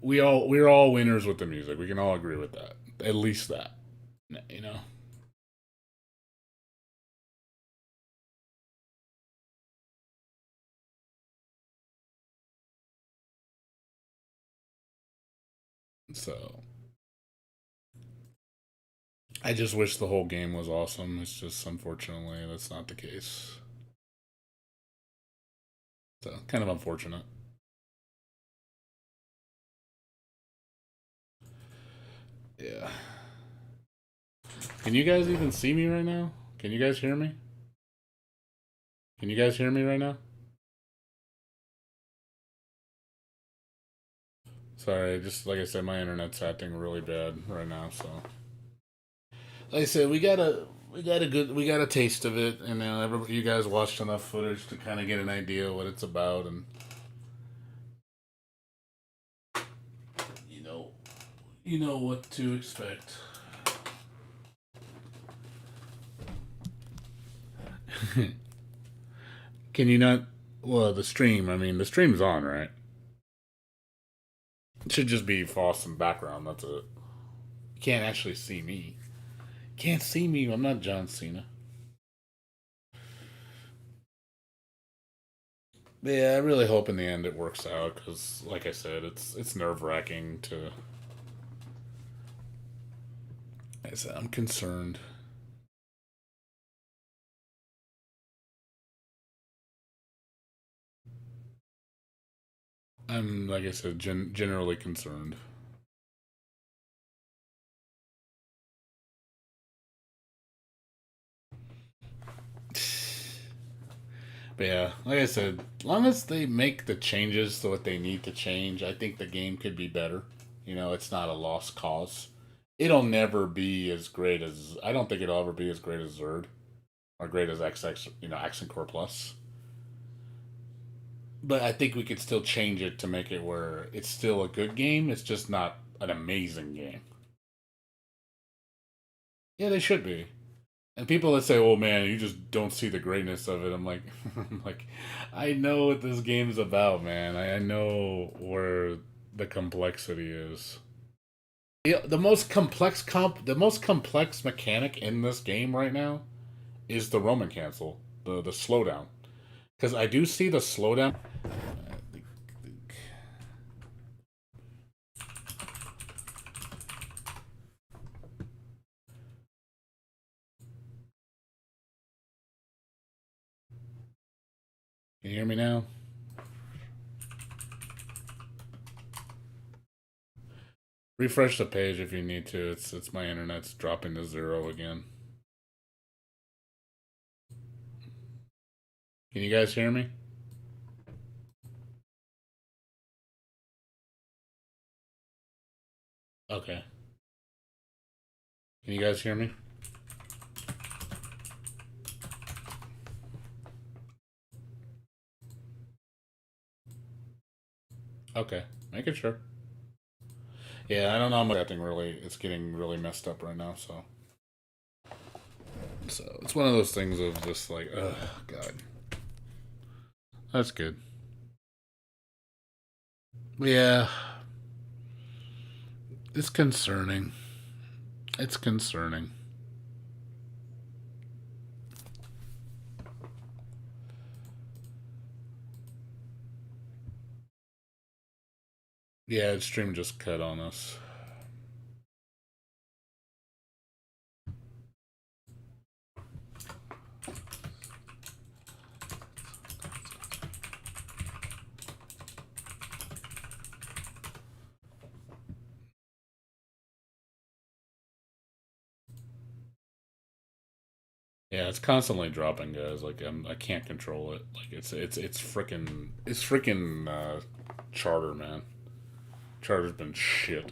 We're all winners with the music. We can all agree with that. At least that. You know. So. I just wish the whole game was awesome. It's just, unfortunately, that's not the case. So, kind of unfortunate. Yeah. Can you guys even see me right now? Can you guys hear me? Can you guys hear me right now? Sorry, just like I said, my internet's acting really bad right now, so. Like I said, we got a taste of it, and you guys watched enough footage to kind of get an idea what it's about, and you know what to expect. Can you not? Well, the stream. I mean, the stream's on, right? It should just be false in background. That's it. You can't actually see me. Can't see me. I'm not John Cena. But yeah, I really hope in the end it works out because, like I said, it's nerve wracking to. Like I said, I'm concerned. I'm, like I said, generally concerned. But yeah, like I said, as long as they make the changes to what they need to change, I think the game could be better. You know, it's not a lost cause. It'll never be as great as I don't think it'll ever be as great as Zerd or great as XX, Accent Core Plus. But I think we could still change it to make it where it's still a good game. It's just not an amazing game. Yeah, they should be. And people that say, "Oh man, you just don't see the greatness of it," I'm like, I'm like, I know what this game's about, man. I know where the complexity is. Yeah, the most complex mechanic in this game right now is the Roman cancel, the slowdown, because I do see the slowdown. Can you hear me now? Refresh the page if you need to. It's my internet's dropping to 0 again. Can you guys hear me? Okay. Can you guys hear me? Okay, making sure. Yeah, I don't know. That thing really, it's getting really messed up right now. So it's one of those things of just like, oh God, that's good. Yeah, it's concerning. It's concerning. Yeah, stream just cut on us. Yeah, it's constantly dropping, guys. Like I can't control it. Like it's freaking Charter, man. Charter's been shit.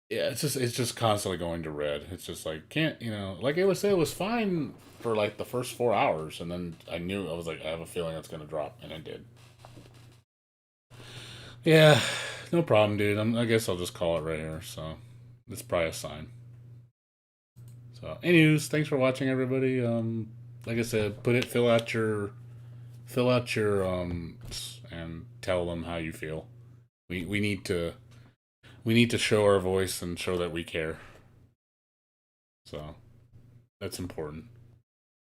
Yeah, it's just constantly going to red. It's just like can't like it was fine for like the first 4 hours, and then I knew I was like I have a feeling it's gonna drop, and it did. Yeah, no problem, dude. I guess I'll just call it right here. So it's probably a sign. So, anyways, thanks for watching, everybody. Like I said, fill out your and tell them how you feel. We need to show our voice and show that we care. So that's important.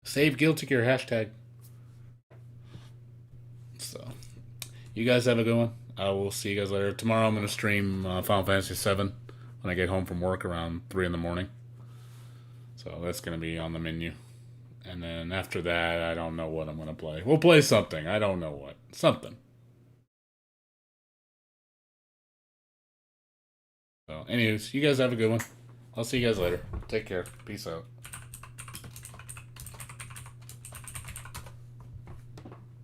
Save Guilty Gear hashtag. So you guys have a good one. I will see you guys later. Tomorrow I'm gonna stream Final Fantasy VII when I get home from work around 3 in the morning. So that's gonna be on the menu. And then after that, I don't know what I'm gonna play. We'll play something. I don't know what. Something. So, anyways, you guys have a good one. I'll see you guys later. Take care. Peace out.